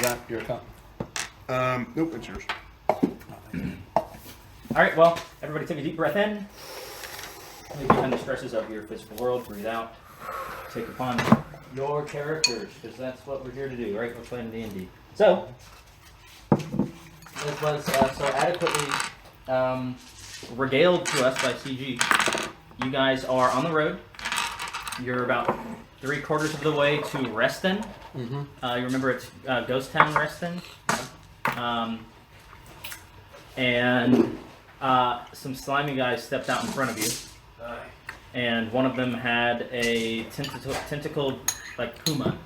that your account? Nope, it's yours. Alright, well, everybody take a deep breath in. Leave behind the stresses of your physical world. Breathe out. Take upon your characters, because that's what we're here to do, right? We're playing D&D. So, this was so adequately regaled to us by CG. You guys are on the road. You're about 3/4 of the way to Reston. Mm-hmm. You remember it's Ghost Town Reston. And some slimy guys stepped out in front of you. And one of them had a tentacled, like, puma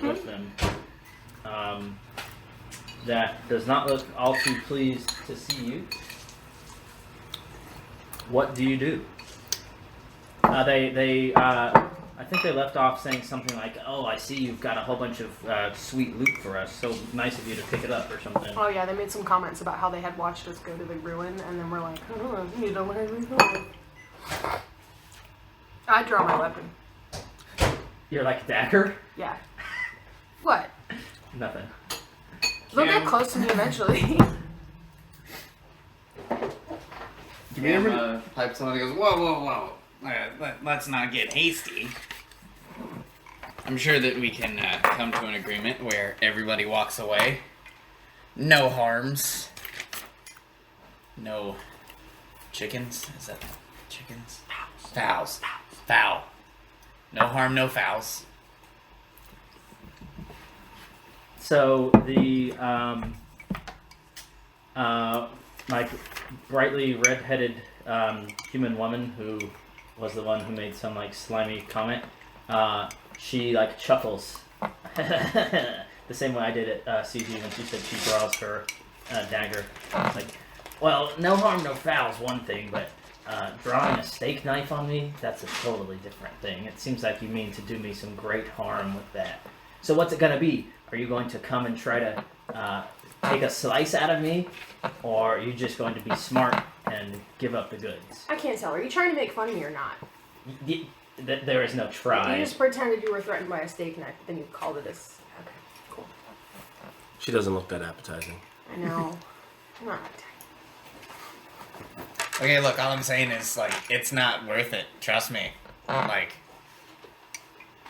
with them. That does not look all too pleased to see you. What do you do? I think they left off saying something like, "Oh, I see you've got a whole bunch of sweet loot for us. So nice of you to pick it up," or something. Oh yeah, they made some comments about how they had watched us go to the ruin, and then we're like, "Oh, we need to learn more." I draw my weapon. You're like a dagger? Yeah. What? Nothing. They'll get close to me eventually. Cam pipes on and goes, whoa, whoa, whoa. Let's not get hasty. I'm sure that we can come to an agreement where everybody walks away. No harms. No chickens? Is that chickens? Fowls. Foul. No harm, no fouls. So the like brightly red-headed human woman who was the one who made some like slimy comment. She like chuckles the same way I did at CG when she said she draws her dagger. It's like, well, no harm, no foul is one thing, but drawing a steak knife on me, that's a totally different thing. It seems like you mean to do me some great harm with that. So what's it gonna be? Are you going to come and try to take a slice out of me, or are you just going to be smart and give up the goods? I can't tell. Are you trying to make fun of me or not? There is no try. You just pretended you were threatened by a steak knife, but then you called it a... Okay, cool. She doesn't look that appetizing. I know. I'm not... Okay, look, all I'm saying is, like, it's not worth it. Trust me. Like...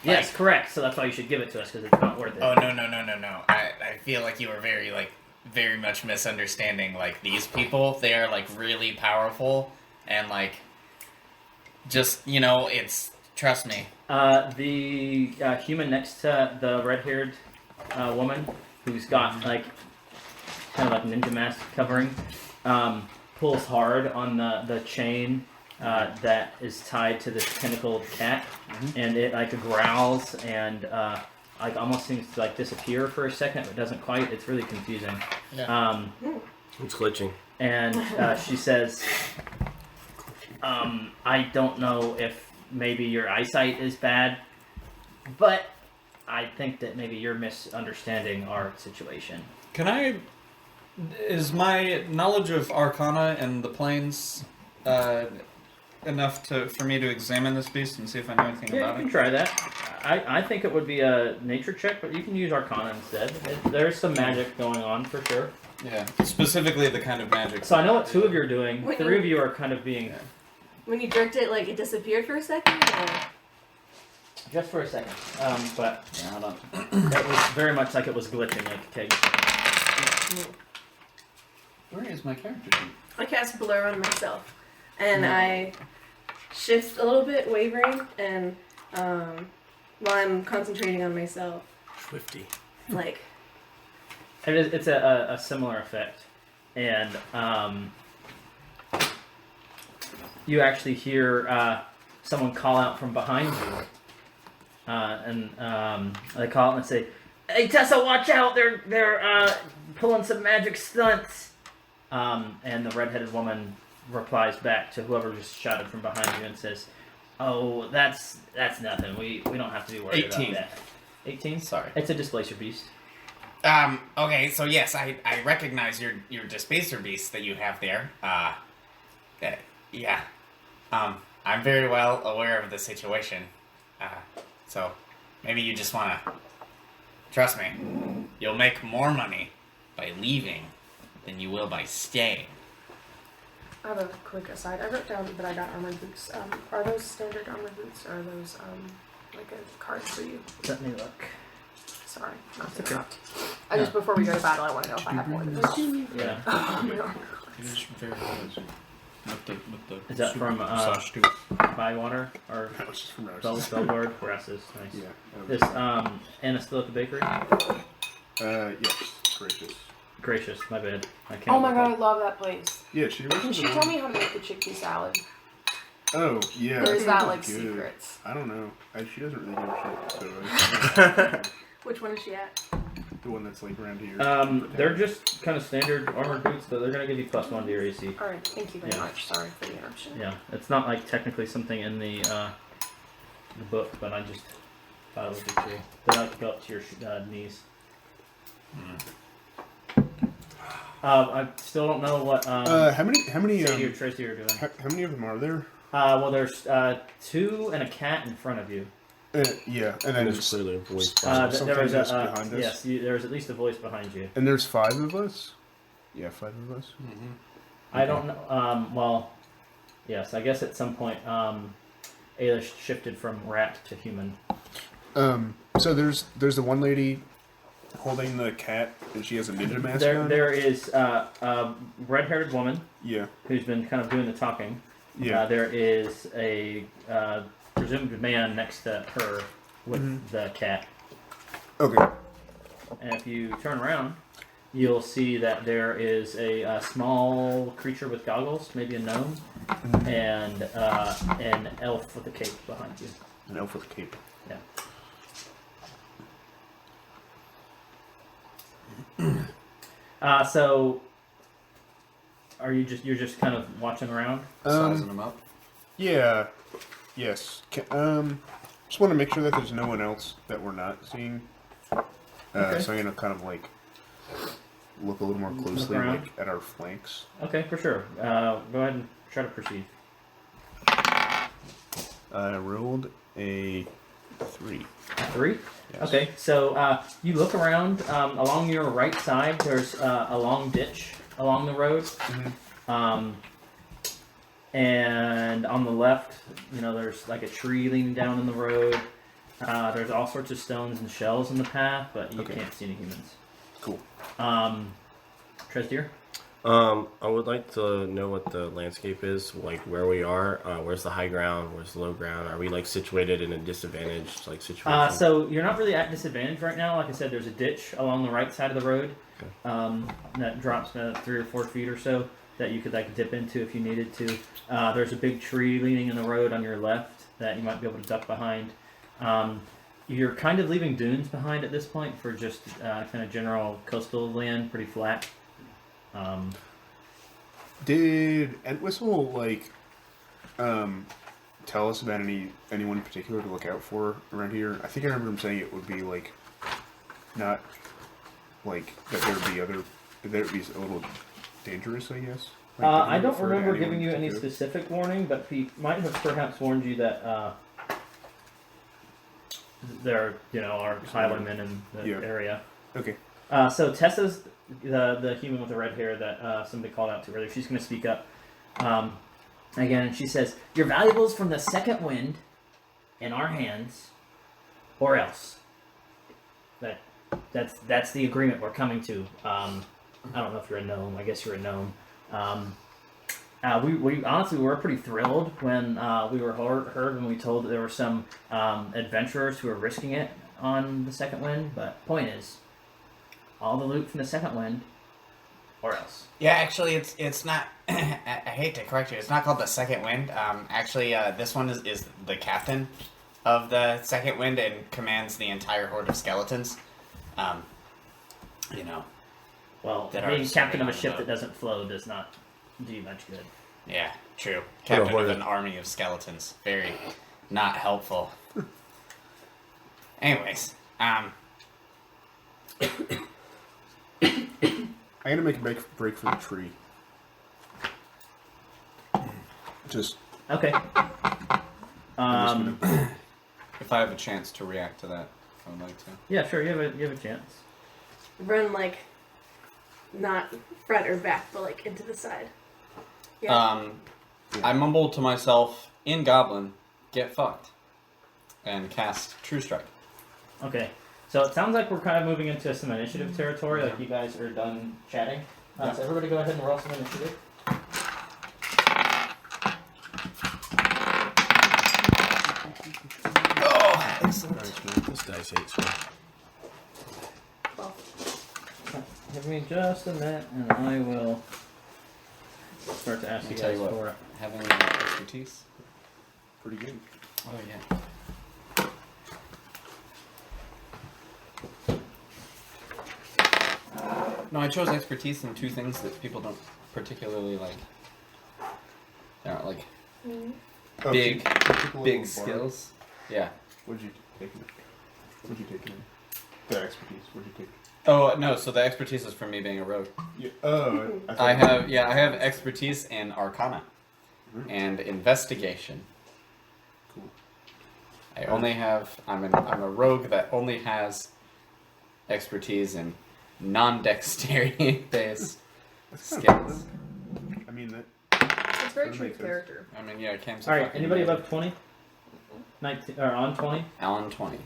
Yes, correct. So that's why you should give it to us, because it's not worth it. Oh, no. I feel like you were very much misunderstanding, like, these people. They are, like, really powerful, and, like, just, you know, it's... Trust me. The human next to the red-haired woman, who's got, like, kind of like ninja mask covering, pulls hard on the chain that is tied to this tentacled cat, and it like growls and like almost seems to like disappear for a second, but doesn't quite. It's really confusing. Yeah. It's glitching. And she says, I don't know if maybe your eyesight is bad, but I think that maybe you're misunderstanding our situation. Is my knowledge of Arcana and the planes enough for me to examine this beast and see if I know anything Yeah, about you it? can try that. I think it would be a nature check, but you can use Arcana instead. There's some magic going on for sure. Yeah, specifically the kind of magic. So I know what two of you are doing. When Three you- of you are kind of being... When you jerked it, like, it disappeared for a second? Or... Just for a second. But Yeah, hold on. it was very much like it was glitching, like, okay. Where is my character sheet? I cast Blur on myself. And I shift a little bit, wavering, and while I'm concentrating on myself, Swifty. like... It's a similar effect. And you actually hear someone call out from behind you. And they call out and say, "Hey Tessa, watch out! They're pulling some magic stunts." And the redheaded woman replies back to whoever just shouted from behind you and says, "Oh, that's nothing. We don't have to be worried 18. about that." 18? Sorry. It's a displacer beast. Okay, so yes, I recognize your displacer beast that you have there. Yeah. I'm very well aware of the situation. So maybe you just wanna trust me. You'll make more money by leaving than you will by staying. I have a quick aside. I wrote down that I got armored boots. Are those standard armored boots, or are those like a card for you? Let me look. Sorry, not to Okay. interrupt. I just before we go to battle, I want to know if I have more than this. Yeah. It is very good. With the Is that from Sash too. Bywater or That was just from Rose. Bellward? Grasses, nice. Yeah. This Anna still at the bakery? Yes. Gracious. Gracious, my bad. I can't. Oh my god, I love that place. Yeah, she was. Can she tell me how to make the chickpea salad? Oh, yeah. Or is that like Good. secrets? I don't know. She doesn't really give a shit. So Which one is she at? the one that's like around here. They're just kind of standard armored boots, but they're gonna give you +1 to your AC. Alright, thank you very Yeah. much. Sorry for the interruption. Yeah, it's not like technically something in the book, but I just thought it would be cool. They like to go up to your knees. I still don't know what how many Sadie or Tracy are doing. how many of them are there? Well, there's 2 and a cat in front of you. Yeah, and then And there's there's clearly a voice. There something was just a behind us? yes. There's at least a voice behind you. and there's 5 of us. Yeah, 5 of us. I don't know. Well, yes. I guess at some point, Ailish shifted from rat to human. So there's the one lady holding the cat, and she has a ninja mask on. There is a red-haired woman Yeah, who's been kind of doing the talking. yeah. There is a presumed man next to her with the cat. Okay. And if you turn around, you'll see that there is a small creature with goggles, maybe a gnome, and an elf with a cape behind you. An elf with a cape. Yeah. So, you're just kind of watching around? sizing them up. Yeah. Yes. Just want to make sure that there's no one else that we're not seeing. Okay. So kind of like look a little more closely, around. like at our flanks. Okay, for sure. Go ahead and try to proceed. I rolled a 3. 3? Yes. Okay, so you look around. Along your right side, there's a long ditch along the road. And on the left, there's like a tree leaning down in the road. There's all sorts of stones and shells in the path, but you Okay. can't see any humans. Cool. Trestier? I would like to know what the landscape is, like where we are. Where's the high ground? Where's the low ground? Are we like situated in a disadvantaged situation? So you're not really at disadvantage right now. Like I said, there's a ditch along the right side of the road that drops 3 or 4 feet or so that you could like dip into if you needed to. There's a big tree leaning in the road on your left that you might be able to duck behind. You're kind of leaving dunes behind at this point for just kind of general coastal land, pretty flat. Did Entwistle tell us about anyone in particular to look out for around here? I think I remember him saying it would be like not like that there'd be a little dangerous, I guess. Like, did he I don't refer to remember anyone giving you in any particular? specific warning, but he might have perhaps warned you that there are highwaymen in the Yeah. area. Okay. So Tessa's the human with the red hair that somebody called out to earlier. She's going to speak up again, and she says, "Your valuables from the second wind in our hands, or else." That's the agreement we're coming to. I don't know if you're a gnome. I guess you're a gnome. We honestly were pretty thrilled when we were heard when we told that there were some adventurers who were risking it on the second wind. But point is, all the loot from the second wind, or else. Yeah, actually, it's not. I hate to correct you. It's not called the Second Wind. Actually, this one is the captain of the Second Wind and commands the entire horde of skeletons. Well, That are being captain of a serving on ship the that doesn't flow does not do you much good. Yeah, true. Captain horde of of- an army of skeletons. Very not helpful. Anyways, I'm gonna make a break for the tree. Just Okay. I'm just gonna- If I have a chance to react to that, I would like to. Yeah, sure. You have a chance. run like not front or back, but like into the side. Yeah. I mumble to myself in Goblin, get fucked, and cast True Strike. Okay. So it sounds like we're kind of moving into some initiative territory, like you guys are done chatting. So everybody go ahead and roll some initiative. Oh, excellent. This dice hates me. Give me just a minute, and I will start to ask you Tell guys you what. for it. Having expertise. Pretty good. Oh yeah. No, I chose expertise in 2 things that people don't particularly like. They aren't like Oh, big, so you took a big level skills. Yeah. What did you take? What did you take in? The expertise. What did you take? Oh no, so the expertise is from me being a rogue. Yeah. Oh, I have expertise in Arcana Mhm. and Investigation. Cool. I only have I'm a rogue that only has expertise in non-dexterity based That's kind of skills. cool. I mean that. It's very That true makes to sense. character. I mean, yeah, Cam's a All right. fucking Anybody nerd. above 20? 19 or on 20? Alan 20.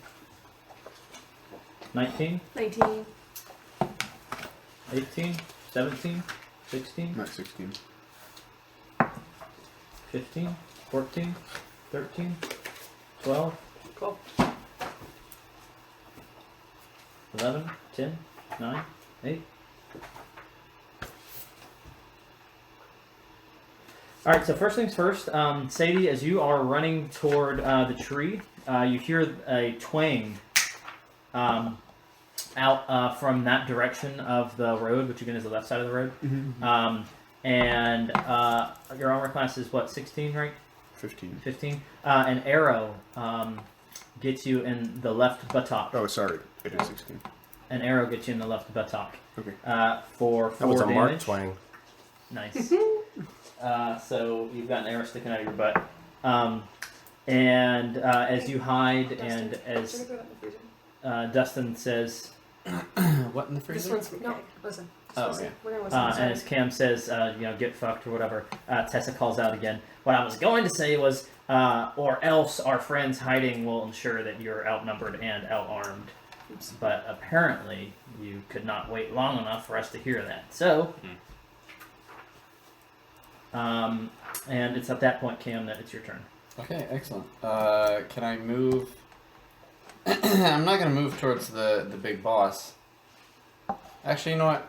19? 19. 18? 17? 16? Not 16. 15? 14? 13? 12? Cool. 11? 10? 9? 8? Alright, so first things first, Sadie, as you are running toward the tree, you hear a twang out from that direction of the road, which again is the left side of the road. And your armor class is what, 16, right? 15. 15? An arrow gets you in the left buttock. Oh, sorry. It is 16. An arrow gets you in the left buttock. Okay. For 4 That was a damage. mark twang. Nice. So you've got an arrow sticking out of your butt. And as you hide, and Should I as throw that in the freezer? Dustin says, What in the This freezer? one's from No, Keg. listen. Oh, Listen. yeah. We're gonna listen. and as Cam says, get fucked or whatever, Tessa calls out again. What I was going to say was, or else our friends hiding will ensure that you're outnumbered and outarmed. But apparently, you could not wait long enough for us to hear that. So, and it's at that point, Cam, that it's your turn. Okay, excellent. Can I move? I'm not gonna move towards the big boss. Actually, you know what?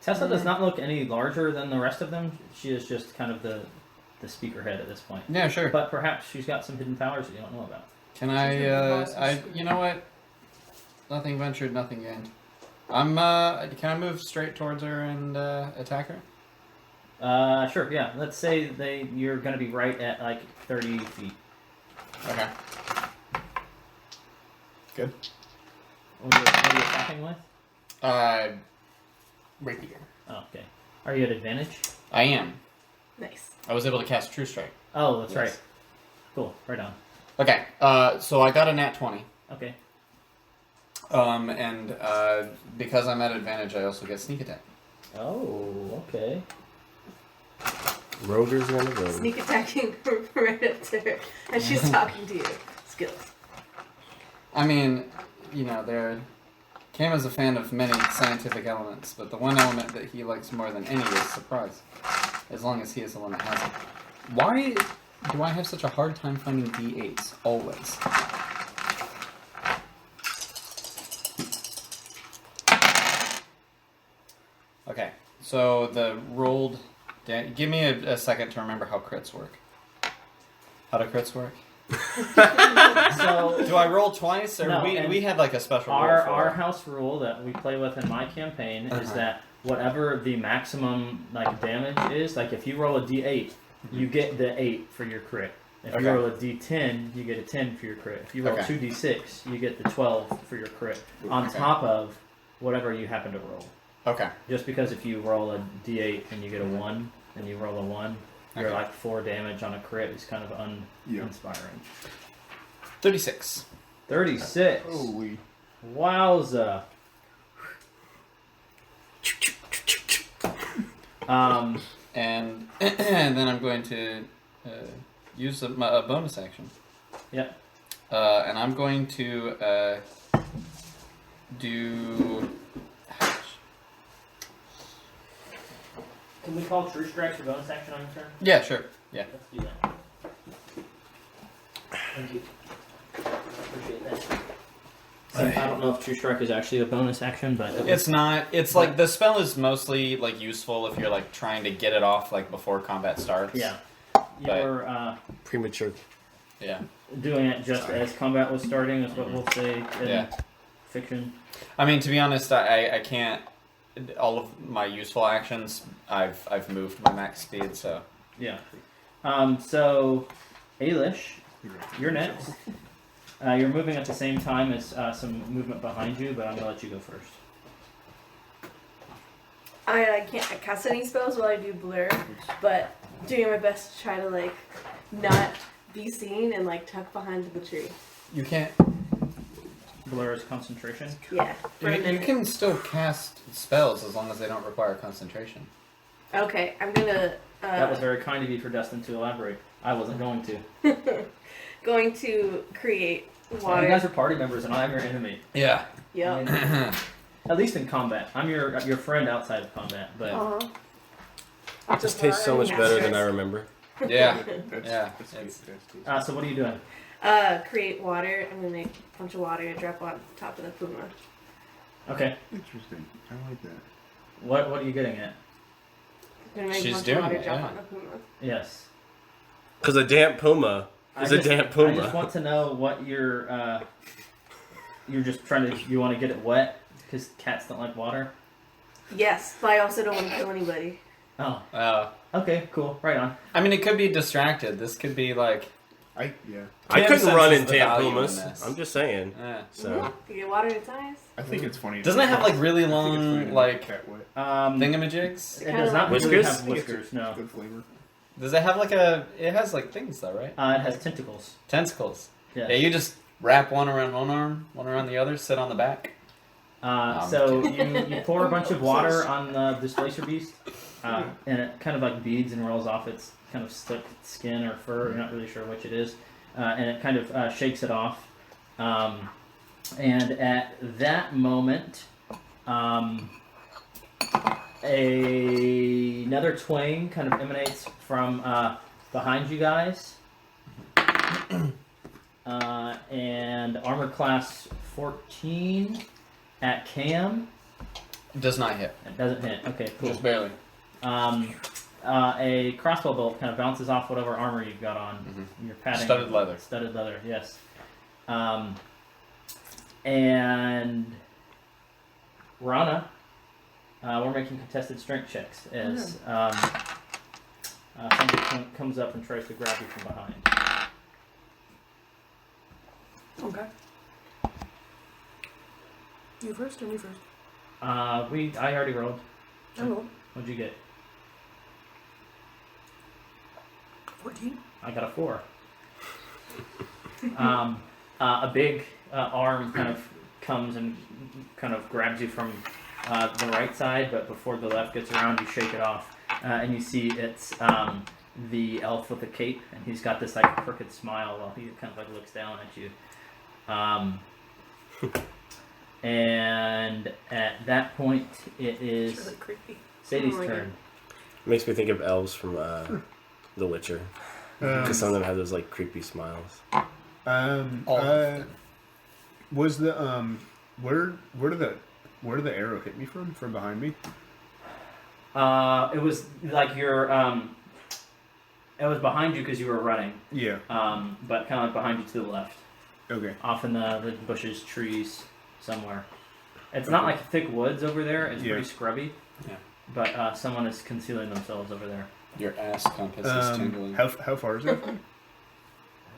Tessa does not look any larger than the rest of them. She is just kind of the speakerhead at this point. Yeah, sure. But perhaps she's got some hidden powers that you don't know about. Can you know what? Nothing ventured, nothing gained. Can I move straight towards her and attack her? Sure, yeah. Let's say you're going to be right at like 30 feet. Okay. Good. What are you attacking with? Rapier. Oh, okay. Are you at advantage? I am. Nice. I was able to cast True Strike. Oh, that's Yes. right. Cool. Right on. Okay. So I got a nat 20. Okay. And because I'm at advantage, I also get sneak attack. Oh, okay. Roguers gonna go. Sneak attacking right up to her as she's talking to you. Skills. I mean, Cam is a fan of many scientific elements, but the one element that he likes more than any is surprise. As long as he is the one that has it. Why do I have such a hard time finding D8s always? Okay, so the rolled... Give me a second to remember how crits work. How do crits work? So Do I roll twice, or No, we and had like a special roll our for our it? house rule that we play with in my campaign is Uh-huh. that whatever the maximum like damage is, like if you roll a D8, you get the 8 for your crit. If Okay. you roll a D10, you get a 10 for your crit. If you roll Okay. 2D6, you get the 12 for your crit. On Okay. top of whatever you happen to roll. Okay. Just because if you roll a D8 and you get a 1, and you roll a 1, you're Okay. like 4 damage on a crit is kind of Yeah. uninspiring. 36. 36. Holy. Wowza. And and then I'm going to use a bonus action. Yep. And I'm going to do. Can we call True Strike your bonus action on your turn? Yeah, sure. Yeah. Let's do that. Thank you. Appreciate that. I don't know if True Strike is actually a bonus action, but It's not. It's like the spell is mostly like useful if you're like trying to get it off like before combat starts. yeah. You're Premature. Yeah. doing it just as combat was starting, is what we'll say in Yeah. fiction. I mean, to be honest, I can't. All of my useful actions, I've moved my max speed, so. Yeah. So, Ailish, you're next. You're moving at the same time as some movement behind you, but I'm gonna let you go first. I can't cast any spells while I do blur, but doing my best to try to like not be seen and like tuck behind the tree. You can't. Blur's concentration. Yeah. For a You minute. can still cast spells as long as they don't require concentration. Okay, I'm gonna. That was very kind of you for Dustin to elaborate. I wasn't going to. Going to create You water. guys are party members, and I'm your enemy. Yeah. Yep. At least in combat. I'm your friend outside of combat, but It just tastes so much better than I remember. Yeah. That's, Yeah, That's, it's- that's so what are you doing? Create water. I'm gonna make a bunch of water and drop on top of the puma. Okay. interesting. I like that. What are you getting at? I'm gonna make She's a bunch doing of water it, drop yeah. on the puma. Yes. Because a damp puma is a damp I puma. just want to know what you're just trying to. You want to get it wet because cats don't like water. Yes, but I also don't want to kill anybody. Oh. Okay. Cool. Right on. I mean, it could be distracted. This could be like. Yeah. I Cam couldn't run in senses the damp value in pumas. this. I'm just saying. So You get water in its eyes. I think it's funny. Doesn't it have like really I think it's funny long to make like cat wet. thingamajigs? It Kinda does not like really whiskers? have whiskers. No. Good flavor. Does it have like a? It has like things though, right? It has tentacles. Tentacles. Yes. Yeah, you just wrap one around one arm, one around the other, sit on the back. So you pour a bunch of water on the displacer beast, and it kind of like beads and rolls off its kind of slick skin or fur. You're not really sure which it is, and it kind of shakes it off. And at that moment, another twang kind of emanates from behind you guys. And armor class 14 at Cam. Does not hit. It doesn't hit. Okay, cool. Just barely. A crossbow bolt kind of bounces off whatever armor you've got on. Your padding. Studded leather. Studded leather, yes. And Rana, we're making contested strength checks as somebody comes up and tries to grab you from behind. Okay. You first or me first? I already rolled. I rolled. What'd you get? 14. I got a 4. A big arm kind of comes and kind of grabs you from the right side, but before the left gets around, you shake it off, and you see it's the elf with the cape, and he's got this like crooked smile while he kind of like looks down at you. And at that point, it It's is really creepy. Sadie's Oh my turn. makes me think of elves from The Witcher. Because some of them have those like creepy smiles. Was the where did the arrow hit me from behind me? It was like it was behind you because you were running, Yeah. but kind of like behind you to the left, Okay. off in the bushes, trees, somewhere. It's not like thick woods over there. It's Yeah. pretty scrubby. Yeah. But someone is concealing themselves over there. Your ass compass is tingling. How far is it?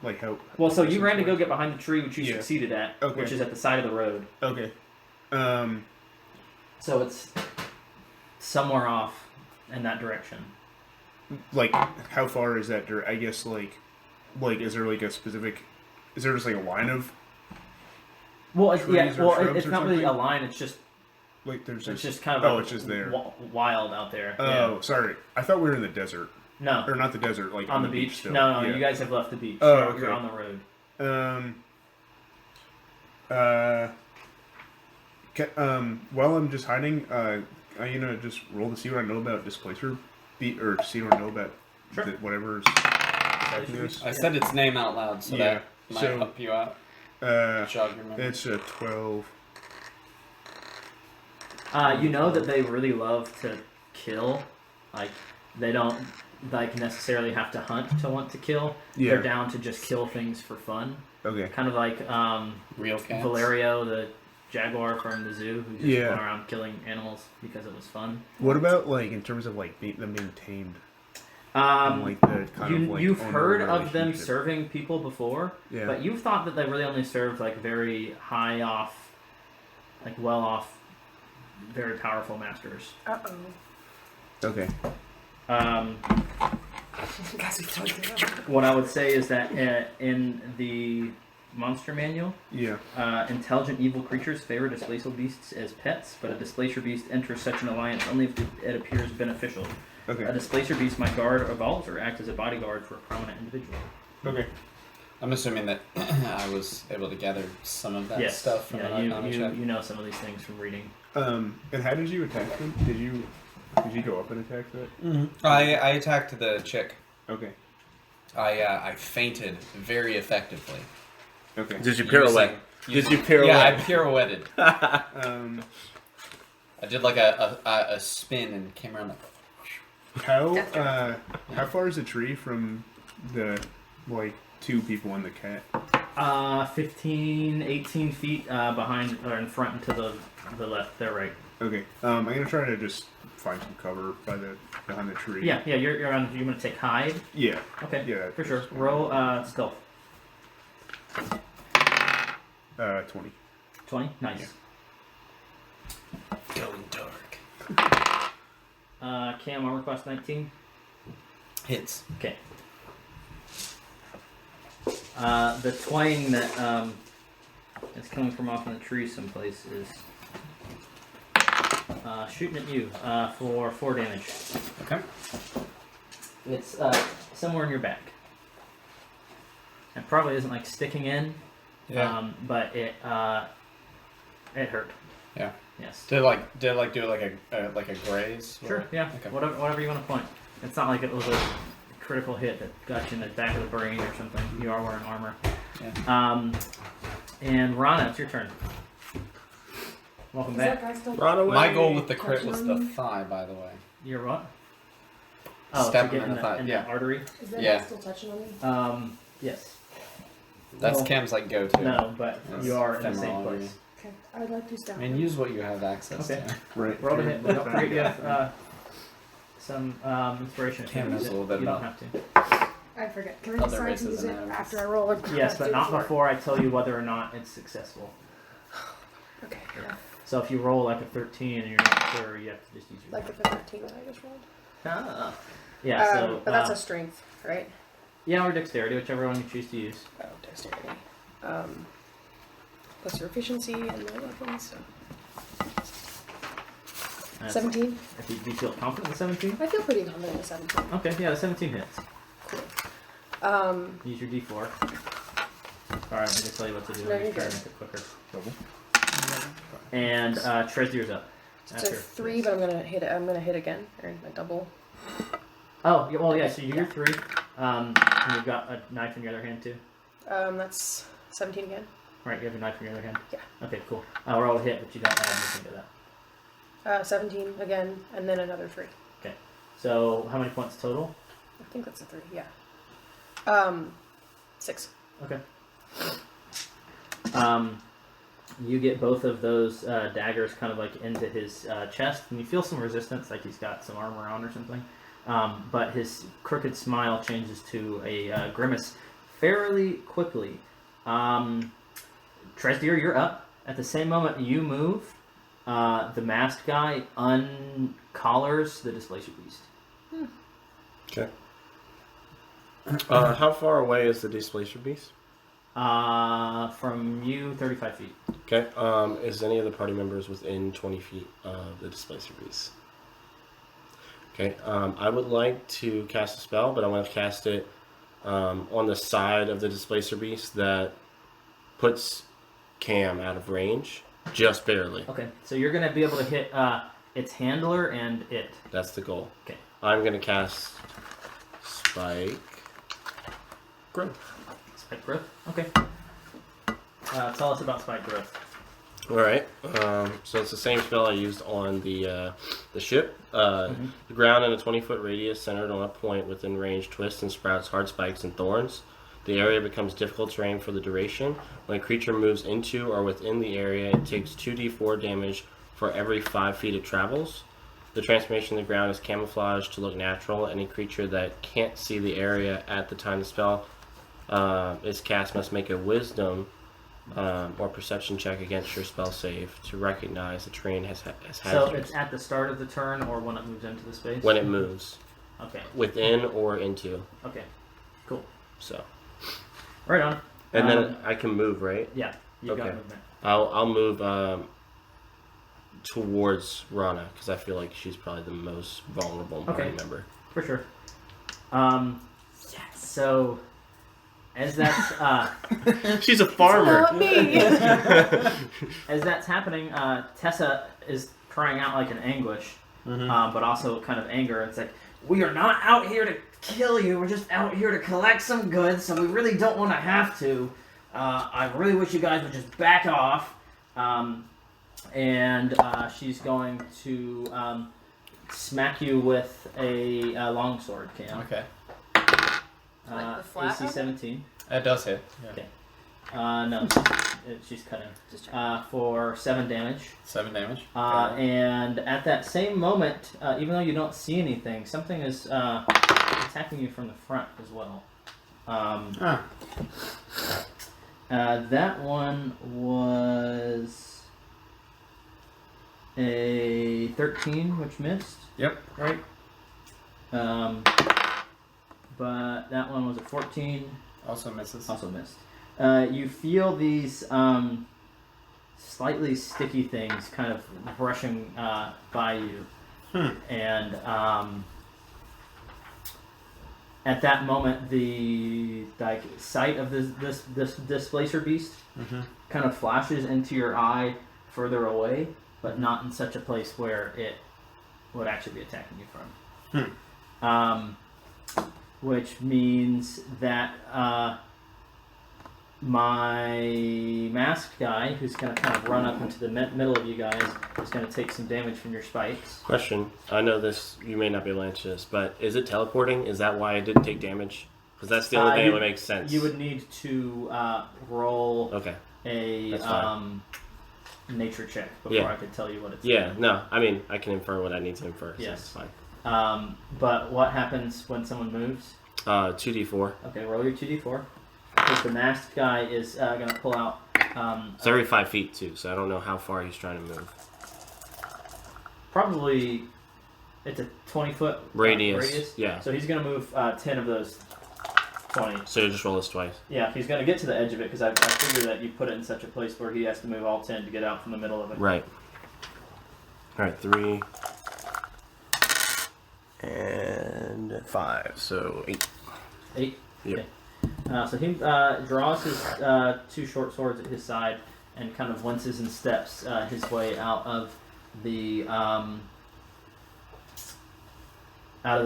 Like how? Well, so you ran to go get behind the tree, which you Yeah. succeed at, Okay. which is at the side of the road. Okay. So it's somewhere off in that direction. Like how far is that? I guess like is there like a specific? Is there just like a line of Well, it's, trees or shrubs it's or not really a something? line. It's just Like there's it's just just kind of oh, like it's just there. wild out there. Oh, Yeah. sorry. I thought we were in the desert, No, or not the desert, like on the beach. still. No, Yeah. you guys have left the beach. Oh, You're okay. on the road. While I'm just hiding, I'm gonna just roll to see what I know about Displacer, or to see what I know about Sure. whatever's attacking us. I said its name out loud, so Yeah, that might so- help you out. Jog your memory. It's a 12. You know that they really love to kill. Like they don't like necessarily have to hunt to want to kill. Yeah. They're down to just kill things for fun. Okay. Kind of like Real cats. Valerio, the jaguar from the zoo, who just Yeah. went around killing animals because it was fun. What about like in terms of like them being tamed? And, like the kind of like You've owner heard of them relationship? serving people before, Yeah. but you've thought that they really only served like very high off, like well off, very powerful masters. Uh-oh. Okay. Guys, we told you. What I would say is that in the monster manual, Yeah. intelligent evil creatures favor displacer beasts as pets, but a displacer beast enters such an alliance only if it appears beneficial. A Okay. displacer beast might guard or vault or act as a bodyguard for a prominent individual. Okay. I'm assuming that I was able to gather some of that stuff from yeah, an Arcana check. you know some of these things from reading. And how did you attack them? Did you go up and attack that? Mm-hmm. I attacked the chick. Okay. I fainted very effectively. Okay. Did you Using- pirouette? Did you pirouette? Yeah, I pirouetted. Um, I did like a spin and came around like. how far is the tree from the like two people and the cat? 15, 18 feet behind or in front and to the left, they're right. Okay. I'm gonna try to just find some cover behind the tree. Yeah, you're on. You're gonna take hide. Yeah. Okay, Yeah. for sure. Roll stealth. 20. 20, nice. Going dark. Cam armor class 19. Hits. Okay. The twang that is coming from off in the tree someplace is shooting at you for 4 damage. Okay. It's somewhere in your back. It probably isn't like sticking in, but it hurt. Yeah. Yes. Did it like do like a graze? Sure. Or- Yeah. Okay. Whatever you want to point. It's not like it was a critical hit that got you in the back of the brain or something. You are wearing armor. Yeah. And Rana, it's your turn. Welcome Is back. that guy still Run away. My goal with the crit Touching was on the me? thigh, by the way. You're what? Oh, Stab to him get in the thigh, in yeah. the artery. Is that Yeah. guy still touching on me? Yes. That's Well, Cam's like go-to. No, but That's you are in the femoral same artery. place. Okay. I'd like to stop. I mean, use what you have access Okay. to. Right. Roll to hit. Don't forget you have some inspiration. if you Cam knows use a it. little bit You don't about- have to. I forget. Can I Other decide to races use and it animals. after I roll? Or Yes, but do it not before I tell you whether or not it's successful. Okay. Yeah. So if you roll like a 13 and you're not sure, you have to just use your. Like the 13 that I just rolled. Ah. Yeah. So. But that's a strength, right? Yeah, or dexterity, whichever one you choose to use. Oh, dexterity. Plus your efficiency and my weapons. So. That's- 17. If you, do you feel confident with 17? I feel pretty confident with 17. Okay, yeah, the 17 hits. Um, Use your D4. Alright, I'm gonna tell you what to do. No, I'm you're just trying good. to make it quicker. Double. And Trezdier's up. so 3, but I'm gonna hit it. I'm gonna hit again, or a double. Oh, yeah, well, yeah, so you're 3. And you've got a knife in your other hand, too. That's 17 again. Right, you have a knife in your other hand? Yeah. Okay, cool. Roll a hit, but you don't add anything to that. 17 again, and then another 3. So, how many points total? I think that's a 3. Yeah. 6. Okay. You get both of those daggers kind of like into his chest, and you feel some resistance, like he's got some armor on or something. But his crooked smile changes to a grimace fairly quickly. Tresdier, you're up. At the same moment you move, the masked guy uncollars the displacer beast. Okay. How far away is the displacer beast? From you, 35 feet. Okay. Is any of the party members within 20 feet of the Displacer Beast? Okay. I would like to cast a spell, but I want to cast it on the side of the Displacer Beast that puts Cam out of range, just barely. Okay, so you're going to be able to hit its handler and it. That's the goal. Okay. I'm going to cast Spike Growth. Spike growth? Okay. Tell us about spike growth. All right. So it's the same spell I used on the ship. The ground in a 20-foot radius centered on a point within range twists and sprouts hard spikes and thorns. The area becomes difficult terrain for the duration. When a creature moves into or within the area, it takes 2d4 damage for every 5 feet it travels. The transformation of the ground is camouflaged to look natural. Any creature that can't see the area at the time the spell is cast must make a wisdom or perception check against your spell save to recognize the terrain has hazards. So it's at the start of the turn or when it moves into the space? When it moves. Okay. Within or into. Okay. Cool. So. Right on. And then I can move, right? Yeah. You got Okay. movement. I'll move towards Rana because I feel like she's probably the most vulnerable party member. For sure. So as that's She's a farmer. Not me. as that's happening, Tessa is crying out like in anguish, but also kind of anger. It's like, we are not out here to kill you. We're just out here to collect some goods, so we really don't want to have to. I really wish you guys would just back off. And she's going to smack you with a longsword, Cam. Okay. Like the flat AC one? 17. It does hit. Yeah. Okay. No, she's cutting. Just checking. For 7 damage. 7 damage. And at that same moment, even though you don't see anything, something is attacking you from the front as well. That one was a 13, which missed. Yep. Right? But that one was a 14. Also misses. Also missed. You feel these slightly sticky things kind of brushing by you. And at that moment, the sight of this displacer beast kind of flashes into your eye further away, but not in such a place where it would actually be attacking you from. Which means that my masked guy, who's going to kind of run up into the middle of you guys, is going to take some damage from your spikes. Question. I know this, you may not be able to answer this, but is it teleporting? Is that why I didn't take damage? Because that's the only thing that would make sense. You would need to roll Okay. a That's fine. nature check before I could tell you what it's Yeah, doing. no, I mean, I can infer what I need to infer. So Yes. it's fine. But what happens when someone moves? 2d4. Okay, roll your 2d4. Because the masked guy is going to pull out... It's every 5 feet, too, so I don't know how far he's trying to move. Probably, it's a 20-foot Radius, yeah. So he's going to move 10 of those 20. So you just roll this twice. Yeah, he's going to get to the edge of it, because I figure that you put it in such a place where he has to move all 10 to get out from the middle of it. Right. Alright, 3. And 5, so 8. 8? Yep. Okay. So he draws his 2 short swords at his side and kind of winces and steps his way out of the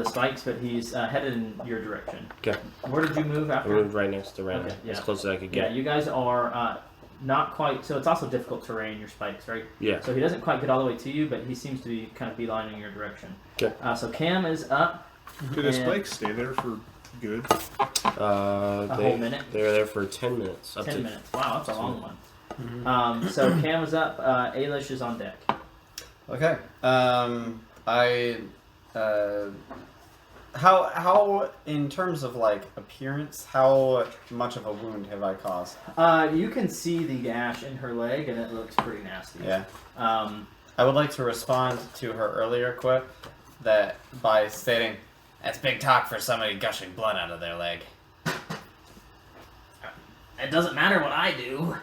spikes, but he's headed in your direction. Okay. Where did you move I after? moved right next to Rana, Okay, yeah. as close as I could Yeah, get. you guys are not quite. So it's also difficult terrain, your spikes, right? Yeah. So he doesn't quite get all the way to you, but he seems to be kind of beelining your direction. Okay. So Cam is up. Do the And- spikes stay there for good? A whole minute? They were there for 10 minutes. Up 10 to minutes. Wow, that's a long one. So Cam is up. Ailish is on deck. Okay. How in terms of like appearance, how much of a wound have I caused? You can see the gash in her leg, and it looks pretty nasty. Yeah. I would like to respond to her earlier quip that by stating, "That's big talk for somebody gushing blood out of their leg." it doesn't matter what I do.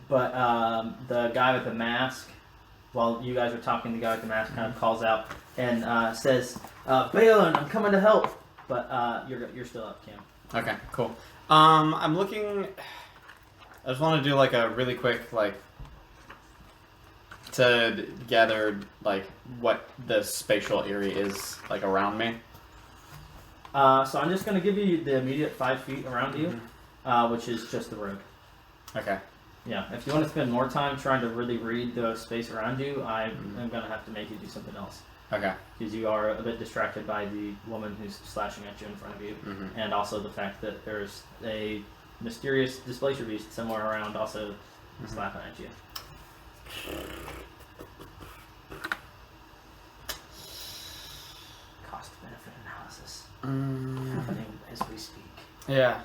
But the guy with the mask, while you guys are talking, the guy with the mask kind of calls out and says, Balin, I'm coming to help. But you're still up, Cam. Okay, cool. I'm looking. I just want to do like a really quick to gather like what the spatial area is like around me. So I'm just going to give you the immediate 5 feet around you, which is just the road. Okay. Yeah, if you want to spend more time trying to really read the space around you, I'm going to have to make you do something else. Okay. Because you are a bit distracted by the woman who's slashing at you in front of you, and also the fact that there's a mysterious displacer beast somewhere around also slapping at you. Cost-benefit analysis happening as we speak. Yeah.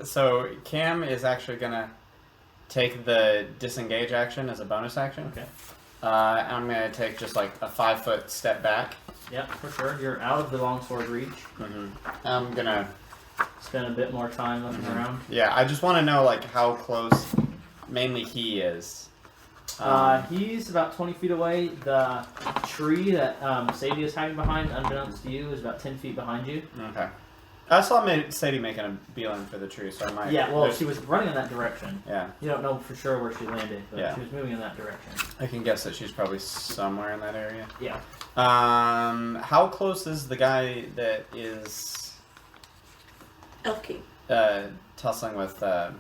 So Cam is actually gonna take the disengage action as a bonus action. Okay. I'm gonna take just like a 5-foot step back. Yep, for sure. You're out of the longsword reach. I'm gonna Spend a bit more time looking around. Yeah, I just want to know like how close, mainly he is. He's about 20 feet away. The tree that Sadie is hiding behind, unbeknownst to you, is about 10 feet behind you. Okay. I saw Sadie making a beeline for the tree, so I might. Yeah, well, she was running in that direction. Yeah. You don't know for sure where she landed, but Yeah. she was moving in that direction. I can guess that she's probably somewhere in that area. Yeah. How close is the guy that is Elf King. tussling with? Marina?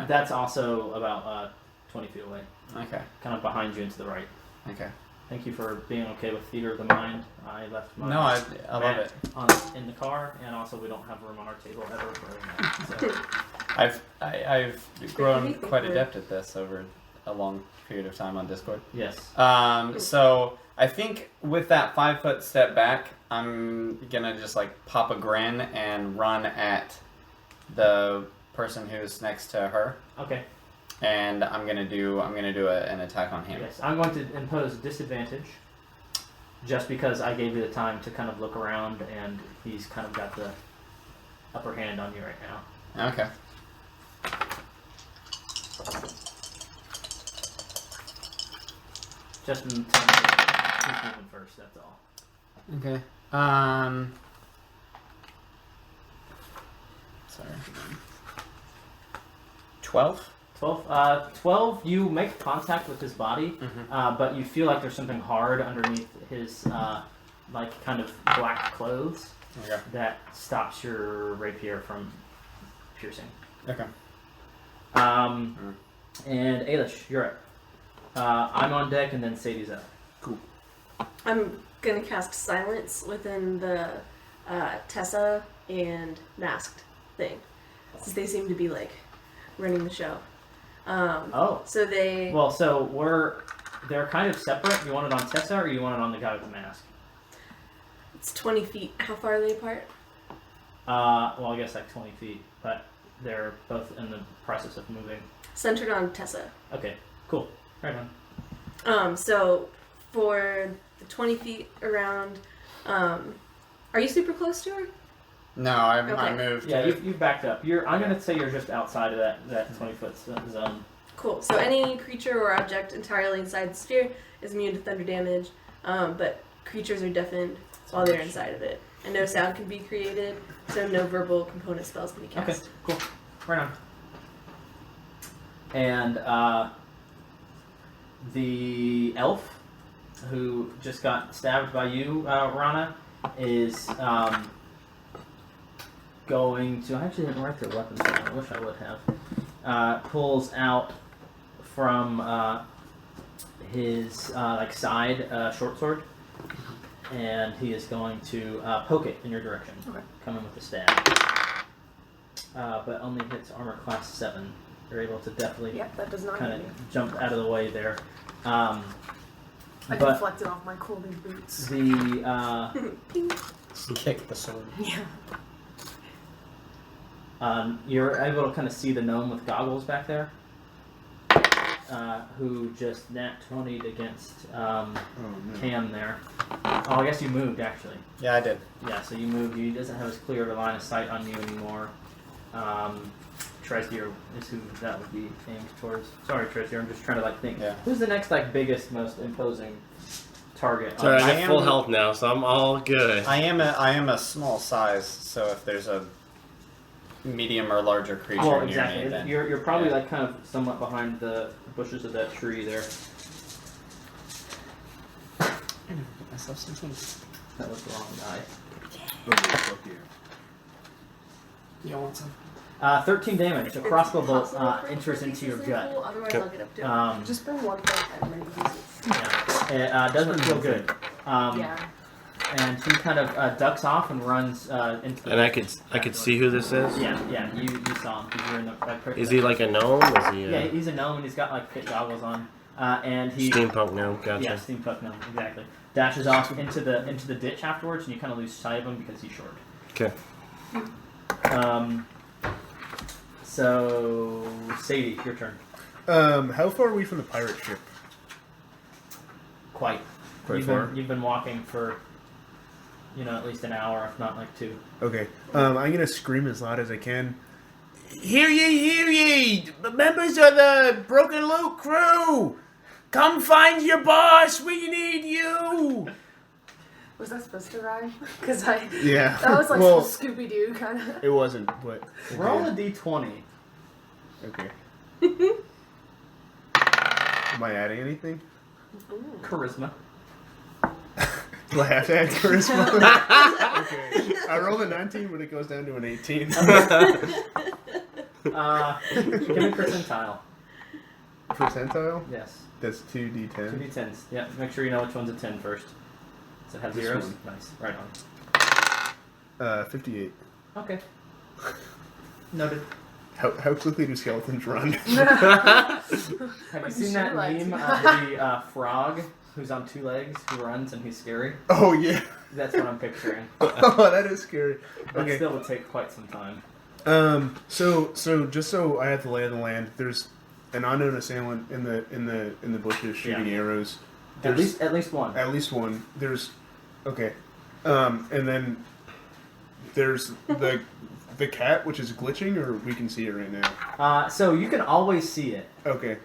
That's also about 20 feet away. Okay. Kind of behind you and to the right. Okay. Thank you for being okay with Theater of the Mind. I left my No, I love mat it. in the car, and also we don't have room on our table ever for a mat. So. I've grown anything quite for- adept at this over a long period of time on Discord. Yes. So I think with that 5-foot step back, I'm gonna just like pop a grin and run at the person who's next to her, Okay. and I'm gonna do an attack on him. Yes, I'm going to impose disadvantage just because I gave you the time to kind of look around, and he's kind of got the upper hand on you right now. Okay. Just in terms of who's moving first, that's all. Okay. Sorry. 12? 12, you make contact with his body, but you feel like there's something hard underneath his, like, kind of black clothes Okay. that stops your rapier from piercing. Okay. And Ailish, you're up. I'm on deck, and then Sadie's up. Cool. I'm gonna cast silence within the Tessa and masked thing, since they seem to be like running the show. So they. Well, so they're kind of separate. You want it on Tessa, or you want it on the guy with the mask? It's 20 feet. How far are they apart? Well, I guess like 20 feet, but they're both in the process of moving. Centered on Tessa. Okay, cool. Right on. So for the 20 feet around, are you super close to her? No, I Okay. moved. Yeah, you've backed up. I'm gonna say you're just outside of that 20-foot zone. Cool. So any creature or object entirely inside the sphere is immune to thunder damage, but creatures are deafened while they're inside of it. And no sound can be created, so no verbal component spells can be cast. Okay, cool. Right on. And the elf who just got stabbed by you, Rana, is going to. I actually didn't write their weapons down. I wish I would have. Pulls out from his like side short sword, and he is going to poke it in your direction. Okay. Coming with the stab. But only hits armor class 7. They're able to definitely Yep, that does not kind hit me. of jump out of the way there. I But deflected off my cool new boots. the Ping. Kick the sword. Yeah. you're able to kind of see the gnome with goggles back there, who just nat 20'd against Oh, no. Cam there. Oh, I guess you moved actually. Yeah, I did. Yeah, so you moved. He doesn't have as clear of a line of sight on you anymore. Trezier is who that would be aimed towards. Sorry, Trezier, I'm just trying to think. Yeah. Who's the next biggest, most imposing target? Sorry, I I have full am- health now, so I'm all good. I am a small size, so if there's a medium or larger creature Well, near exactly. me, then You're probably yeah. kind of somewhat behind the bushes of that tree there. I never get myself something. That was the wrong guy. Okay, fuck yeah. You want some? 13 damage. A crossbow bolt Possible for enters into your pieces gut. full, otherwise, I'll get up to it. Just bring one point and many pieces. Yeah. It doesn't feel good. Yeah. And he kind of ducks off and runs into the... And I could see who this is. Yeah, you saw him. Because you're in the... Is he like a gnome? Is he? Yeah, he's a gnome and he's got pit goggles on. And he... Steampunk gnome. Gotcha. Yeah, steampunk gnome, exactly. Dashes off into the ditch afterwards, and you kind of lose sight of him because he's short. Okay. So Sadie, your turn. How far are we from the pirate ship? Quite Quite far. You've been walking for, at least an hour, if not 2. Okay. I'm gonna scream as loud as I can. Hear ye! Members of the Broken Loot crew! Come find your boss! We need you! Was that supposed to rhyme? Because Yeah. that was like well, Scooby Doo kind of. it wasn't, but. it Roll a did. d20. Okay. Am I adding anything? Charisma. Do I have to add charisma? Okay. I rolled a 19, but it goes down to an 18. Give me percentile. Percentile? Yes. That's 2d10. 2d10s. Yeah, make sure you know which one's a 10 first. Does it have This zeros? one. Nice. Right on. 58. Okay. Noted. How quickly do skeletons run? Have you seen that meme of the frog who's on 2 legs who runs and he's scary? Oh, yeah. That's what I'm picturing. Oh, that is scary. That Okay. still would take quite some time. So just so I have the lay of the land, there's an unknown assailant in the bushes shooting arrows. At There's least one. at least one. There's okay. And then there's the cat, which is glitching, or we can see it right now. So you can always see it. Okay.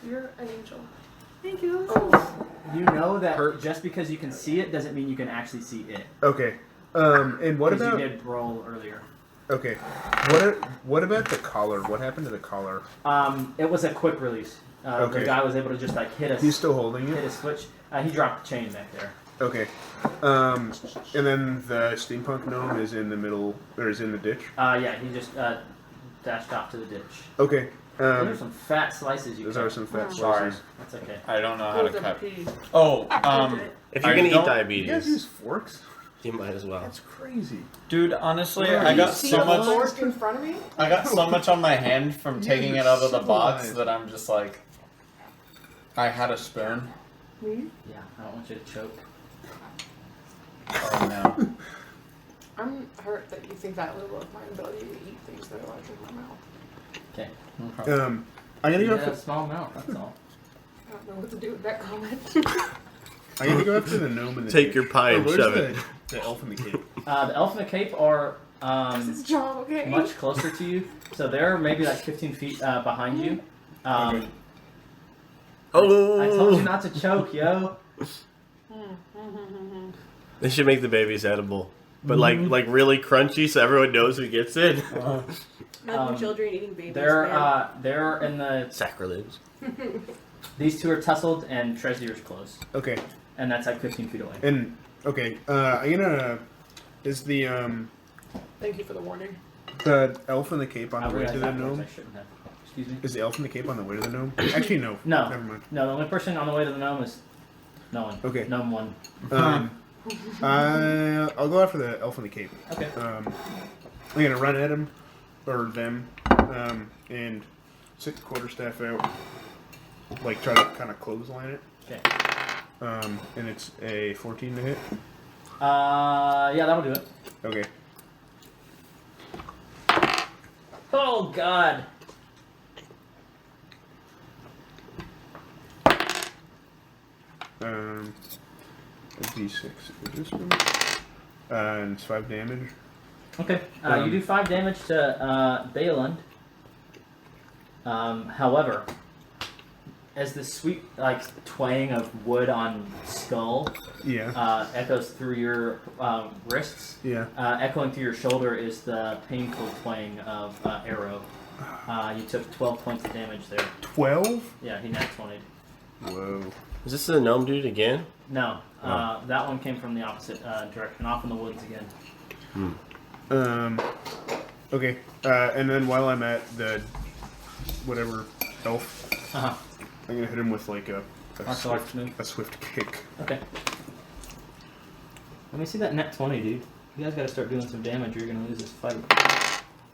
You're an angel. Thank you. Oh. You know that just because you can see it doesn't mean you can actually see it. Okay. And what 'Cause about you did roll earlier? okay? What about the collar? What happened to the collar? It was a quick release. Okay. The guy was able to just hit a He's still holding hit it. a switch. He dropped the chain back there. Okay. And then the steampunk gnome is in the middle, or is in the ditch. Yeah, he just dashed off to the ditch. Okay. Those are some fat slices you Those cut. are some fat Sorry. slices. That's okay. I don't know how to Hold cut. them pee. Oh, If you're I gonna eat don't- You guys diabetes, use forks? you might as well. That's crazy. dude, honestly, Where are I you? got See so the much. fork in front of me? I got so much on my hand from taking You're it out of the box civilized. that I'm just like. I had a spoon. Me? Yeah, I don't want you to choke. Oh no. I'm hurt that you think that little of my ability to eat things that are large in my mouth. Okay. Okay. I'm gonna You go. had a small mouth. That's all. I don't know what to do with that comment. I'm gonna go after the gnome and the Take ditch. your pie and where's shove it. The elf in the cape. The elf and the cape are Is this job okay? much closer to you, so they're maybe 15 feet behind you. Okay. Oh, I told you not to choke, yo. They should make the babies edible, but like really crunchy, so everyone knows who gets it. Imagine children eating babies. They're man. they're in the. Sacrilege. These two are tussled, and Trezier's close, Okay. and that's 15 feet away. And okay. I'm gonna. Is the Thank you for the warning. elf in the cape on I the way to realized the afterwards gnome? I shouldn't have. Excuse me. Is the elf in the cape on the way to the gnome? Actually, no. No. Never mind. No, the only person on the way to the gnome is no one. Okay. Gnome one. I'll go after the elf in the cape. Okay. I'm gonna run at him, or them, and stick the quarterstaff out, like try to kind of clothesline it. Okay. And it's a 14 to hit. Yeah, that'll do it. Okay. Oh God. a d6 for this one. And it's 5 damage. Okay. You do 5 damage to Balin. However, as the sweet twang of wood on skull echoes through your wrists, echoing through your shoulder is the painful twang of arrow. You took 12 points of damage there. 12? Yeah, he nat 20'd. Whoa. Is this the gnome dude again? No, that one came from the opposite direction, off in the woods again. Okay. And then while I'm at the whatever elf, I'm gonna hit him with like a swift kick. Okay. Let me see that net 20, dude. You guys gotta start doing some damage or you're gonna lose this fight.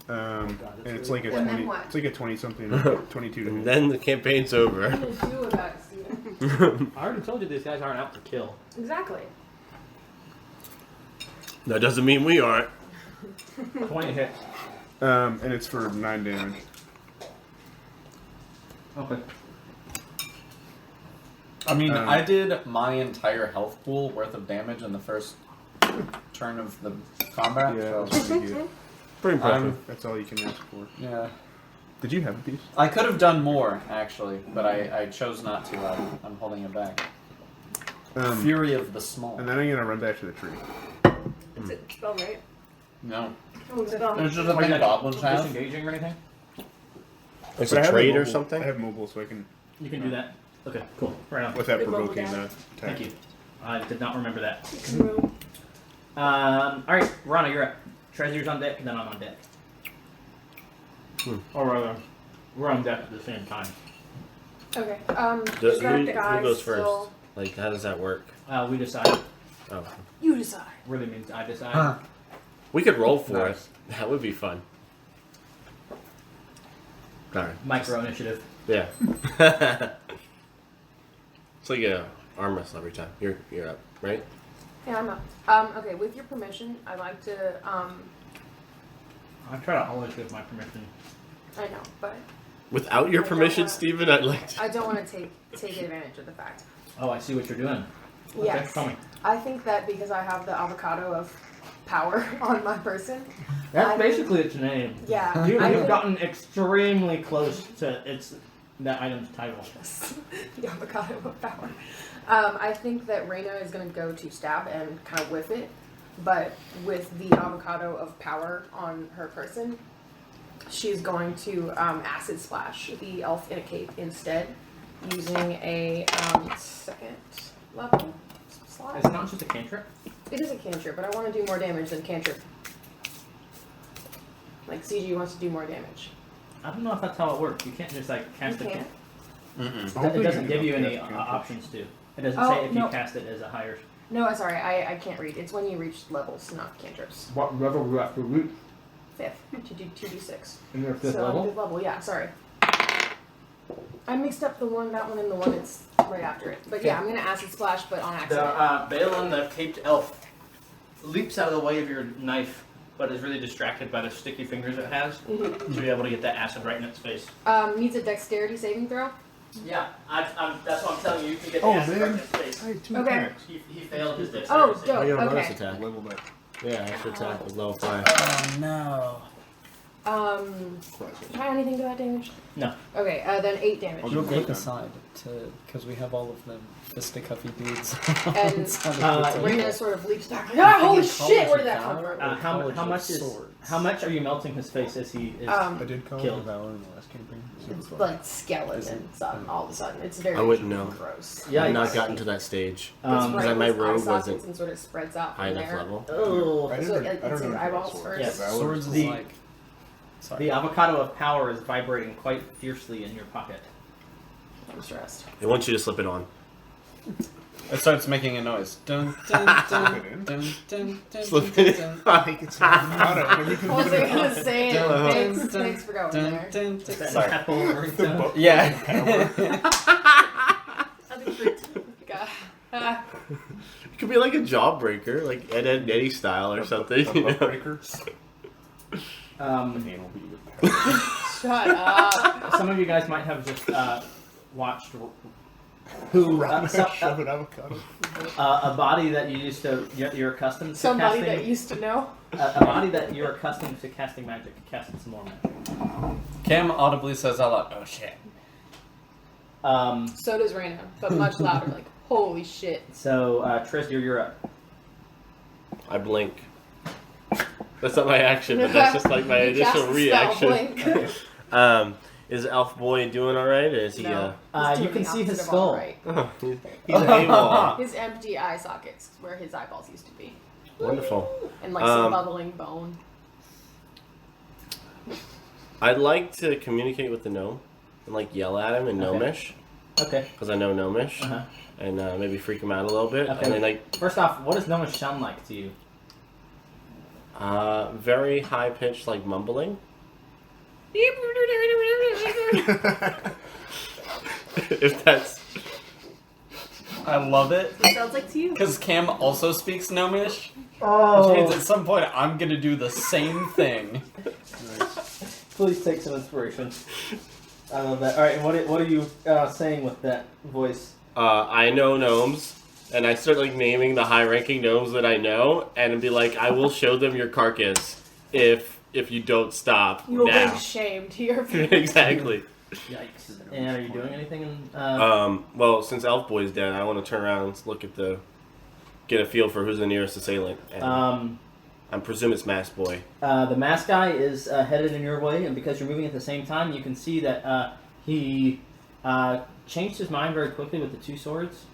And it's like a 20. It's like a 20-something, 22 to And hit. then the campaign's over. What are you gonna do about it, Steven? I already told you these guys aren't out to kill. Exactly. That doesn't mean we aren't. 20 hits. And it's for 9 damage. Okay. I mean, I did my entire health pool worth of damage in the first turn of the combat. Yeah, so, that's pretty good. Pretty impressive. That's all you can ask for. yeah. Did you have a piece? I could have done more, actually, but I chose not to. I'm holding it back. Fury of the Small. And then I'm gonna run back to the tree. Is it spell right? No. Oh, spell. There's just a thing goblins have. Disengaging or anything? It's But I a have trade or mobile- something? I have mobile, so I can, You can do that. Okay, cool. Right on. without Good mobile provoking the damage. attack. Thank you. I did not remember that. Move. Alright, Rana, you're up. Treasure's on deck, and then I'm on deck. Or rather, we're on deck at the same time. Okay. Who Is that guy goes first? still... Like, how does that work? We decide. Oh. You decide. Really means I decide. We could roll for Nice. it. That would be fun. Alright. Micro initiative. Yeah. It's like a arm wrestle every time. You're up, right? Yeah, I'm up. Okay, with your permission, I'd like to, I try to always give my permission. I know, but Without your I don't permission, wanna- Steven, I'd like to. I don't want to take advantage of the fact. Oh, I see what you're doing. Okay, Yes. tell me. I think that because I have the avocado of power on my person. That's I basically its name. Yeah. You've I think- gotten extremely close to that item's title. the avocado of power. I think that Reyna is going to go to stab and kind of whiff it, but with the avocado of power on her person, she's going to acid splash the elf in a cape instead, using a second level slot. It's not just a cantrip. It is a cantrip, but I want to do more damage than cantrip. Like CG wants to do more damage. I don't know if that's how it works. You can't just cast You it. can't. It doesn't give you any options to. It doesn't say if you cast it as a higher. No, sorry, I can't read. It's when you reach levels, not cantrips. What level you have to reach? 5th to do 2d6. In your fifth So level? 5th level, yeah. Sorry. I mixed up that one, and the one that's right after it. But yeah, I'm gonna acid splash, but on accident. Balin, the caped elf, leaps out of the way of your knife, but is really distracted by the sticky fingers it has. Mhm. To be able to get that acid right in its face. Needs a dexterity saving throw. Yeah, that's what I'm telling you. You can get the Oh, acid man. right in its face. I had 2 Okay. attacks. He failed his dexterity. Oh, save. dope. Oh, you have a bonus Okay. attack. Level that. Yeah, extra attack with level 5. Oh no. Try anything to that damage? No. Okay, then 8 damage. I'll You'll go break then. aside because we have all of them fisticuffy dudes. And, Outside Reyna sort of leaps back. Like, ah, holy shit! Where did that come from? How much are you melting his face as he is? I did call Killed. it Devour in the last campaign. So It's like skeleton stuff all of a sudden. It's very I wouldn't know. gross. Yeah, I've not Yikes. gotten to that stage. It's Um, right Because my with eye robe sockets wasn't and sort of spreads out high from enough there. level. Oh. I So don't it's remember your that eyeballs sword. first. Yes. Devour Swords is is The- like. Sorry. The avocado of power is vibrating quite fiercely in your pocket. I'm stressed. They want you to slip it on. It starts making a noise. Dun dun dun it in. dun dun dun Slip dun it dun in. I think it's Avocado, maybe you can What was put I it gonna on. say? Dun, Thanks, dun, thanks for going dun, there. dun, Is dun. that Sorry. apple ringtone? Yeah. God. It could be like a jawbreaker, like Ed, Ed, Eddie style or something. A You know? breaker. Um, Anal bead with power. Shut up. some of you guys might have just watched who Shove an avocado. a body that you're accustomed to Somebody casting. that used to know. A body that you're accustomed to casting magic, casting some more magic. Cam audibly says out loud, "Oh shit." So does Raina, but much louder. Like, holy shit. So Triss, you're up. I blink. That's not my action, but that's just like my You cast initial a spell, reaction. blink. Is Elf Boy doing alright, or is he, No. You Doing can the see his opposite of skull. alright. he's AWOL. His empty eye sockets, where his eyeballs used to be. Wonderful. And like some bubbling bone. I'd like to communicate with the gnome and like yell at him in Gnomish, Okay. because I know Gnomish, Uh-huh. and maybe freak him out a little bit. Okay. And then like First off, what does Gnomish sound like to you? very high pitched like mumbling. If that's I love it. It sounds like to you. Because Cam also speaks Gnomish. Oh. Which means at some point I'm gonna do the same thing. Please take some inspiration. I love that. All right, and what are you saying with that voice? I know gnomes, and I start like naming the high ranking gnomes that I know, and be like, I will show them your carcass if you don't stop You will now. bring shame to your Exactly. Yikes! And are you doing anything? Well, since Elf Boy's dead, I want to turn around and look at get a feel for who's the nearest assailant. And I presume it's Mask Boy. The mask guy is headed in your way, and because you're moving at the same time, you can see that he changed his mind very quickly with the two swords,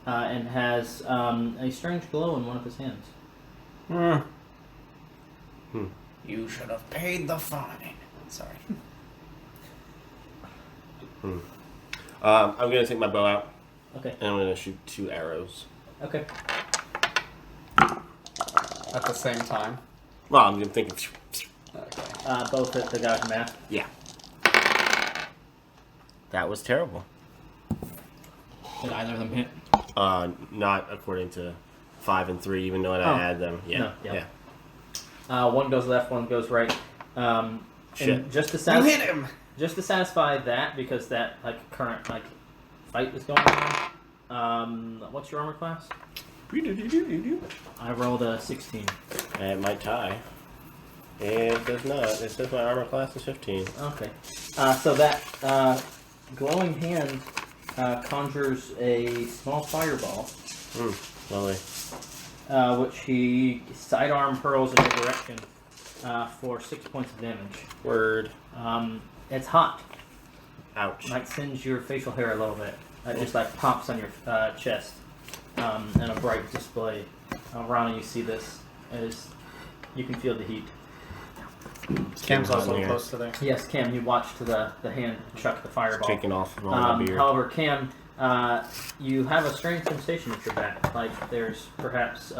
and has a strange glow in one of his hands. You should have paid the fine. Sorry. I'm gonna take my bow out, Okay. and I'm gonna shoot 2 arrows. Okay. At the same time. Well, I'm thinking. Okay. Both at the guy with the mask. Yeah. That was terrible. Did either of them hit? Not according to 5 and 3, even though I add them. Yeah. No, yeah. One goes left, one goes right. Shit. And just to You hit him! Just to satisfy that, because that current fight is going on. What's your armor class? I rolled a 16. It might tie. It does not. It says my armor class is 15. Okay. So that glowing hand conjures a small fireball, Lovely. which he sidearm hurls in your direction for 6 points of damage. Word. It's hot. Ouch. Might singe your facial hair a little bit. It just pops on your chest. And a bright display. Rana, you see this as you can feel the heat. Cam's also here. close to there. Yes, Cam, you watched the hand chuck the fireball. Taking off of all my beard. However, Cam, you have a strange sensation at your back, like there's perhaps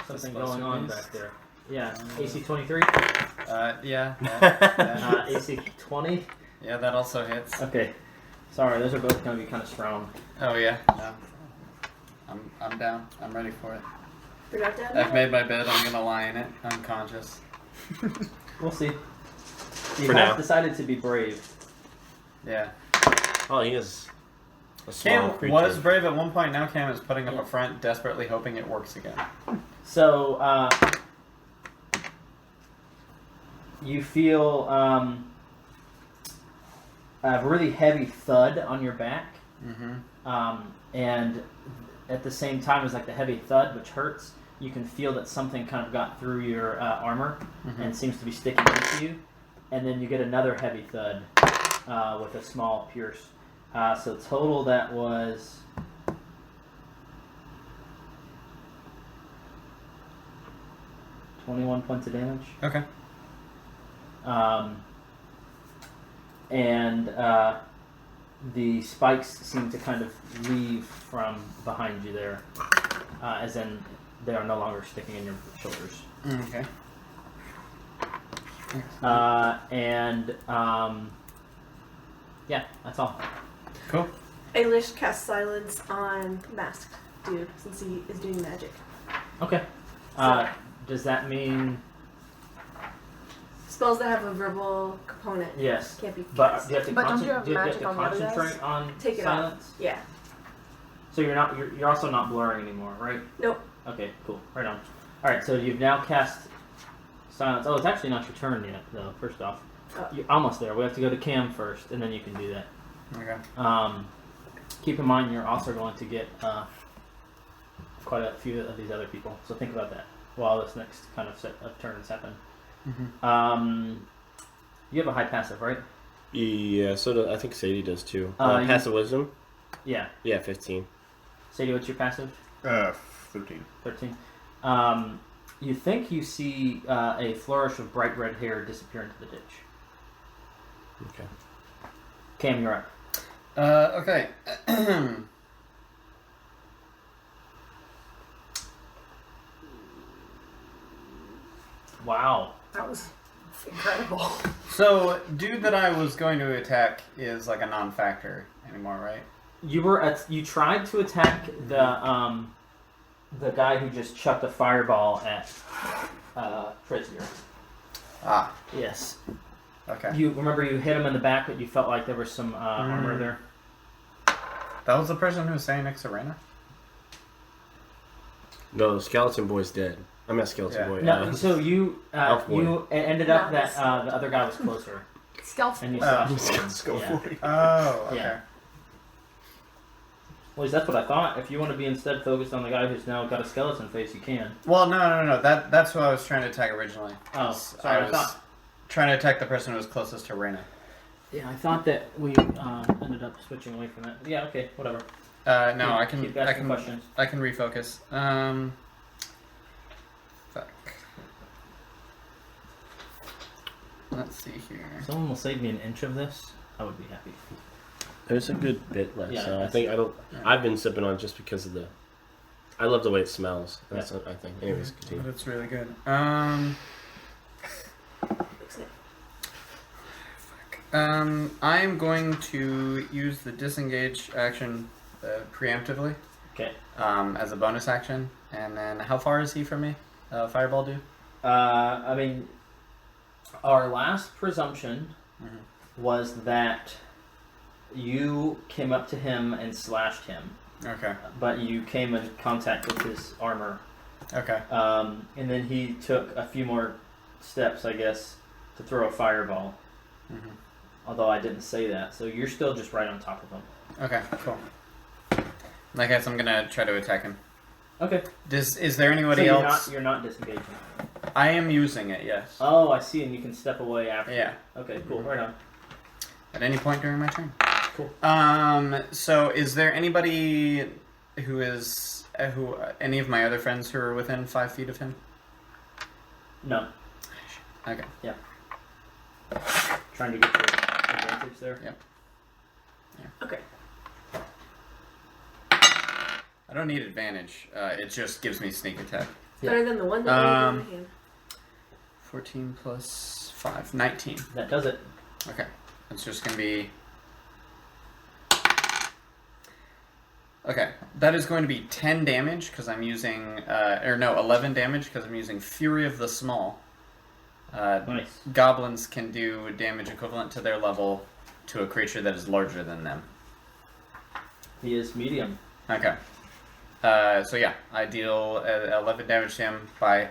something going on back there. Yeah, AC 23, Yeah. AC 20. Yeah, that also hits. Okay, sorry, those are both going to be kind of strong. Oh yeah. No. I'm down. I'm ready for it. You're not dead? I've made my bed. I'm gonna lie in it, unconscious. We'll see. You For have now. decided to be brave. Yeah. Oh, he is a small Cam creature. was brave at one point. Now Cam is putting up a front, desperately hoping it works again. So you feel a really heavy thud on your back. Mm-hmm. And at the same time as the heavy thud, which hurts, you can feel that something kind of got through your armor and seems to be sticking into you. And then you get another heavy thud with a small pierce. So total that was 21 points of damage. Okay. And the spikes seem to kind of leave from behind you there, as in they are no longer sticking in your shoulders. Okay. Yeah, that's all. Cool. Ailish casts silence on Masked Dude since he is doing magic. Okay. Does that mean Spells that have a verbal component yes? can't be But cast. do you have to, But don't you have do you have magic to on the other concentrate dice? on Take it silence? off. Yeah. So you're also not blurring anymore, right? Nope. Okay, cool. Right on. All right, so you've now cast silence. Oh, it's actually not your turn yet, though. First off, you're almost there. We have to go to Cam first, and then you can do that. Okay. Keep in mind, you're also going to get quite a few of these other people. So think about that while this next kind of set of turns happen. You have a high passive, right? Yeah, so I think Sadie does too. You- Passive wisdom? Yeah. Yeah, 15. Sadie, what's your passive? 13. 13. You think you see a flourish of bright red hair disappear into the ditch. Okay. Cam, you're up. Okay. Wow. That was incredible. So, dude that I was going to attack is like a non-factor anymore, right? You tried to attack the guy who just chucked a fireball at Trezier. Ah, Yes. okay. You remember you hit him in the back, but you felt like there was some armor there. That was the person who was standing next to Reyna? No, the skeleton boy's dead. I'm not skeleton Yeah. boy. No, so you Elf boy. you ended up No, that the other guy was closer, Stealth. and you Oh. slashed him. Let's go Yeah. for it. Oh, okay. Yeah. Well, that's what I thought. If you want to be instead focused on the guy who's now got a skeleton face, you can. Well, no. That's who I was trying to attack originally. Oh, sorry. I I was thought. trying to attack the person who was closest to Reyna. Yeah, I thought that we ended up switching away from that. Yeah. Okay. Whatever. No, I Keep can asking questions. I can refocus. Fuck. Let's see here. If someone will save me an inch of this, I would be happy. There's a good bit left, Yeah, so I that's- think I don't. yeah. I've been sipping on it just because of the. I love the way it smells. That's what I think. Anyways, But continue. it's really good. I'm going to use the disengage action preemptively. Okay. As a bonus action, and then how far is he from me? Fireball do? I mean, our last presumption was that you came up to him and slashed him, Okay. but you came in contact with his armor. Okay. And then he took a few more steps, I guess, to throw a fireball. Mhm. Although I didn't say that, so you're still just right on top of him. Okay. Cool. I guess I'm gonna try to attack him. Okay. Is there anybody so else? you're not disengaging. I am using it. Yes. Oh, I see, and you can step away after. Yeah. Okay, cool. Right on. At any point during my turn. Cool. So is there anybody who is any of my other friends who are within 5 feet of him? No. Okay. Trying to get your advantage there. Yep. Okay. I don't need advantage. It just gives me sneak attack. Yeah. Better than the one that I had in my hand. 14 plus 5. 19. That does it. Okay. It's just going to be... Okay. That is going to be 10 damage because I'm using... 11 damage because I'm using Fury of the Small. Nice. Goblins can do damage equivalent to their level to a creature that is larger than them. He is medium. Okay. So yeah, I deal 11 damage to him by...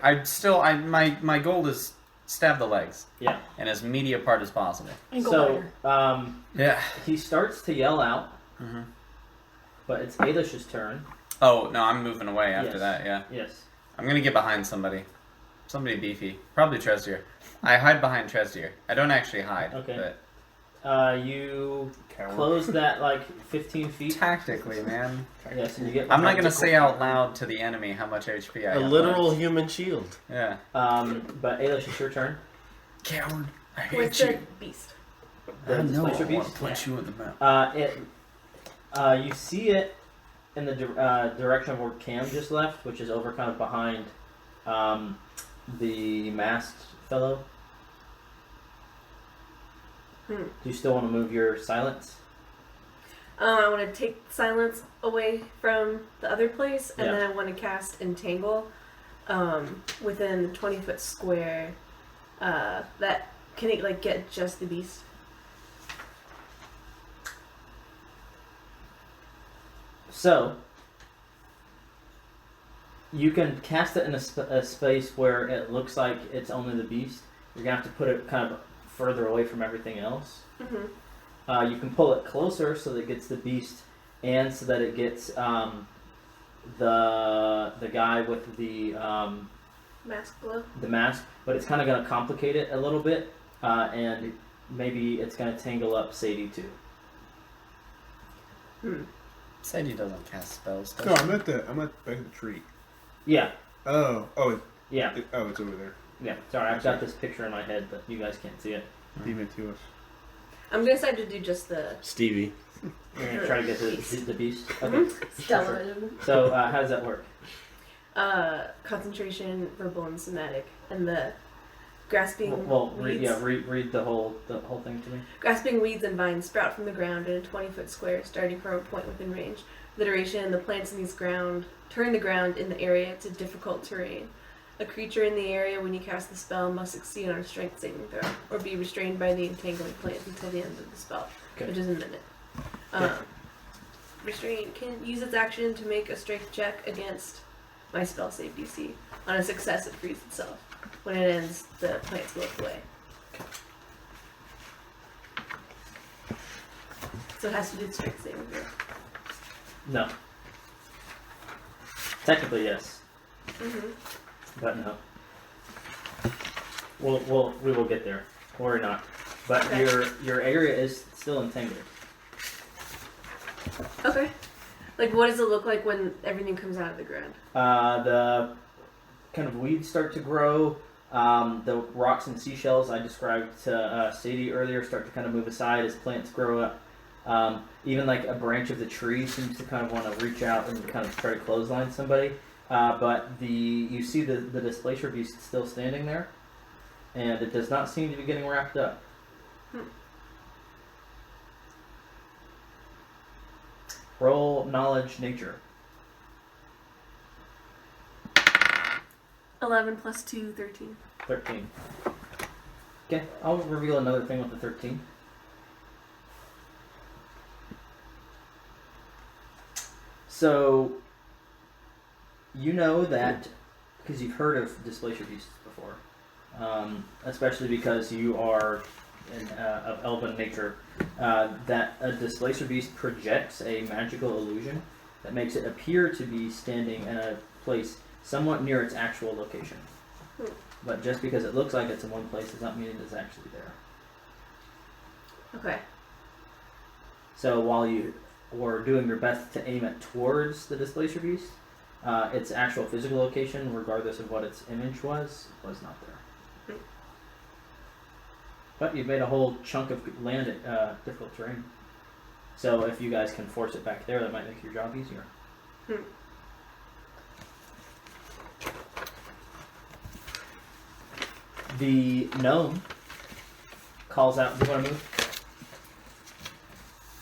My goal is stab the legs. Yeah. And as meaty a part as possible. Ankle So, biter. Yeah. he starts to yell out, Mhm. but it's Alish's turn. Oh, no, I'm moving away after Yes. that, yeah. Yes. I'm gonna get behind somebody. Somebody beefy. Probably Trezier. I hide behind Trezier. I don't actually hide. Okay. But You Coward. close that like 15 feet. tactically, man. Yes, and you get. I'm not gonna behind say out loud to the enemy how much HP I A have literal left. human shield. Yeah. But Alish, it's your turn. Coward. I With the beast. The Displacer I want beast? to punch you in the mouth. You see it in the direction where Cam just left, which is over kind of behind the masked fellow. Do you still want to move your silence? I want to take silence away from the other place, and Yeah. then I want to cast Entangle within the 20-foot square. That can it like get just the beast? So, You can cast it in a space where it looks like it's only the beast. You're gonna have to put it kind of further away from everything else. Mm-hmm. You can pull it closer so that it gets the beast, and so that it gets the guy with the Mask glow. mask. But it's kind of gonna complicate it a little bit, and maybe it's gonna tangle up Sadie too. Sadie doesn't cast spells. Does No, she? I'm at the back of the tree. Yeah, Oh, yeah, it's over there. yeah. Sorry, I've got this picture in my head, but you guys can't see it. Beam it to us. I'm gonna decide to do just the. Stevie. You're gonna try to get the beast. Okay. Television. So how does that work? Concentration, verbal, and somatic, and the grasping Well, weeds. read the whole thing to me. Grasping weeds and vines sprout from the ground in a 20-foot square, starting from a point within range. Literation: the plants in these ground turn the ground in the area to difficult terrain. A creature in the area when you cast the spell must succeed on a strength saving throw, or be restrained by the entangling plant until the end of the spell, Okay. which is a minute. Restrain can use its action to make a strength check against my spell save DC. On a success, it frees itself. When it ends, the plants go away. So it has to do the strength saving throw. No. Technically, yes, Mm-hmm. but no. We will get there, or not. But Okay. your area is still entangled. Okay. Like, what does it look like when everything comes out of the ground? The kind of weeds start to grow. The rocks and seashells I described to Sadie earlier start to kind of move aside as plants grow up. Even like a branch of the tree seems to kind of want to reach out and kind of try to clothesline somebody. But you see the displacer beast still standing there, and it does not seem to be getting wrapped up. Roll knowledge nature. 11 plus 2, 13. 13. Okay, I'll reveal another thing with the 13. So, you know that, because you've heard of displacer beasts before, especially because you are of elven nature, that a displacer beast projects a magical illusion that makes it appear to be standing in a place somewhat near its actual location. But just because it looks like it's in one place does not mean it is actually there. Okay. So while you were doing your best to aim it towards the displacer beast, its actual physical location, regardless of what its image was not there. But you've made a whole chunk of land difficult terrain. So if you guys can force it back there, that might make your job easier. The gnome calls out. Do you want to move?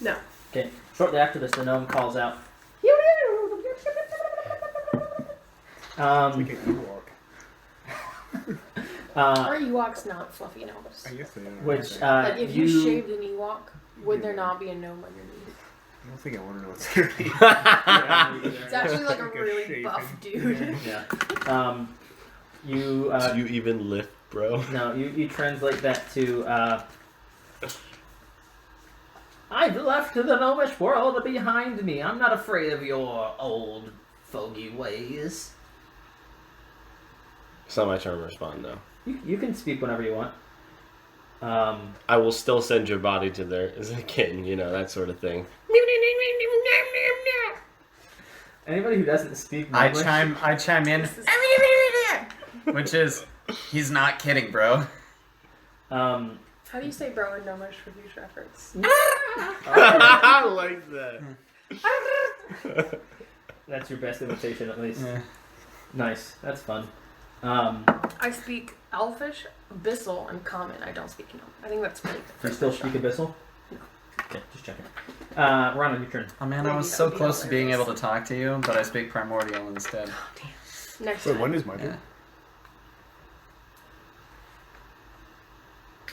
No. Okay. Shortly after this, the gnome calls out. Like an Ewok. Are Ewoks not fluffy gnomes? I guess they are. Which Like if you shaved an Ewok, would there not be a gnome underneath? I don't think I want to know what's underneath. It's actually like a Like a really shaven. buff dude. Yeah. You. Do you even lift, bro? No. You translate that to. I've left the gnomish world behind me. I'm not afraid of your old fogey ways. It's not my turn to respond, though. You can speak whenever you want. I will still send your body to their as a kin, that sort of thing. Anybody who doesn't speak I Gnomish, chime in, which is, he's not kidding, bro. How do you say bro in gnomish for future reference? I like that. that's your best imitation at least. Yeah. Nice. That's fun. I speak Elfish, Abyssal, and Common. I don't speak gnome. I think that's really Do you still speak Abyssal? No. Okay, just checking. Rana, your turn. Oh man, Maybe I was that so would be close to being able hilarious. to talk to you, but I speak primordial instead. Next Wait, time. when is my Yeah. turn?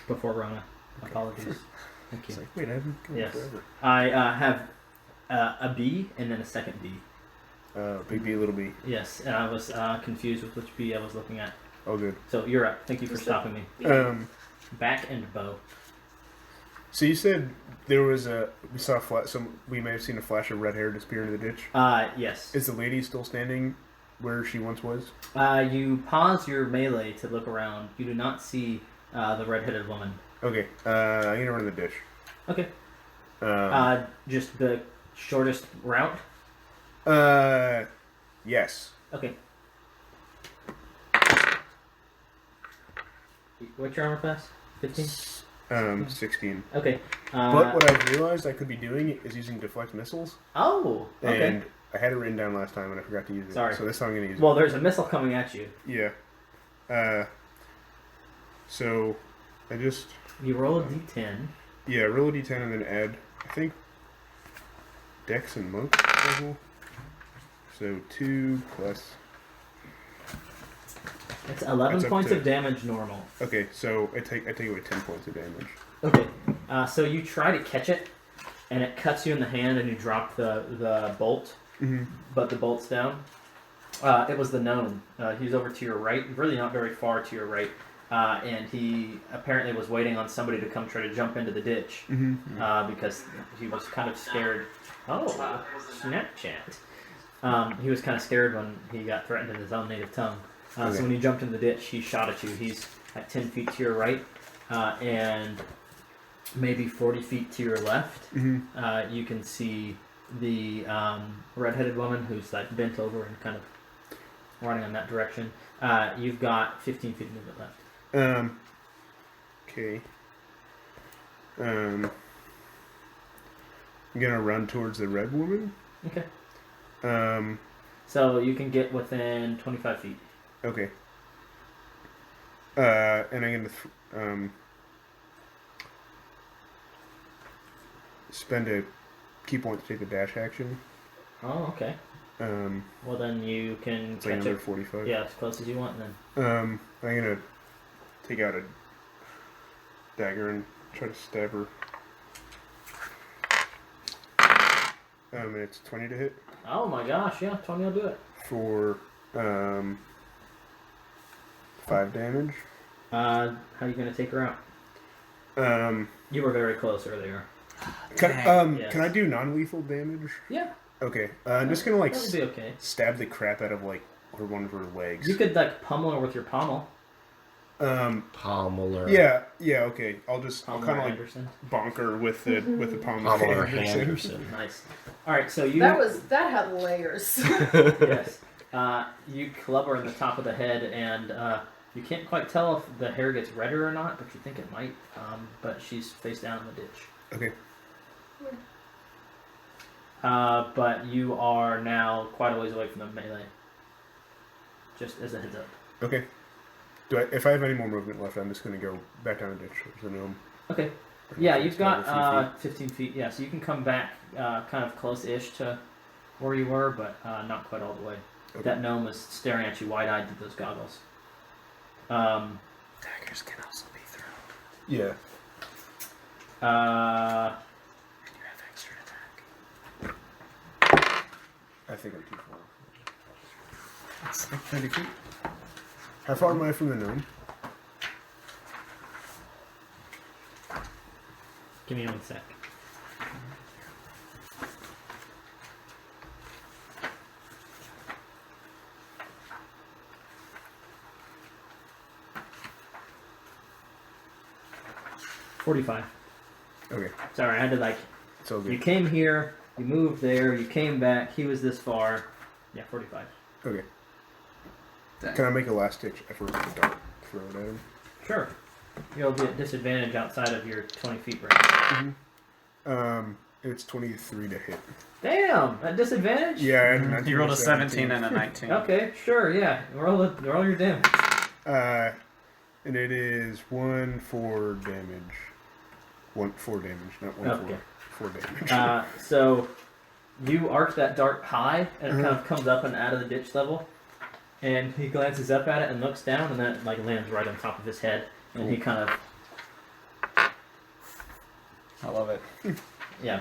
Before Rana. Apologies. Thank It's you. like, wait, I haven't gone Yes. forever. I have a B and then a second B. Big B, little B. Yes, and I was confused with which B I was looking at. Oh, good. So you're up. Thank you for stopping me. Back and bow. So you said there was we saw we may have seen a flash of red hair disappear into the ditch. Yes. Is the lady still standing where she once was? You pause your melee to look around. You do not see the red-headed woman. Okay, I'm gonna run in the ditch. Okay. Just the shortest route? Yes. Okay. What's your armor class? 15? 16. Okay. But what I've realized I could be doing is using deflect missiles. Oh, okay. And I had it written down last time and I forgot to use it. Sorry. So this time I'm gonna use Well, there's a missile coming at you. it. Yeah. So I just You roll a d10. roll a d10 and then add, I think, Dex and Monk level. So 2 plus. It's 11 That's up points to- of damage normal. Okay, so I take away 10 points of damage. Okay. So you try to catch it, and it cuts you in the hand, and you drop the bolt, but the bolt's down. It was the gnome. He's over to your right, really not very far to your right, and he apparently was waiting on somebody to come try to jump into the ditch because he was kind of scared. Oh, Snapchat. He was kind of scared when he got threatened in his own native tongue. So when he jumped in the ditch, he shot at you. He's at 10 feet to your right, and maybe 40 feet to your left. You can see the red-headed woman who's like bent over and kind of running in that direction. You've got 15 feet of movement left. Okay. I'm gonna run towards the red woman. Okay. Um, So you can get within 25 feet. okay. And I'm gonna spend a key point to take the dash action. Oh, okay. Well, then you can It's like catch another it. 45. Yeah, as close as you want then. I'm gonna take out a dagger and try to stab her. And it's 20 to hit Oh my gosh, yeah, 20 will do it. for 5 damage. How are you going to take her out? You were very close earlier. Can Yes. I do non-lethal damage? Yeah, Okay, I'm just gonna like that would be okay. stab the crap out of like one of her legs. You could like pummel her with your pommel. Pommeler. Yeah, okay. I'll kind Pommel of like Anderson. bonk her with the pommel of Pommeler Anderson. Henderson. Nice. All right, so you. That had layers. Yes. You club her in the top of the head, and you can't quite tell if the hair gets redder or not, but you think it might. But she's face down in the ditch. Okay. But you are now quite a ways away from the melee. Just as a heads up. Okay. If I have any more movement left, I'm just gonna go back down the ditch. There's a gnome. Okay. Yeah, you've got Another 15 feet. Yeah, so you can come back kind of close-ish to where you were, but not quite all the way. Okay. That gnome is staring at you wide-eyed through those goggles. Daggers can also be thrown. Yeah. You have extra attack. I think I'm too far. It's like 30 feet. How far am I from the gnome? Give me 1 sec. $45. Okay. Sorry, I had to like. It's all You good. came here, you moved there, you came back. He was this far. Yeah, 45. Okay. Dang. Can I make a last ditch effort with a dart? Throw it at him. Sure. You'll be at disadvantage outside of your 20 feet range. It's 23 to hit. Damn, at disadvantage? Yeah, You rolled a 17 and a 19. Okay, sure, yeah. Roll your damage. And it is 1 4 damage. 4 damage, not 1 Okay. 4. 4 damage. So you arc that dart high, and it kind of comes up and out of the ditch level. And he glances up at it and looks down, and then it like lands right on top of his head. And he kind of, I love it. yeah.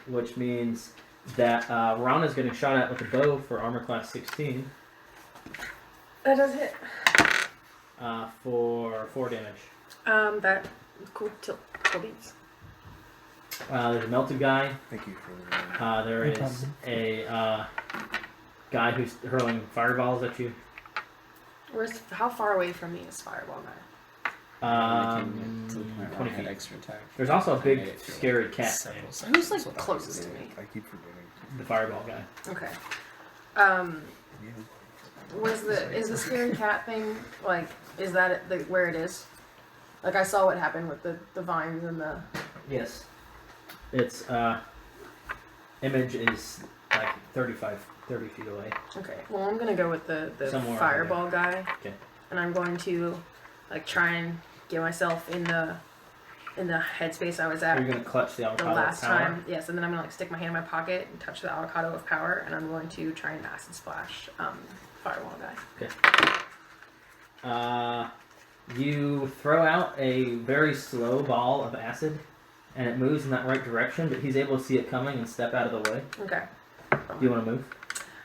Which means that Rana's getting shot at with a bow for armor class 16 That does hit. for 4 damage. That cool. Tilt beats. There's a melted guy. Thank you for the There is a guy who's hurling fireballs at you. How far away from me is Fireball Guy? 20 feet. Extra attack. There's also a I made big, it feel scary cat Several thing. seconds. Who's like That's what I closest was to me? doing. I keep forgetting. The fireball guy. Okay. Yeah. Is the scary cat thing like? Is that where it is? Like I saw what happened with the vines and the. Yes. Its image is like 30 feet away. Okay. Well, I'm gonna go with the Somewhere Fireball guy. Okay. And I'm going to like try and get myself in the headspace I was Are you at going to clutch the the avocado last power? time. Yes, and then I'm gonna like stick my hand in my pocket and touch the avocado of power, and I'm going to try and acid splash Fireball guy. Okay. You throw out a very slow ball of acid, and it moves in that right direction, but he's able to see it coming and step out of the way. Okay. Do you want to move?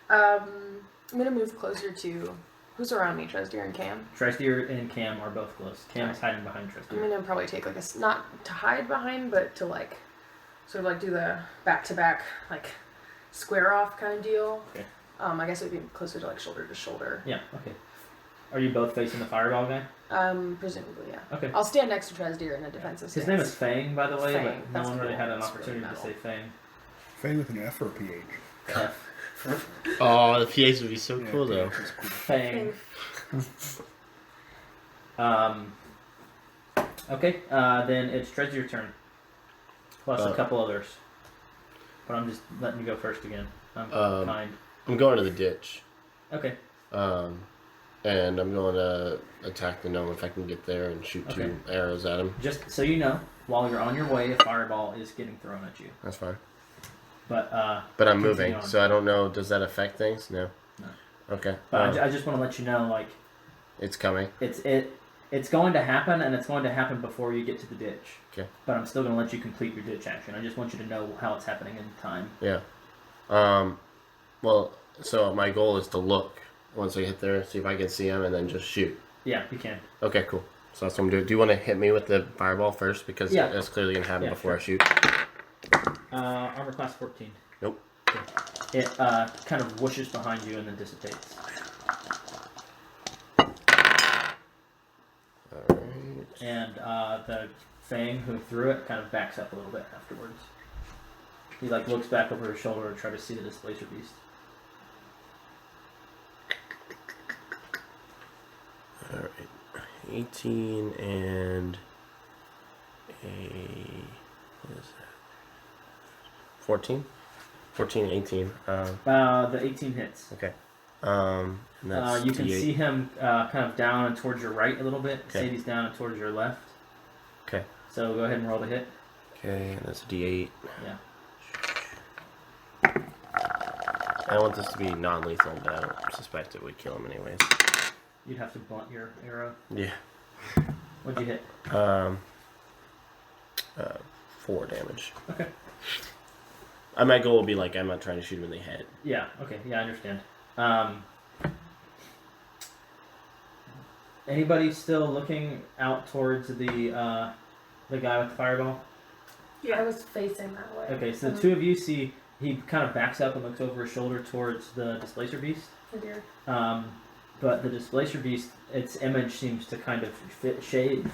I'm gonna move closer to who's around me, Tresdir and Cam. Tresdir and Cam are both close. Cam is hiding behind I'm Tresdir. gonna probably take like not to hide behind, but to like sort of like do the back to back like square off kind of deal. Okay. I guess it would be closer to like shoulder to shoulder. Yeah, okay. Are you both facing the fireball guy? Presumably, yeah. Okay. I'll stand next to Tresdir in a defensive stance. His name is Fang, by the way, Fang, but no that's one really cool. had an That's opportunity really to say Fang. Fang with an F or a PH? F. Oh, the PH would be so Yeah, cool though. PH is cool. Fang. Okay, then it's Tresdir's turn. Plus a couple others. But I'm just letting you go first again. I'm kind. I'm going to the ditch. Okay. And I'm going to attack the gnome if I can get there and shoot Okay. 2 arrows at him. Just so you know, while you're on your way, a fireball is getting thrown at you. That's fine. But I'm continue moving, on. so I don't know. Does that affect things? No. No. Okay. But I just want to let you know, like, It's coming. it's going to happen, and it's going to happen before you get to the ditch. Okay. But I'm still going to let you complete your ditch action. I just want you to know how it's happening in time. Yeah. Well, so my goal is to look once I get there, see if I can see him, and then just shoot. Yeah, you can. Okay, cool. So that's what I'm doing. Do you want to hit me with the fireball first? Because Yeah. that's clearly going to happen Yeah, before sure. I shoot. Armor class 14. Nope. Okay. It kind of whooshes behind you and then dissipates. Alright. And the Fang who threw it kind of backs up a little bit afterwards. He like looks back over his shoulder to try to see the Displacer beast. Alright. 18 and what is that? 14? 14 and 18. The 18 hits. Okay. And that's You can D8. see him kind of down and towards your right a little bit. Okay. Sadie's down and towards your left. Okay. So go ahead and roll the hit. Okay, and that's a D8. Yeah. I want this to be non-lethal, but I don't suspect it would kill him anyways. You'd have to blunt your arrow. Yeah. What'd you hit? 4 damage. Okay. My goal would be like, I'm not trying to shoot him in the head. Yeah, okay. Yeah, I understand. Anybody still looking out towards the guy with the fireball? Yeah, I was facing that way. Okay, so the two of you see he kind of backs up and looks over his shoulder towards the Displacer beast. Oh dear. But the Displacer beast, its image seems to kind of phase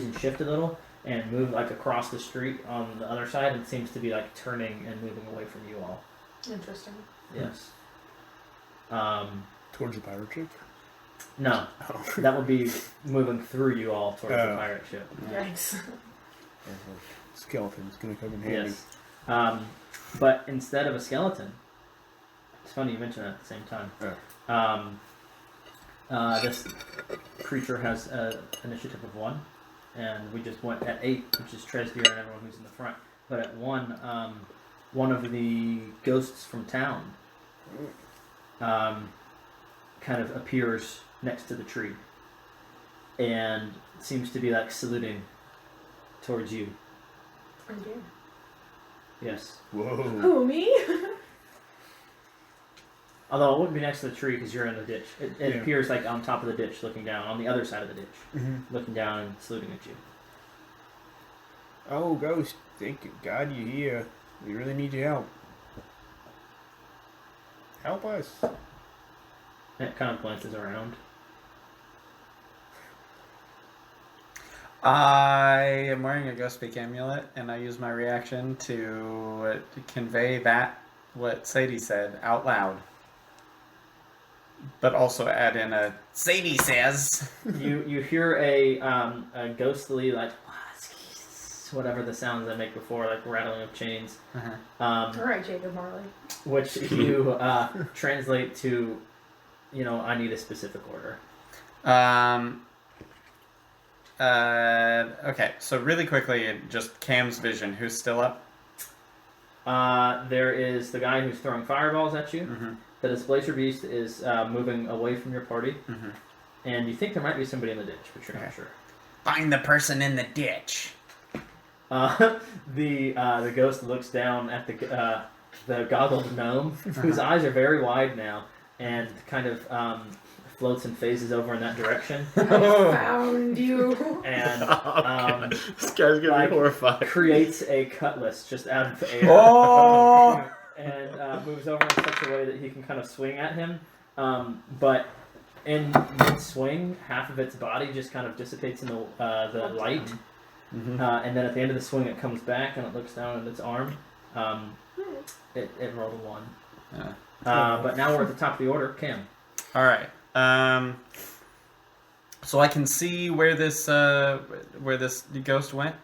and shift a little and move like across the street on the other side and seems to be like turning and moving away from you all. Interesting. Yes. Towards the pirate ship? No, Oh. that would be moving through you all towards the pirate ship. Yikes. Skeleton's gonna come in handy. Yes. But instead of a skeleton, it's funny you mention that at the same time. This creature has an initiative of 1, and we just went at 8, which is Tresdir and everyone who's in the front. But at 1, one of the ghosts from town kind of appears next to the tree and seems to be like saluting towards you. Oh dear. Yes. Whoa. Who, me? Although it wouldn't be next to the tree because you're in the ditch. It Yeah. appears like on top of the ditch, looking down on the other side of the ditch, Mm-hmm. looking down and saluting at you. Oh, Ghost, thank God you're here. We really need your help. Help us. And it kind of glances around. I am wearing a Ghost Speak amulet, and I use my reaction to convey what Sadie said out loud. But also add in a Sadie says. You hear a ghostly like whatever the sounds I make before, like rattling of chains, All right, Jacob Marley. which you translate to, I need a specific order. Okay, so really quickly, just Cam's vision. Who's still up? There is the guy who's throwing fireballs at you. Mm-hmm. The Displacer Beast is moving away from your party, Mm-hmm. and you think there might be somebody in the ditch, but you're not Okay. sure. Find the person in the ditch. The ghost looks down at the goggled gnome, whose eyes are very wide now, and kind of floats and phases over in that direction, I found you. and Okay. This guy's gonna like, be horrified. creates a cutlass just out of the air. Oh! And moves over in such a way that he can kind of swing at him. But in mid-swing, half of its body just kind of dissipates in the light. Mm-hmm. And then at the end of the swing, it comes back and it looks down at its arm. It rolled a 1. Yeah. But now we're at the top of the order. Cam. All right. So I can see where this ghost went.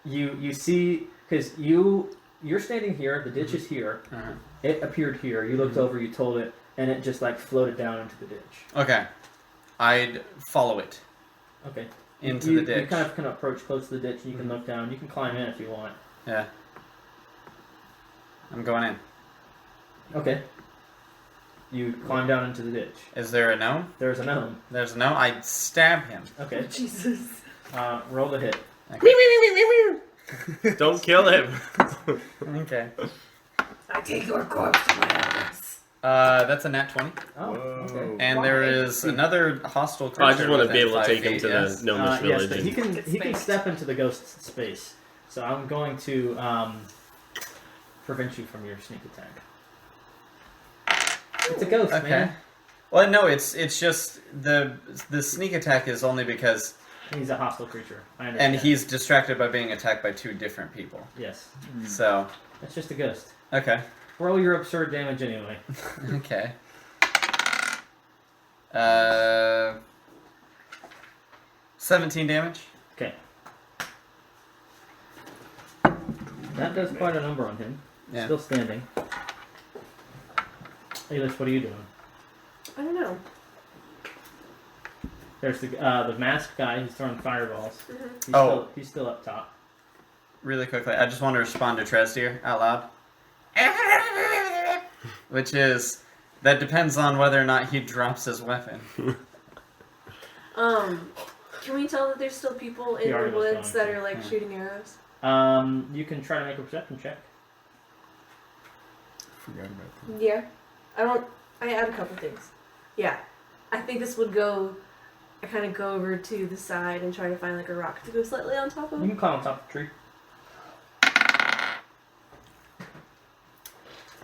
You see, because you're standing here, the ditch is here, Uh-huh. it appeared here, you looked over, you told it, and it just like floated down into the ditch. Okay. I'd follow it Okay. into You the ditch. You kind of can approach close to the ditch, and you can look down. You can climb in if you want. Yeah. I'm going in. Okay. You climb down into the ditch. Is there a gnome? There's a gnome. There's a gnome. I'd stab him. Okay. Jesus. Roll the hit. Don't kill him. Okay. I take your corpse to my house. That's a nat 20. Oh, okay. And Why? there is another hostile creature. I just want to be within able to 5 take him feet, to yes? the gnomish Yes, village. but and he can step into the ghost's space. So I'm going to prevent you from your sneak attack. It's a ghost, Okay. man. Well, no, it's just the sneak attack is only because, He's a hostile creature. I understand. and he's distracted by being attacked by 2 different people. Yes. So, It's just a ghost. okay. Roll your absurd damage anyway. Okay. 17 damage. Okay. That does quite a number on him. Yeah. Still standing. Elish, what are you doing? I don't know. There's the masked guy who's throwing fireballs. Mm-hmm. He's still up top. Really quickly, I just want to respond to Tresdir out loud. Which is, that depends on whether or not he drops his weapon. Can we tell that there's still people in He already the was woods going that to. are like Yeah. shooting arrows? You can try to make a perception check. Forgot about that. Yeah. I add a couple things. Yeah. I think this would go. I kind of go over to the side and try to find like a rock to go slightly on top You of. can climb on top of the tree.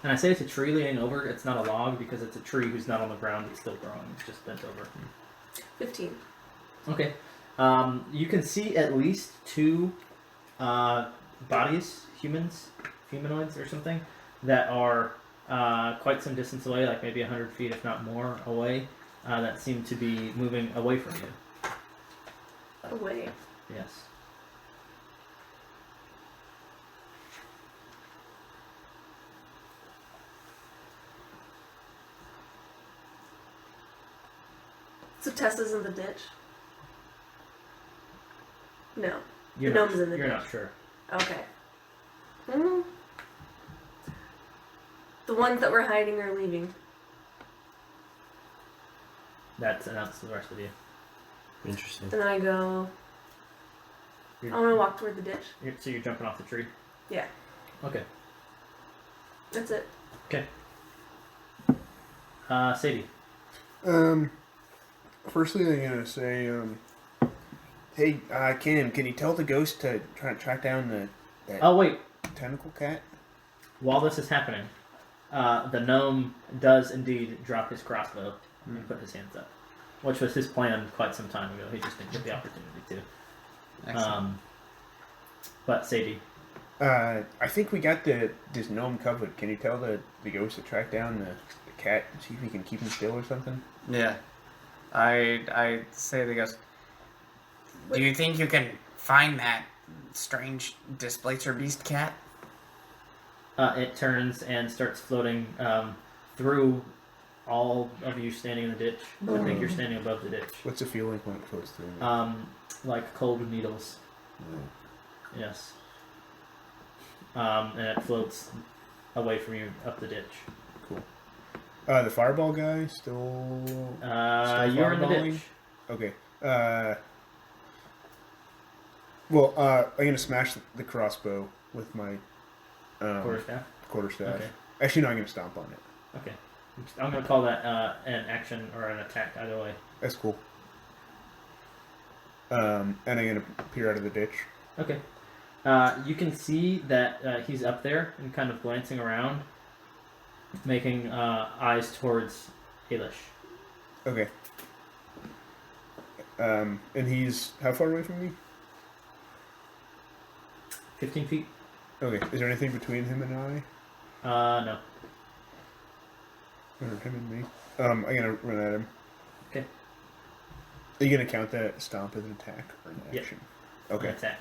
And I say it's a tree leaning over. It's not a log because it's a tree who's not on the ground. It's still growing. It's just bent over. 15. Okay. You can see at least 2 bodies, humanoids or something, that are quite some distance away, like maybe 100 feet, if not more, away, that seem to be moving away from you. Away. Yes. So Tessa's in the ditch? No. You're The not, gnome's in the you're ditch. not sure. Okay. The ones that were hiding are leaving. That's announced to the rest of you. Interesting. And then I go. You're, I want to walk toward the ditch. so you're jumping off the tree? Yeah. Okay. That's it. Okay. Sadie. First thing I'm gonna say, hey, can you tell the ghost to try to track down that Oh wait. tentacle cat? While this is happening, the gnome does indeed drop his crossbow and put his hands up, which was his plan quite some time ago. He just didn't get the opportunity to. Excellent. But Sadie. I think we got this gnome covered. Can you tell the ghost to track down the cat and see if we can keep him still or something? Yeah. I say the ghost. Do you think you can find that strange displacer beast cat? It turns and starts floating through all of you standing in the ditch. I think you're standing above the ditch. What's the feeling when it floats through? Like cold needles. Yes. And it floats away from you up the ditch. Cool. The fireball guy still You're in the fireballing? ditch. Okay. Well, I'm gonna smash the crossbow with my Quarterstaff. quarterstaff. Okay. Actually, no, I'm gonna stomp on it. Okay. I'm going to call that an action or an attack, either way. That's cool. And I'm gonna peer out of the ditch. Okay. You can see that he's up there and kind of glancing around, making eyes towards Ailish. Okay. And he's how far away from me? 15 feet? Okay. Is there anything between him and I? No. Or him and me? I'm gonna run at him. Okay. Are you gonna count that stomp as an attack or an Yep. action? An Okay. attack.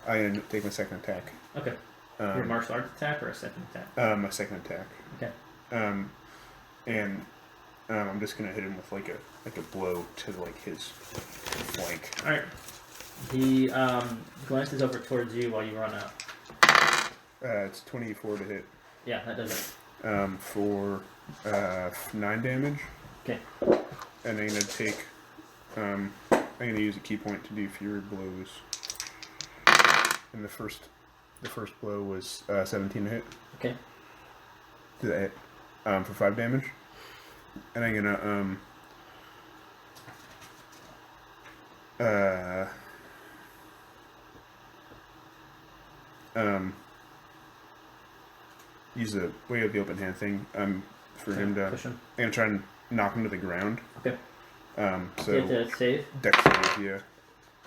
I'm gonna take my second attack. Okay. Your martial arts attack or a second attack? My second attack. Okay. And I'm just gonna hit him with like a blow to like his flank. Alright. He glances over towards you while you run up. It's 24 to hit. Yeah, that does it. For 9 damage. Okay. And I'm gonna take. I'm gonna use a key point to do fury blows. And the first blow was 17 to hit. Okay. Did that hit? For 5 damage. And I'm gonna use the way of the open hand thing for him to. Push him. I'm gonna try and knock him to the ground. Okay. So You have to save. dex save, yeah.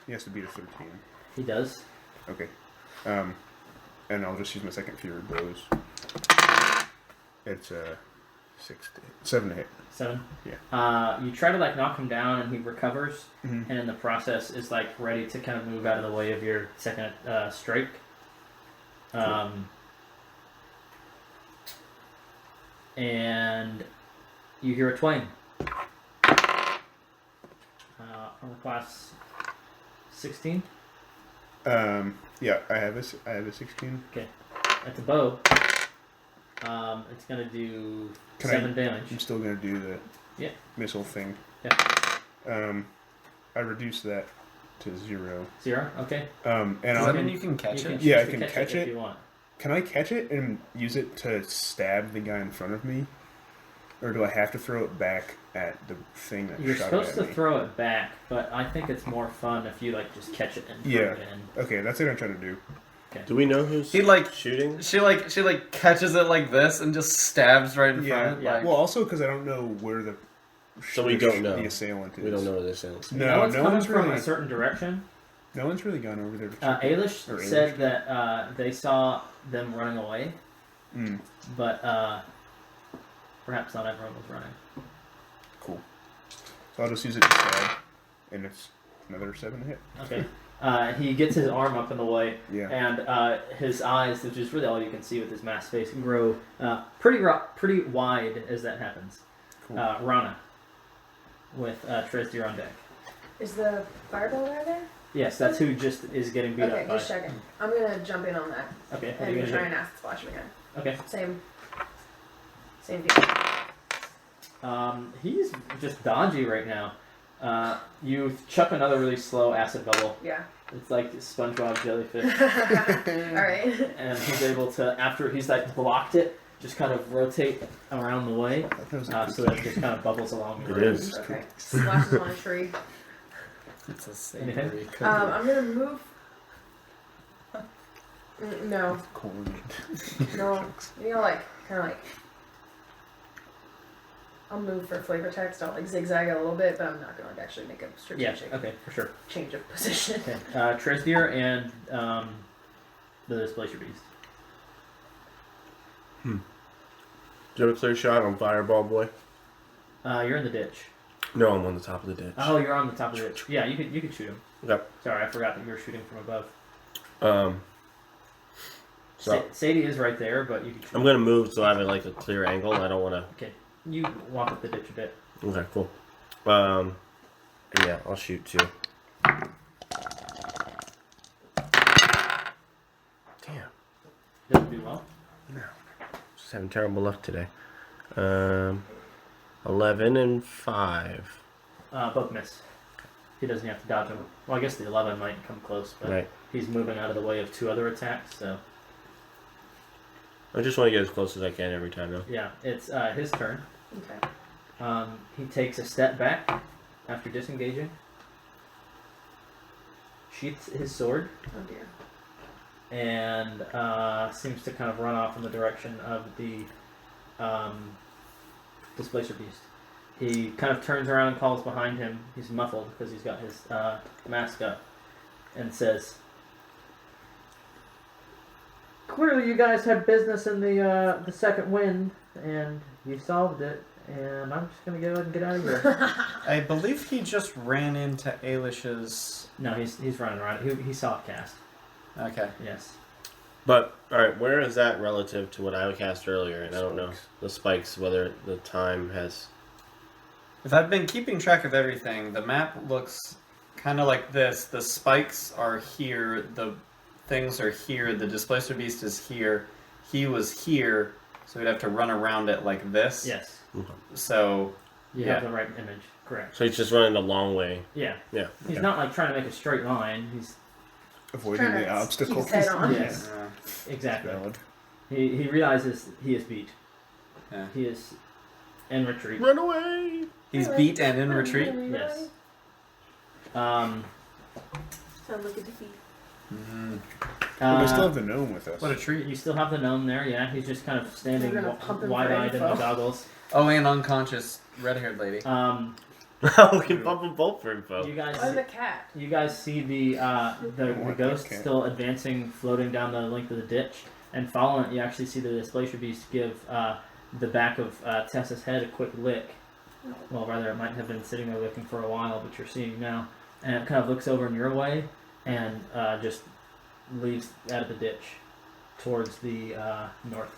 He has to beat a 13. He does. Okay. And I'll just use my second fury blows. It's 7 to hit. 7. Yeah. You try to like knock him down, and he recovers, Mhm. and in the process is like ready to kind of move out of the way of your second strike. And you hear a twang. Armor class 16. Yeah, I have a 16. Okay. At the bow, it's gonna do Can 7 damage. I'm still gonna do the Yeah. missile thing. Yeah. I reduced that to 0. 0. Okay. And Does I'll, that mean you can catch You it? can Yeah, I choose to can catch if it. you want. can I catch it and use it to stab the guy in front of me? Or do I have to throw it back at the thing that You're shot supposed it to at me? throw it back, but I think it's more fun if you like just catch it and throw Yeah. it in. Okay, that's what I'm trying to do. Do we know who's He like shooting? she catches it like this and just stabs right in Yeah. front. Like, Well, also because I don't know where the So we don't know. the assailant is. We don't know where this is. No one's coming from really. a certain direction. No one's really gone over there. To check it. Ailish Or said Ailish. that they saw them running away, Mm, but perhaps not everyone was running. cool. So I'll just use it to stab, and it's another 7 to hit. Okay. He gets his arm up in the way, Yeah. and his eyes, which is really all you can see with his masked face, grow pretty wide as that happens. Cool. Rana, with Trez, you're on deck. Is the fireball guy there? Yes, that's who just is getting beat Okay, up by. just checking. I'm gonna jump in on that Okay, what are and you try gonna and ask Splash him again. do? Okay. Same deal. He's just dodgy right now. You chuck another really slow acid bubble. Yeah. It's like SpongeBob jellyfish. Alright. And he's able to, after he's like blocked it, just kind of rotate around the way, so that it just kind of bubbles along the It road. is. Okay. Splashes on a tree. It's a savory cookie. I'm gonna move. No. Corn. No. You know, like, kind of like. I'll move for flavor text. I'll like zigzag it a little bit, but I'm not gonna like actually make a Yeah, strategic okay, for sure. change of position. Okay. Tresdir and the Displace Beast. Do you have a clear shot on Fireball Boy? You're in the ditch. No, I'm on the top of the ditch. Oh, you're on the top of the ditch. Yeah, you could shoot him. Yep. Sorry, I forgot that you were shooting from above. So Sadie is right there, but you can shoot I'm gonna move so I have like a clear angle. I don't want to. Okay, you walk up the ditch a bit. Okay, cool. Yeah, I'll shoot too. Damn. Doesn't do well. No. Just having terrible luck today. 11 and 5. Both miss. He doesn't have to dodge them. Well, I guess the 11 might come close, but Right. he's moving out of the way of 2 other attacks, so I just want to get as close as I can every time, though. yeah, it's his turn. Okay. He takes a step back after disengaging, sheaths his sword, Oh dear. and seems to kind of run off in the direction of the Displacer Beast. He kind of turns around and calls behind him. He's muffled because he's got his mask up, and says, "Clearly, you guys had business in the second wind, and you solved it. And I'm just gonna go ahead and get out of here." I believe he just ran into Ailish's. No, he's running around. He saw it cast. Okay. Yes. But, alright, where is that relative to what I cast earlier? And I don't know. The spikes, whether the time has. If I've been keeping track of everything, the map looks kind of like this. The spikes are here, the things are here, the Displacer Beast is here, he was here, so we'd have to run around it like this. Yes. So, You have the right image. Correct. So he's just running the long way. Yeah. Yeah. He's okay. not like trying to make a straight line. He's Avoiding Trying the to obstacle. keep his head on. yes, exactly. Valid. He realizes he is beat. Yeah. He is in retreat. Run away! he's beat and in retreat. Yes. Sounds like a defeat. But we still have the gnome with us. What a treat. You still have the gnome there, yeah. He's just kind of standing We're gonna pump him for wide-eyed in the info. goggles. Oh, and unconscious red-haired lady. We can bump them both for info. You guys, Oh, the cat. you guys see the want ghost that cat. still advancing, floating down the length of the ditch, and following it, you actually see the Displacer Beast give the back of Tessa's head a quick lick. Well, rather, it might have been sitting there licking for a while, but you're seeing now, and it kind of looks over in your way, and just leaves out of the ditch towards the north.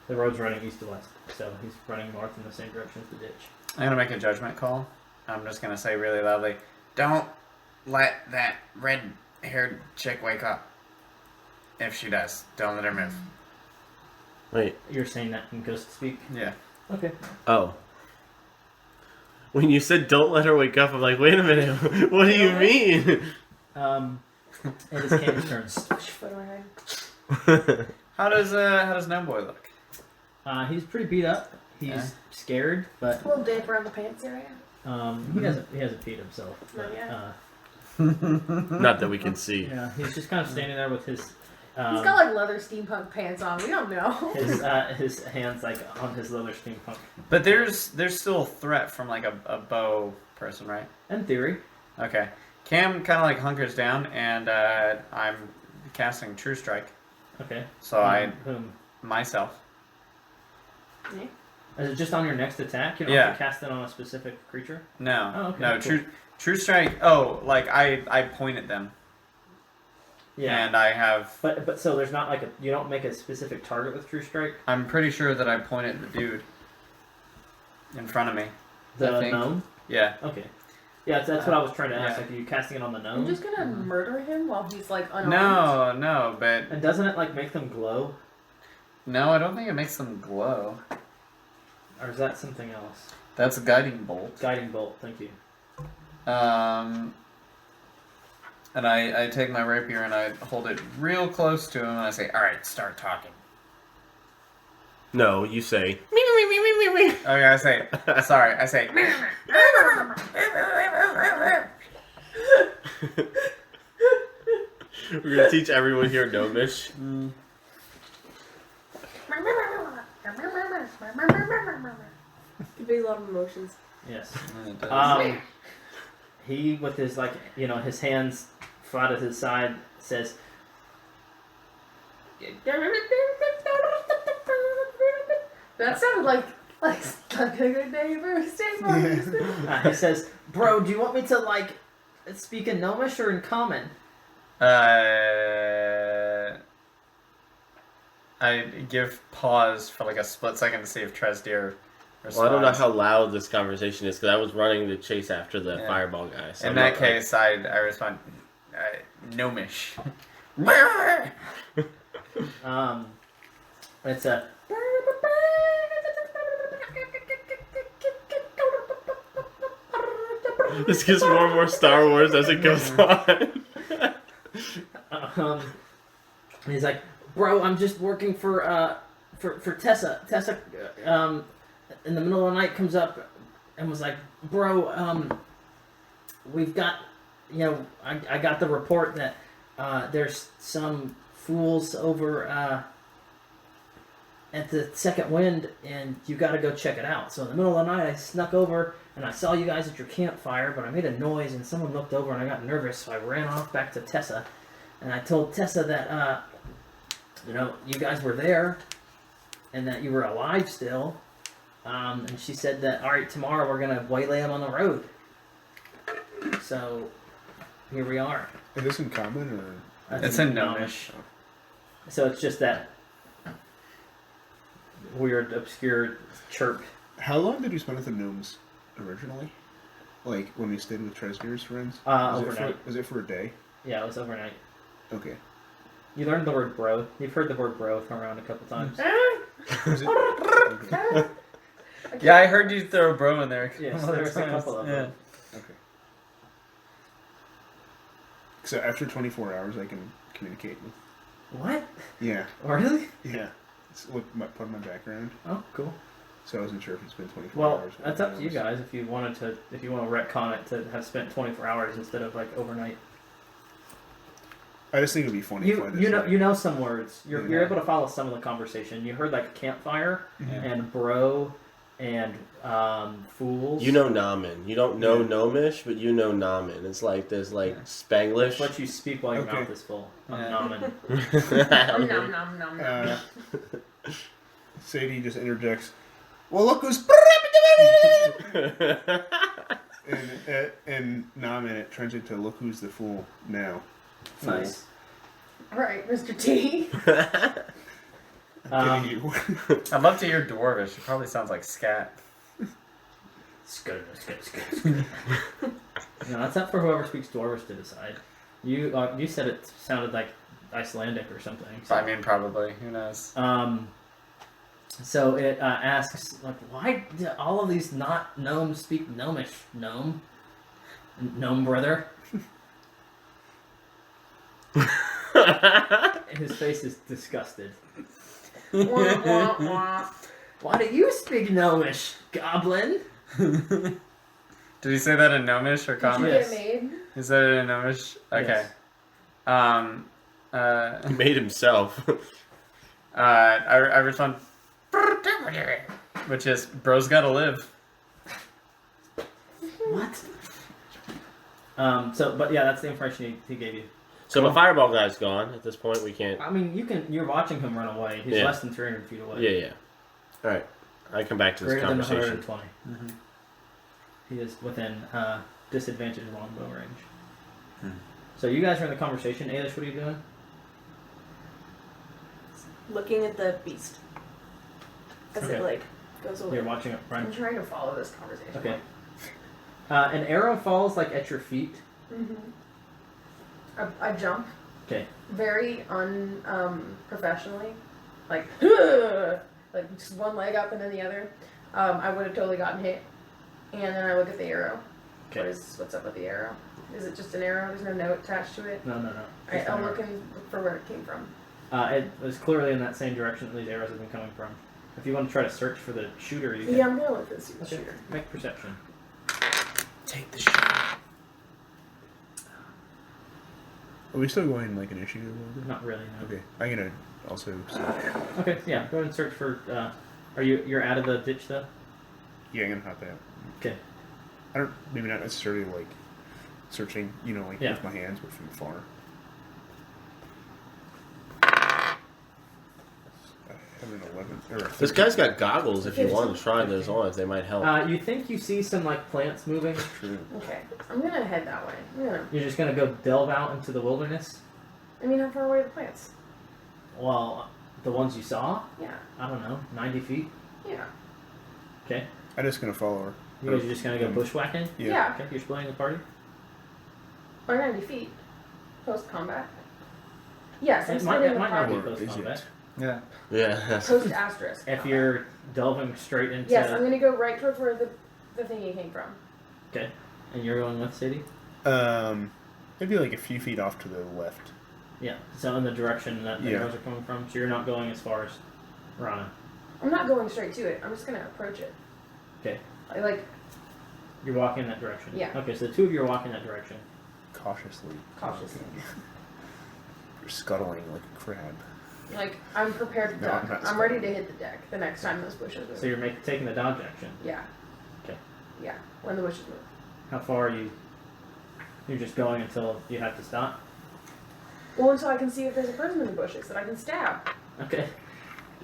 The road's running east to west, so he's running north in the same direction as the ditch. I'm gonna make a judgment call. I'm just gonna say really loudly, "Don't let that red-haired chick wake up. If she does, don't let her move." Wait. You're saying that in ghost speak? Yeah. Okay. Oh. When you said don't let her wake up, I'm like, wait a minute. What do you mean? It is Cam's turn. Push your foot on my head. How does Gnome Boy look? He's pretty beat up. He's Yeah. scared, but A little damp around the pants area. he hasn't peed himself. Not But, yet. Not that we can see. yeah, he's just kind of standing there with his He's got like leather steampunk pants on. We don't know. his hands like on his leather steampunk. But there's still a threat from like a bow person, right? In theory, Okay. Cam kind of like hunkers down, and I'm casting True Strike. okay. So Whom? myself. Me? Is it just on your next attack? You don't Yeah. have to cast it on a specific creature. No. Oh, okay, No. cool. True Strike. Oh, like I point at them, Yeah. and I have. But so there's not like you don't make a specific target with True Strike. I'm pretty sure that I point at the dude in front of me. The I think. gnome. Yeah. Okay. Yeah, that's what I was trying to ask. Yeah. Like, are you casting it on the gnome? I'm just gonna murder him while he's like unarmed. No, but And doesn't it like make them glow, no, I don't think it makes them glow. or is that something else? That's a guiding bolt. Guiding bolt. Thank you. And I take my rapier and I hold it real close to him and I say, "All right, start talking." No, you say. Okay, I say, sorry, I say. We're gonna teach everyone here Gnomish. Could be a lot of emotions. Yes. And it does. He, with his his hands flat at his side, says, That sounded like stuck in a good day for stay he says, "Bro, do you want me to speak in Gnomish or in Common?" I give pause for like a split second to see if Tresdir responds. Well, I don't know how loud this conversation is because I was running to chase after the Yeah. fireball guy. So In I'm that not, case, I respond, Gnomish. It's a. this gets more and more Star Wars as it goes on. He's like, "Bro, I'm just working for Tessa. Tessa, in the middle of the night comes up and was like, "Bro, we've got, I got the report that there's some fools over at the Second Wind, and you got to go check it out." So in the middle of the night, I snuck over and I saw you guys at your campfire, but I made a noise and someone looked over and I got nervous, so I ran off back to Tessa, and I told Tessa that you guys were there and that you were alive still. And she said that, all right, tomorrow we're going to waylay him on the road. So, here we are. Is this in common or? It's in Gnomish. So it's just that weird, obscure chirp. How long did you spend with the gnomes originally? Like when we stayed with Tresdir's friends? Overnight. Was it for a day? Yeah, it was overnight. Okay. You learned the word bro. You've heard the word bro thrown around a couple times. Was it? Okay. Yeah, I heard you throw bro in there. Yes, there was a couple of them. Okay. So after 24 hours, I can communicate with. What? Yeah. Really? Yeah. It's part of my background. Oh, cool. So I wasn't sure if it's been 24 Well, hours. that's up to you guys if you want to retcon it to have spent 24 hours instead of overnight. I just think it'd be funny. if I You know some words. You're Yeah. able to follow some of the conversation. You heard a campfire Yeah. and bro and fools. You know Namen. You don't know Yeah. Gnomish, but you know Namen. It's like there's Spanglish. That's what you speak while your Okay. mouth is full. Yeah. Namen. Nom nom nom nom. Yeah. Sadie just interjects. Well, look who's. and Namen it turns into look who's the fool now. Fool. Nice. All right, Mr. T. I'm kidding you. I'd love to hear Dwarvish. It probably sounds like scat. Skr. No, that's up for whoever speaks Dwarvish to decide. You said it sounded like Icelandic or something. So. I mean, probably. Who knows? So it asks, why do all of these not gnomes speak gnomish? Gnome brother. His face is disgusted. Wah, wah, wah. Why do you speak gnomish, goblin? Did he say that in Gnomish or Did you Common? Yes. get made? He said it in Gnomish? Okay. Yes. He made himself. I respond, which is, bro's gotta live. What? But yeah, that's the information he gave you. So my fireball guy's gone. At this point, we can't. I mean, you're watching him run away. He's Yeah. less than 300 feet away. Yeah. All right. I come back to this Greater than conversation. 120. He is within disadvantage longbow range. So you guys are in the conversation. Ailish, what are you doing? Looking at the beast as Okay. it goes away. You're watching it run. I'm trying to follow this conversation. Okay. An arrow falls at your feet. Mm-hmm. I jump Okay. very unprofessionally, like just one leg up and then the other. I would have totally gotten hit, and then I look at the arrow, Okay. What's up with the arrow? Is it just an arrow? There's no note attached to it? No. Alright, I'll look for where it came from. It was clearly in that same direction that these arrows have been coming from. If you want to try to search for the shooter, you can. Yeah, I'm gonna look for the Okay. shooter. Make perception. Take the shot. Are we still going like initiative order? Not really, no. Okay, I'm gonna also search. Okay, yeah, go ahead and search for. You're out of the ditch though? Yeah, I'm gonna hop out. Okay. I don't, maybe not necessarily like searching, like Yeah. with my hands, but from afar. I have an 11. Or a This 13. guy's got goggles. If you want to try those on, if they might help. You think you see some like plants moving? True. Okay, I'm gonna head that way. You're just gonna go delve out into the wilderness? How far away are the plants? Well, the ones you saw? Yeah. I don't know, 90 feet? Yeah. Okay. I'm just gonna follow her. You guys are just gonna go bushwhacking? Yeah. Okay, you're splitting the party? Or 90 feet. Post combat. Yes, I'm It might splitting the not be party. post combat. Yeah. Yeah. Post asterisk. If combat. you're delving straight into. Yes, I'm gonna go right towards where the thingy came from. Okay. And you're going with Sadie? Maybe like a few feet off to the left. Yeah. So in the direction that the Yeah. arrows are coming from. So you're not going as far as Rana. I'm not going straight to it. I'm just gonna approach it. Okay. You're walking that direction. Yeah. Okay, so the two of you are walking that direction. Cautiously. cautiously. You're scuttling like a crab. I'm prepared to No, I'm duck. not I'm ready to hit the deck the next time those bushes move. So you're taking the dodge action. Yeah. Okay. Yeah. When the bushes move. How far are you? You're just going until you have to stop? Well, until I can see if there's a person in the bushes that I can stab. Okay.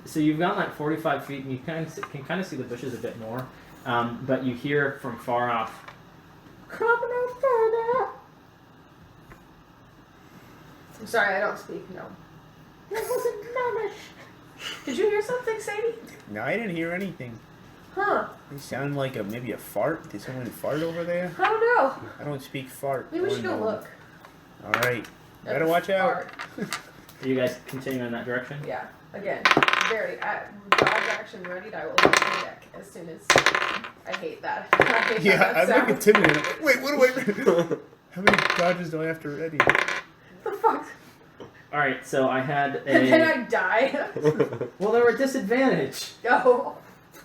So you've gone like 45 feet and you can kind of see the bushes a bit more. But you hear from far off, "Come no further!" I'm sorry, I don't speak. No. That wasn't Flemish. Did you hear something, Sadie? No, I didn't hear anything. Huh. They sound like maybe a fart. Did someone fart over there? I don't know. I don't speak fart. Maybe we or should go no. look. All right. Better watch out. Are you guys continuing in that direction? Yeah. Again, very dodge action ready. I will hit the deck as soon as. I hate that. I hate Yeah, how that I'm like sounds. intimidated. Wait, what do I? How many dodges do I have to ready? The fuck? All right. So I had And then a. I die. Well, there were disadvantage. Go.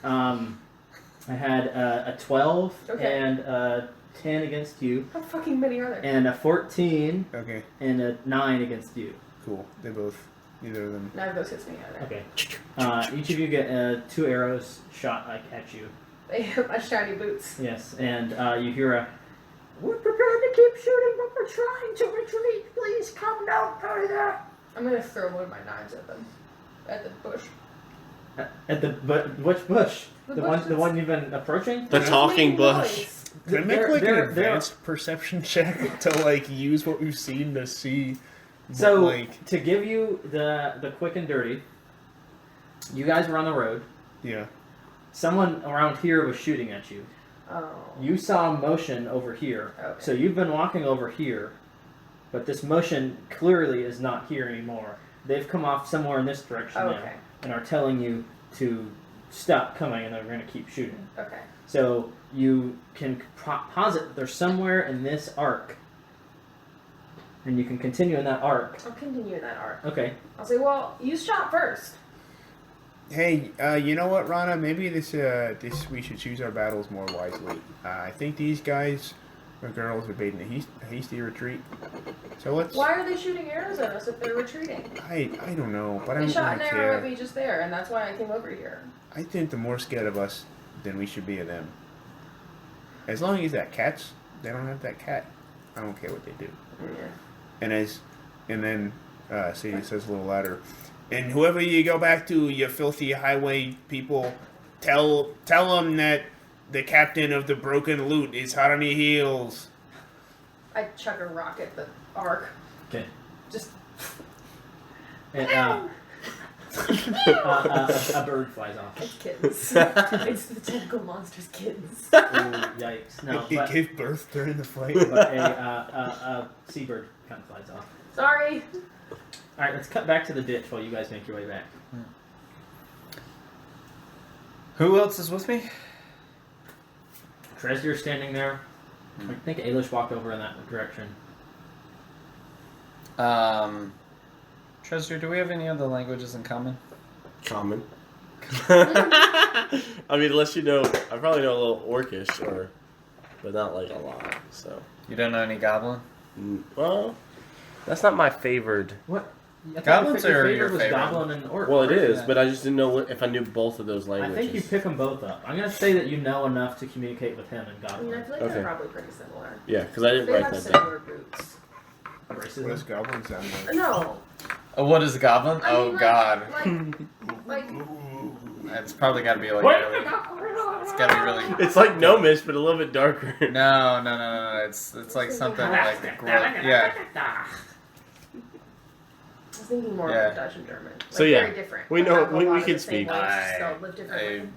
I had a 12 Okay. and a 10 against you, How fucking many are there? and a 14 Okay, and a 9 against you. cool. They both. Neither of them. None of those hits me either. Okay. Each of you get 2 arrows shot at you. They hit my shiny boots. Yes, and you hear a. We're prepared to keep shooting, but we're trying to retreat. Please come no further. I'm gonna throw one of my knives at them. At the bush. At the which bush? The The bush one that's- one you've been approaching. The talking Making bush. noise. Can I make They're- like an they're- advanced perception check to use what we've seen to see? what, So to give you the quick and dirty, you guys were on the road. yeah. Someone around here was shooting at you. Oh. You saw motion over here. Okay. So you've been walking over here, but this motion clearly is not here anymore. They've come off somewhere in this direction now Okay. and are telling you to stop coming, and they're going to keep shooting. Okay. So you can posit that they're somewhere in this arc, and you can continue in that arc. I'll continue in that arc. Okay. I'll say, well, you shot first. Hey, you know what, Rana? Maybe this we should choose our battles more wisely. I think these guys or girls are baiting a hasty retreat. So let's. Why are they shooting arrows at us if they're retreating? I don't know, but I They don't shot an really arrow at care. me just there, and that's why I came over here. I think they're more scared of us than we should be of them. As long as that cat's, they don't have that cat. I don't care what they do. Yeah. And then Sadie says a little louder. And whoever you go back to, you filthy highway people, tell them that the captain of the broken loot is hot on your heels. I chuck a rock at the arc. Okay. Just. And, a bird flies off. It's kittens. It's the tentacle monster's kittens. Ooh, yikes! No, It but, gave birth during the fight. but a seabird kind of flies off. Sorry. All right, let's cut back to the ditch while you guys make your way back. Who else is with me? Treasure standing there. I think Ailish walked over in that direction. Treasure, do we have any other languages in common? Common. I mean, unless you know, I probably know a little Orcish, but not like a lot. So. You don't know any Goblin? Well, that's not my favored. What? Goblins are your was favorite. Goblin and Orc. Well, it right? is, Yeah. but I just didn't know if I knew both of those I languages. think you pick them both up. I'm gonna say that you know enough to communicate with him and I mean, I Goblin. feel like Okay. they're probably pretty similar. Yeah, because I didn't They write have that down. similar roots. What Racism. does goblin sound like? No, What is a Goblin? I Oh mean, like- God, like it's probably got to be like really. It's got to be really. It's like Gnomish, but a little bit darker. No. It's like something like yeah. I was thinking more Yeah. of Dutch and German. Like, So, yeah, very different. we But know- have a we lot of can the same speak. words, I- so live differently.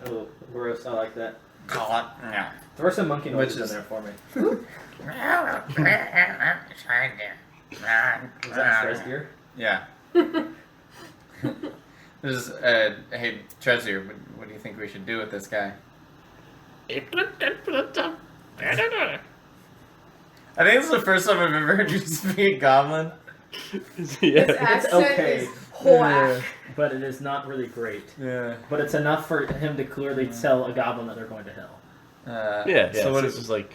Oh, gross. I like that. Yeah. Throw some monkey Which noises in is- there for me. Is Ah. that Stress Gear? Yeah. This is, hey, Treasure, what do you think we should do with this guy? I think this is the first time I've ever heard you speak Goblin. His Yeah. accent okay. is whack. But it is not really great. Yeah. But it's enough for him to clearly tell a goblin that they're going to hell. Yeah. So So what it's is just like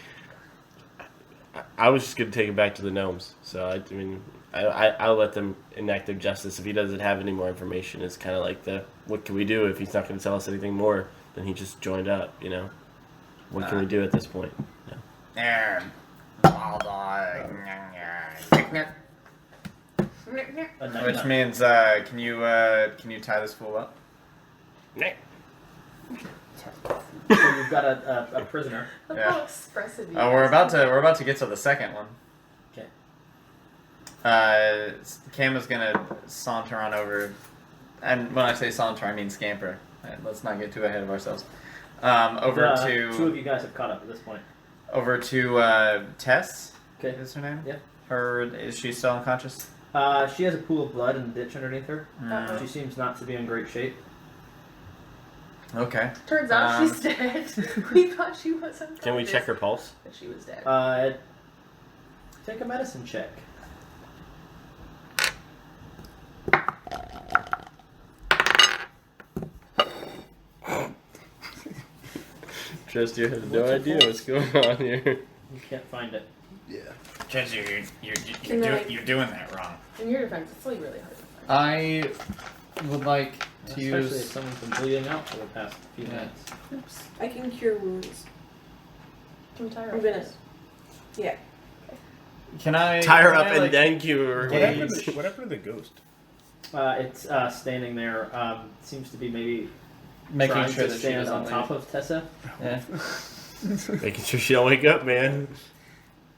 I was just gonna take it back to the gnomes. So I mean, I'll let them enact their justice. If he doesn't have any more information, it's kind of like what can we do if he's not going to tell us anything more? Then he just joined up. You know, what can we do at this point? Which means, can you tie this fool up? So you've got a prisoner. Look Yeah. how expressive you Oh, we're about to get to the second one. Okay. Cam is gonna saunter on over, and when I say saunter, I mean scamper. Let's not get too ahead of ourselves. Over Two of to you guys have caught up at this point. Tess. Okay. Is her name? Yeah. Is she still unconscious? She has a pool of blood in the ditch underneath her. Uh-oh. She seems not to be in great shape. Okay. Turns out she's dead. We thought she was unconscious. Can we check her pulse? But she was dead. Take a medicine check. Just you have no What's your idea pulse? what's going on here. You can't find it. Treasure, Can I- you're doing that wrong. In your defense, it's like really hard to find. I would like to Especially if use. someone's been bleeding out for the past few Yeah. minutes. Oops. I can cure wounds. Can we tie her I'm up gonna. first? Yeah. Can I Tie her can up I, and like, then cure her. What happened, Gaze. to, what happened to the ghost? It's standing there. Seems to be maybe making trying sure to that she stand doesn't on top leave. of Tessa. Yeah. Making sure she don't wake up, man.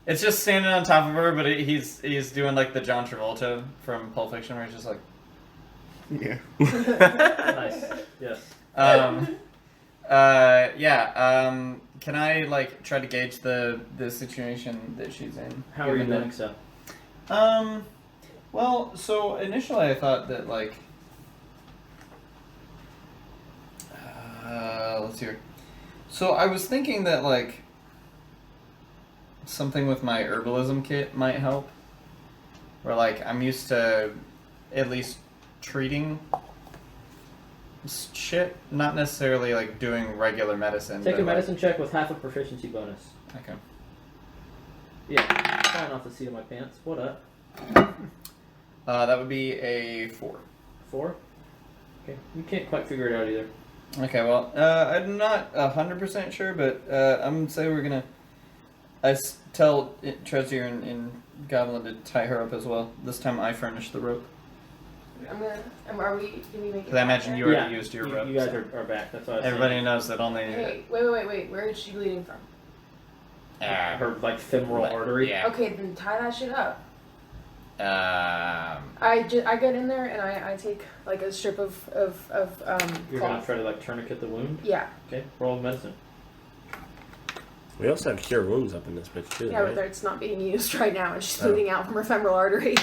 It's just standing on top of her, but he's doing like the John Travolta from Pulp Fiction, where he's just like. Yeah. Nice. Yes. Yeah. Can I like try to gauge the situation that she's in? How are you Given doing so? that- Well, so initially I thought that like. Let's see here. So I was thinking that like. Something with my herbalism kit might help. Where like I'm used to at least treating shit, not necessarily like doing regular medicine. Take but, a medicine check with half a proficiency bonus. Like, okay. Yeah. Falling off the seat of my pants. What up? That would be a 4. 4? Okay. You can't quite figure it out either. Okay, well, I'm not 100% sure, but I'm gonna say we're gonna. Tell Treasure and Goblin to tie her up as well. This time I furnish the rope. Are we? Did we make it? Because I imagine back you there? already used your rope. You guys so are back. That's what I was everybody saying. knows that only. Hey, wait. Where is she bleeding from? Her like femoral artery. Yeah. Okay, then tie that shit up. Um, I get in there and I take like a strip of You're gonna cloth. try to like tourniquet the wound. Yeah, Okay. Roll medicine. We also have cure wounds up in this bitch too, yeah, right? but it's not being used right now, and she's Oh. bleeding out from her femoral artery.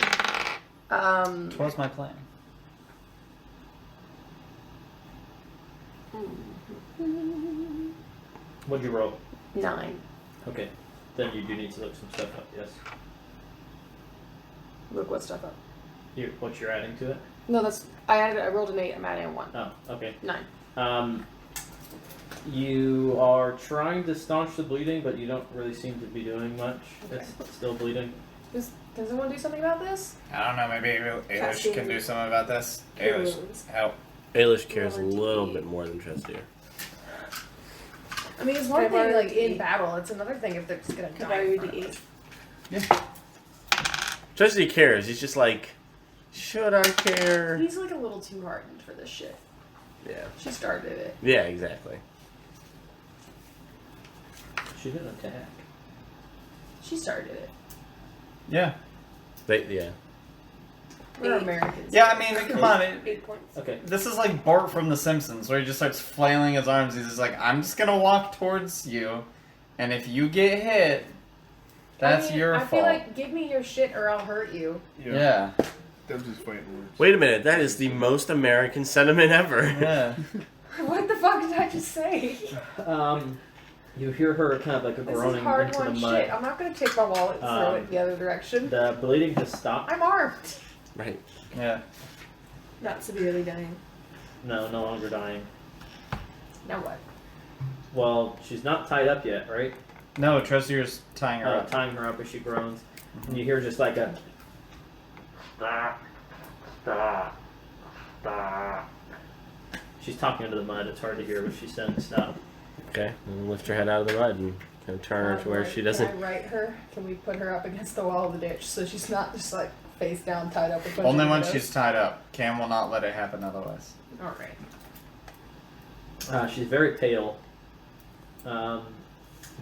Twas my plan. What'd you roll? 9. Okay. Then you do need to look some stuff up, yes. Look what stuff up. What you're adding to it? No, I rolled an 8. I'm adding a 1. Oh, okay. 9. You are trying to staunch the bleeding, but you don't really seem to be doing much. Okay. It's still bleeding. Can someone do something about this? I don't know, maybe Ailish Casting. can do something about this. Ailish, Wounds. help. Ailish cares a Roll into little D8. bit more than Trestier. I mean, it's one Can I thing, borrow like, the in D8? battle. It's another thing if they're just gonna Can I die. borrow in your front of D8? us. Trestier cares. He's just like, should I care? He's, like, a little too hardened for this shit. Yeah. She started it. Yeah, exactly. She didn't attack. She started it. Yeah. Yeah. We're 8. Americans. Yeah, I mean, come on. 8 points. Okay. This is like Bart from The Simpsons, where he just starts flailing his arms. He's just like, I'm just gonna walk towards you, and if you get hit, that's your I fault. feel like, give me your shit or I'll hurt you. Yeah. That was just fighting words. Wait a minute. That is the most American sentiment ever. Yeah. What the fuck did I just say? You hear her kind of like a This groaning is hard into the won mud. shit. I'm not gonna take my wallet and throw it the other direction. The bleeding has stopped. I'm armed. Right. Yeah. Not severely dying. No, no longer dying. Now what? Well, she's not tied up yet, right? No, Trestier's tying her up. Tying her up as she groans. And you hear just like a... She's talking into the mud. It's hard to hear, but she's saying stop. Okay. And lift her head out of the mud and kind of turn her to where she doesn't. Can I right her? Can we put her up against the wall of the ditch so she's not just like face down, tied up? With a bunch Only of when weirdos? she's tied up. Cam will not let it happen otherwise. All right. She's very pale.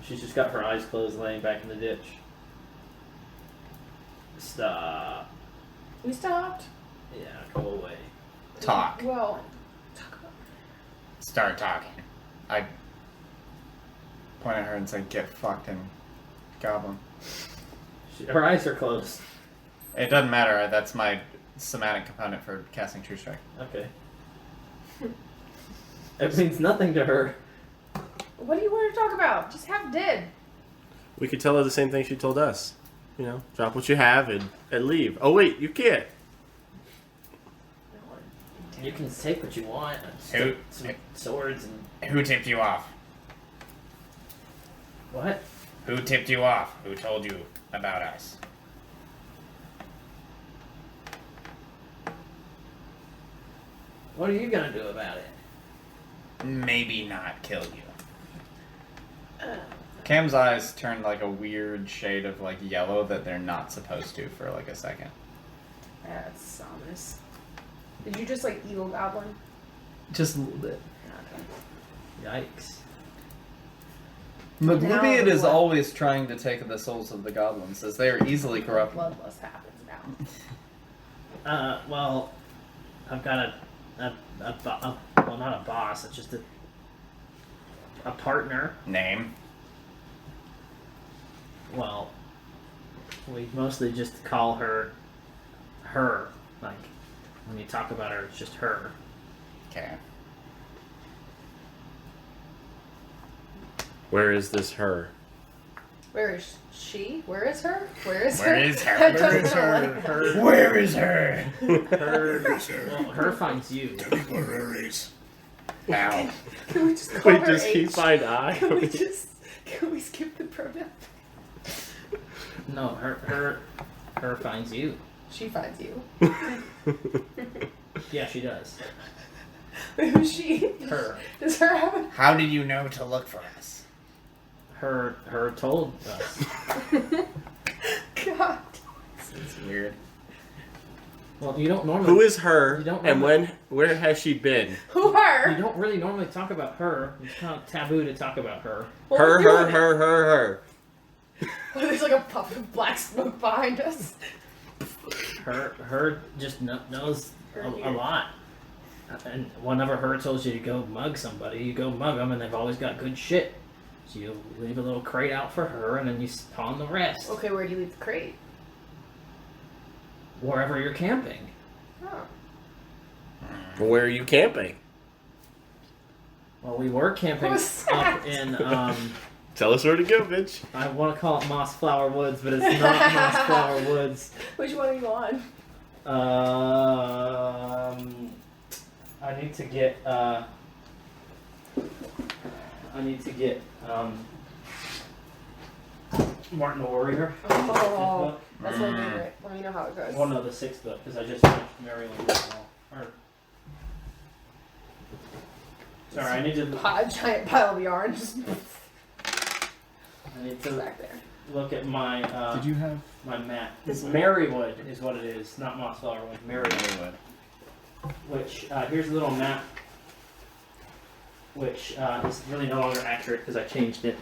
She's just got her eyes closed, laying back in the ditch. Stop. We stopped. Yeah, go away. Talk. Well, talk about. Start talking. I point at her and say, get fucked and goblin. Her eyes are closed. It doesn't matter. That's my somatic component for casting True Strike. Okay. It means nothing to her. What do you want to talk about? Just have dead. We could tell her the same thing she told us. You know, drop what you have and leave. Oh wait, you can't. You can take what you want. Who- Some swords and Who tipped you off? what? Who tipped you off? Who told you about us? What are you gonna do about it? Maybe not kill you. Cam's eyes turned like a weird shade of like yellow that they're not supposed to for like a second. That's ominous. Did you just like evil goblin? Just a little bit. Yikes. McLubiad Now is what? always trying to take the souls of the goblins, as they are easily corrupt. Bloodlust happens now. Well, I've got well, not a boss. It's just a partner. Name? Well, we mostly just call her. Like, when you talk about her, it's just her. Okay. Where is this her? Where is she? Where is her? Where is Where her? is her? That Where doesn't is sound her? like Her, Where is her? her finds you. Ow. Can we just call Wait, her does he H? find I? Can we skip the pronoun? No, her finds you. She finds you. Yeah, she does. Who's she? Her. Does her have a... How did you know to look for us? Her told us. God. It's weird. Well, you don't normally. Who is her? You don't And remember- where has she been? Who her? You don't really normally talk about her. It's kind of taboo to talk about her. Well, Her, we're doing her, it. her, her, her. There's like a puff of black smoke behind us. Her just knows Her a here. lot. And whenever her tells you to go mug somebody, you go mug them, and they've always got good shit. So you leave a little crate out for her, and then you pawn the rest Okay, where do you leave the crate? wherever you're camping. Oh. Where are you camping? Well, we were camping What's up that? in, Tell us where to go, bitch. I want to call it Moss Flower Woods, but it's not Moss Flower Woods. Which one are you on? I need to get, Martin the Warrior. Oh, that's my favorite. Let me know how it goes. Well, no, the 6th book, because I just finished Maryland as well. Sorry, I need to. Giant pile of yarn just I need to back there. look at my Did you have? my map. This one? Marywood is what it is, not Moss Flower Wood. Marywood. Which here's a little map, which is really no longer accurate because I changed it.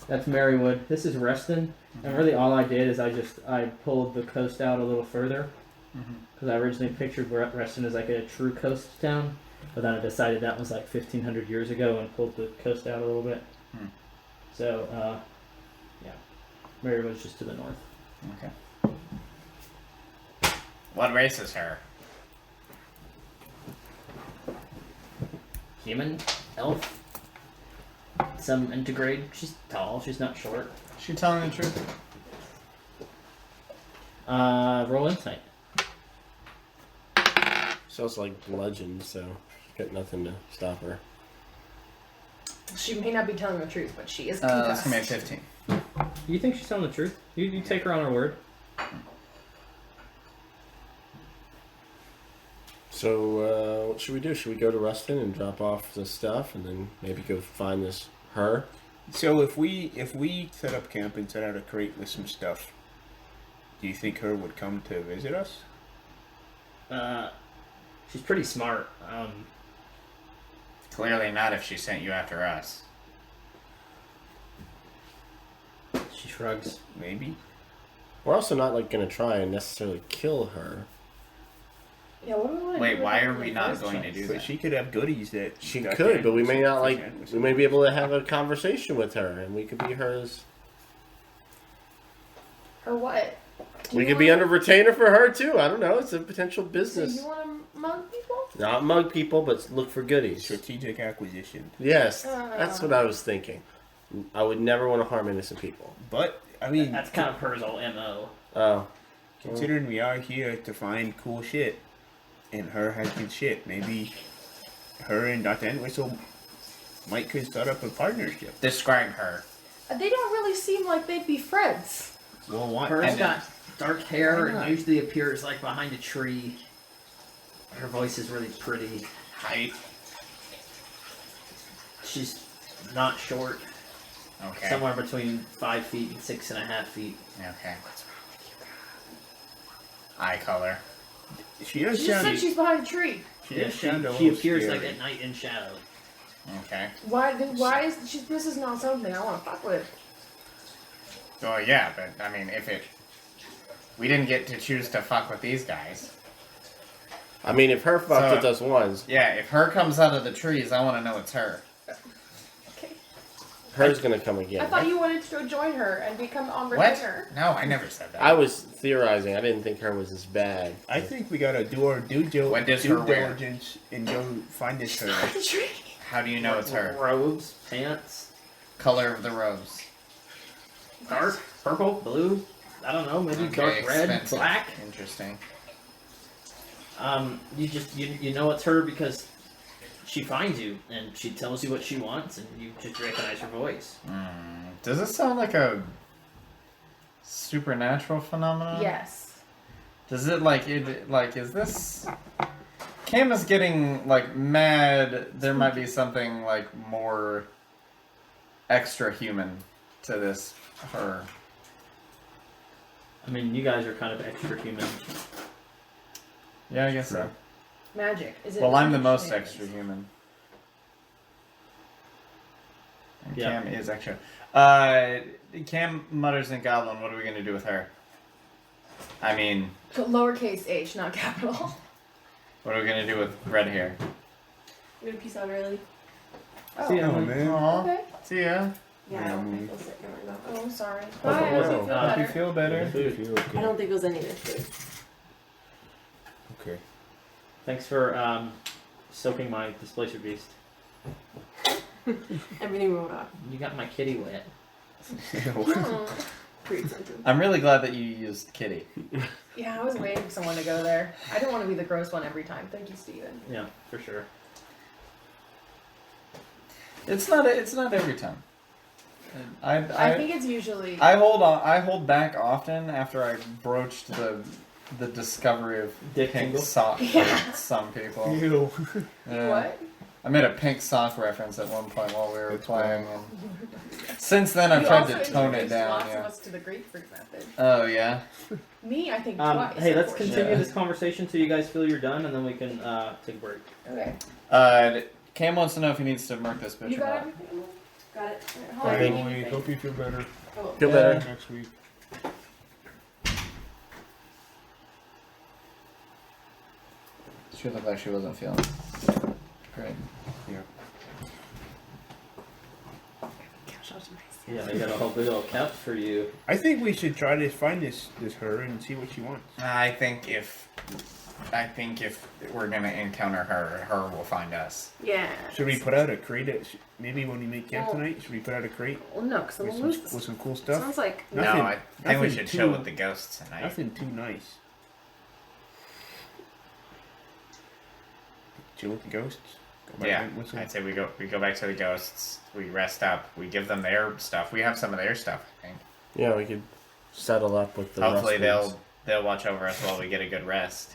That's Marywood. This is Reston, and really all I did is I pulled the coast out a little further. Because I originally pictured Reston as like a true coast town, but then I decided that was like 1,500 years ago and pulled the coast out a little bit. So, yeah, Marywood's just to the north. Okay. What race is her? Human, elf, some intergrade. She's tall. She's not short. Is she telling the truth? Roll insight. Sounds like legend, so got nothing to stop her. She may not be telling the truth, but she is That's concussed. gonna be a 15. You think she's telling the truth? You take her on her word. So, what should we do? Should we go to Rustin and drop off the stuff, and then maybe go find this her? So if we set up camp and set out a crate with some stuff, do you think her would come to visit us? She's pretty smart. Clearly not if she sent you after us. She shrugs. Maybe. We're also not like gonna try and necessarily kill her. Yeah, what do we want to Wait, do? why with are her we in the not first going to place? do But that? she could have goodies that She Dr. could, but we may not Anderson like. was- We may be able to have a conversation with her, and we could be hers. Or what? Do We you could be wanna- under retainer for her too. I don't know. It's a potential So business. you want to mug people? Not mug people, but look for goodies. Strategic acquisition. Yes, that's what I was thinking. I would never want to harm innocent people. But I mean, That's kind of her whole MO. Oh, considering we are here to find cool shit, and her has good shit, maybe her and Dr. Entwistle might could start up a partnership. Describe her. They don't really seem like they'd be friends. Well, what? Her's And got dark hair Why and not? usually appears like behind a tree. Her voice is really pretty. Height. She's not short. Okay. Somewhere between 5 feet and 6.5 feet. Okay. Eye color. She does She just sound. said she's behind a tree. She Yeah, does she sound a she little appears scary. like at night in shadow. Okay. Why is she? This is not something I want to fuck with. Well, yeah, but I mean, we didn't get to choose to fuck with these guys. I mean, if her fucked So- with us once, Yeah, if her comes out of the trees, I want to know it's her. Okay. her's gonna come I again. thought you wanted to go join her and become on What? retainer. No, I never said that. I was theorizing. I didn't think her was as bad. I think we gotta do our due What does her wear? diligence and go find this her. The tree. How do you know it's her? Robes, pants, Color of the robes. dark, purple, blue. I don't know, maybe Okay, dark red, expensive. black. Interesting. You know it's her because she finds you and she tells you what she wants and you just recognize her voice. Does this sound like a supernatural phenomenon? Yes. Does it is this Cam is getting like mad? There might be something like more extra human to this her. I mean, you guys are kind of extra human. Yeah, I guess so. Magic. Is it? Well, I'm the magic most shenanigans? extra human. And Yeah. Cam is extra. Cam mutters in Goblin, what are we going to do with her? I mean, So lowercase h, not capital. what are we going to do with red hair? I'm gonna peace out early. Oh, See ya. Oh man. Aw, okay. see ya. Yeah, I don't feel sick right now. Oh, sorry. What Bye. was I it? hope you feel Hope you better. feel better. Food. Feel okay. I don't think it was any of this food. Okay. Thanks for soaking my displacer beast. Everything rolled off. You got my kitty wet. Pretty expensive. I'm really glad that you used Kitty. Yeah, I was waiting for someone to go there. I didn't want to be the gross one every time. Thank you, Steven. Yeah, for sure. It's not every time. I think it's usually. I hold back often after I broached the discovery of Dick pink tingle? sock Yeah. for some people. Ew. Yeah. What? I made a pink sock reference at one point while we were That's playing, and since then I've You tried also to tone it introduced down. Lots Yeah. of us to the grapefruit method. Oh yeah. Me, I think twice. Hey, let's unfortunately. continue Yeah. this conversation till you guys feel you're done, and then we can take a break. Okay. Cam wants to know if he needs to mark this bitch You or got not. everything? Got it. Hold on. think- Emily, hope you feel better Oh. Feel better. next week. She looked like she wasn't feeling great. Yeah, they got a whole big old couch for you. I think we should try to find this her and see what she wants. I think if we're gonna encounter her will find us. Yeah. Should we put out a crate? Maybe when we make camp Well- tonight, should we put out a crate Well, no, because I'm with gonna some, lose with this. some cool stuff? Sounds like Nothing- no, I think we nothing should chill too- with the ghosts tonight. Nothing too nice. Chill with the ghosts. Go back Yeah, and listen. I'd say we go back to the ghosts. We rest up. We give them their stuff. We have some of their stuff, I think. Yeah, we could settle up with the. Hopefully Rustlings. they'll watch over us while we get a good rest.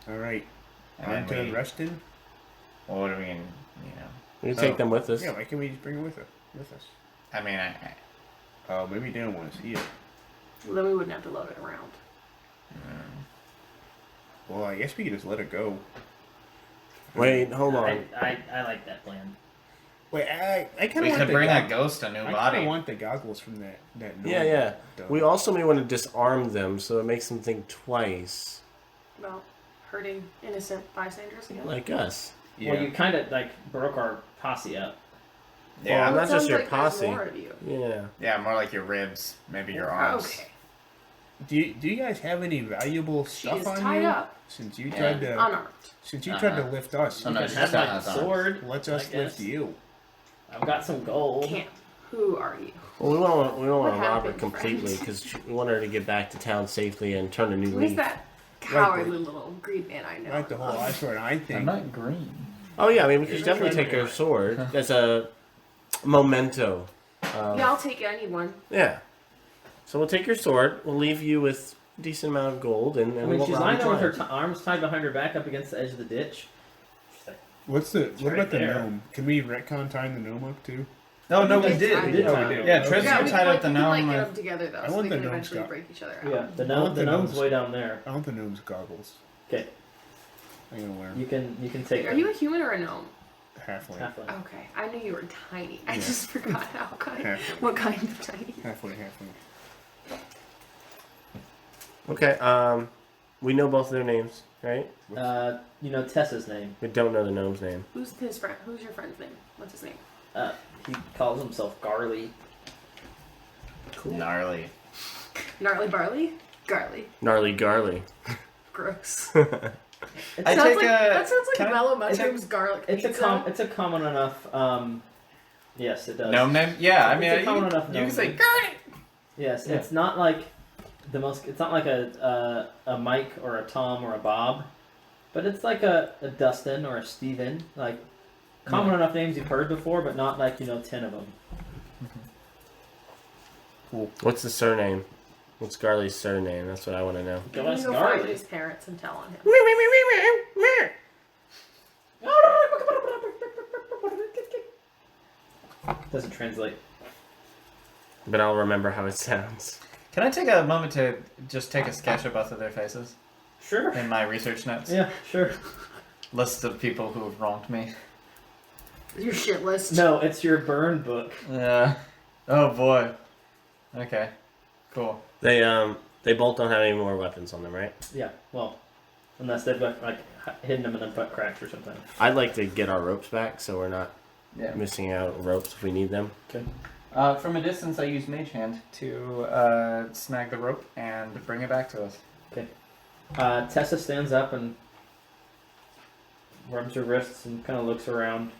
All right. And On to then we, resting. well, what do we, We can take them with us. Yeah, why can't we just bring her with us? I mean, Maybe they don't want to see it. well, then we wouldn't have to load it around. Well, I guess we could just let it go. Wait, hold on. I like that plan. Wait, I kind of we want could the bring gog- a ghost a new I kind body. of want the goggles from that. Yeah, yeah. dog. We also may want to disarm them so it makes them think twice, About hurting innocent bystanders again. like us. Yeah. Well, you kind of like broke our posse up. Yeah, Well, It not just sounds your like there's posse. more of you. Yeah. yeah, more like your ribs, maybe your arms. Okay. Do you guys have any valuable She stuff is on tied you? up, Since you Yeah. tried to unarmed. tried to lift us, Oh, no, I she's have got my us arms. sword. let's I us lift guess. you. I've got some gold. Camp. Who are you? Well, we don't want What to rob her happened, completely friends? because we want her to get back to town safely and turn a new Who's leaf. that cowardly little green man I know? Not the whole eye sword. I I'm think. not green. Oh yeah, I mean we could You're definitely right. take her sword as a memento. Yeah, I'll take it. I need one. Yeah. So we'll take your sword. We'll leave you with a decent amount of gold, and I we mean, won't she's rob lying you there with her blind. arms tied behind her back up against the edge of the ditch. She's like, What right about the there. gnome? Can we retcon time the gnome up too? No, no, We we did tie did. it. Oh, we did. Yeah, Okay. Tristan Yeah, we tied up the we can, gnome get with. them together though, I so want we the can gnome eventually stuff. break each other out. yeah, the I want gnome. the The gnome's gnomes. way down there. I want the gnome's goggles. Okay, I'm gonna wear you them. can take. Are them. you a human or a gnome? Halfway. Halfway. Okay, I knew you were tiny. I Yeah. just forgot how kind. Halfway. What kind of tiny? Halfway. Okay. We know both of their names, right? You know Tessa's name. We don't know the gnome's name. Who's his friend? Who's your friend's name? What's his name? He calls himself Garly. Gnarly. Gnarly Barley? Garly. Gnarly Garly. Gross. I Sounds take like, a- that sounds like can I- mellow it's a- mushrooms garlic It's a pizza. it's a common enough. Yes, it does. Gnome name? Yeah, I It's mean, a common enough you gnome can say name. Garnet. Yes, Yeah. it's not like the most. It's not like a Mike or a Tom or a Bob, but it's like a Dustin or a Steven. Like common enough names you've heard before, but not like 10 of them. What's the surname? What's Garly's surname? That's what I want to know. Go I'm ask gonna go find Garly. his parents and tell on him. Doesn't translate. But I'll remember how it sounds. Can I take a moment to just take a sketch of both of their faces Sure. in my research notes? Yeah, sure. List of people who have wronged me. Your shit list. No, it's your burn book. Yeah. Oh boy. Okay. Cool. They both don't have any more weapons on them, right? Yeah, well, unless they've got like hidden them in their butt cracks or something. I'd like to get our ropes back so we're not Yeah. missing out on ropes if we need them. From a distance, I use Mage Hand to snag the rope and bring it back to us. Tessa stands up and rubs her wrists and kind of looks around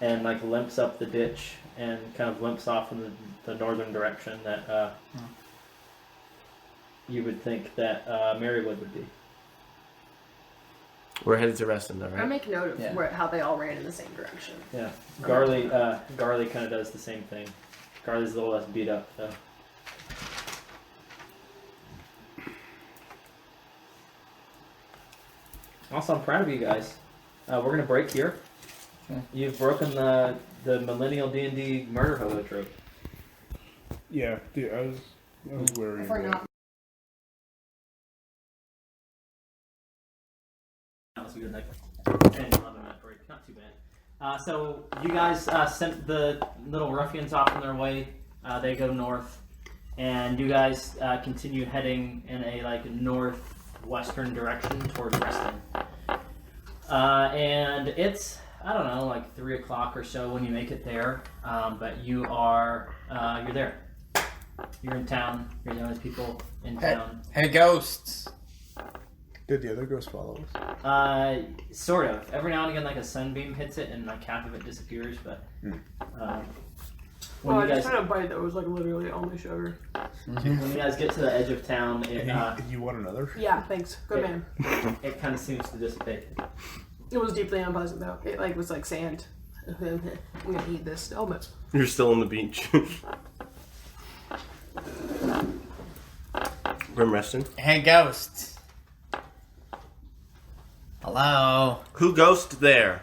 and like limps up the ditch and kind of limps off in the northern direction that you would think that Marywood would be. We're headed to Reston, though, I right? make note of how they all ran in the same direction. Yeah, Garley kind of does the same thing. Garley's a little less beat up, though. Also, I'm proud of you guys. We're gonna break here. Okay. You've broken the millennial D&D murder hobo trope. Yeah, dude, I was worried. If we're not That was a good 10-11-minute break. Not too bad. So you guys sent the little ruffians off on their way. They go north, and you guys continue heading in a like northwestern direction towards Reston. And it's I don't know, like 3 o'clock or so when you make it there. But you're there. You're in town. You're the only people in town. Hey, ghosts. Did the other ghost follow us? Sort of. Every now and again, like a sunbeam hits it, and like half of it disappears. But when I you just guys had a bite that was like literally only sugar. when you guys get to the edge of town, it You want another? Yeah, thanks. Good man. it kind of seems to dissipate. It was deeply unpleasant though. It like was like sand. I'm gonna eat this almost. You're still on the beach. Grim Reston. Hey, ghosts. Hello. Who ghost there?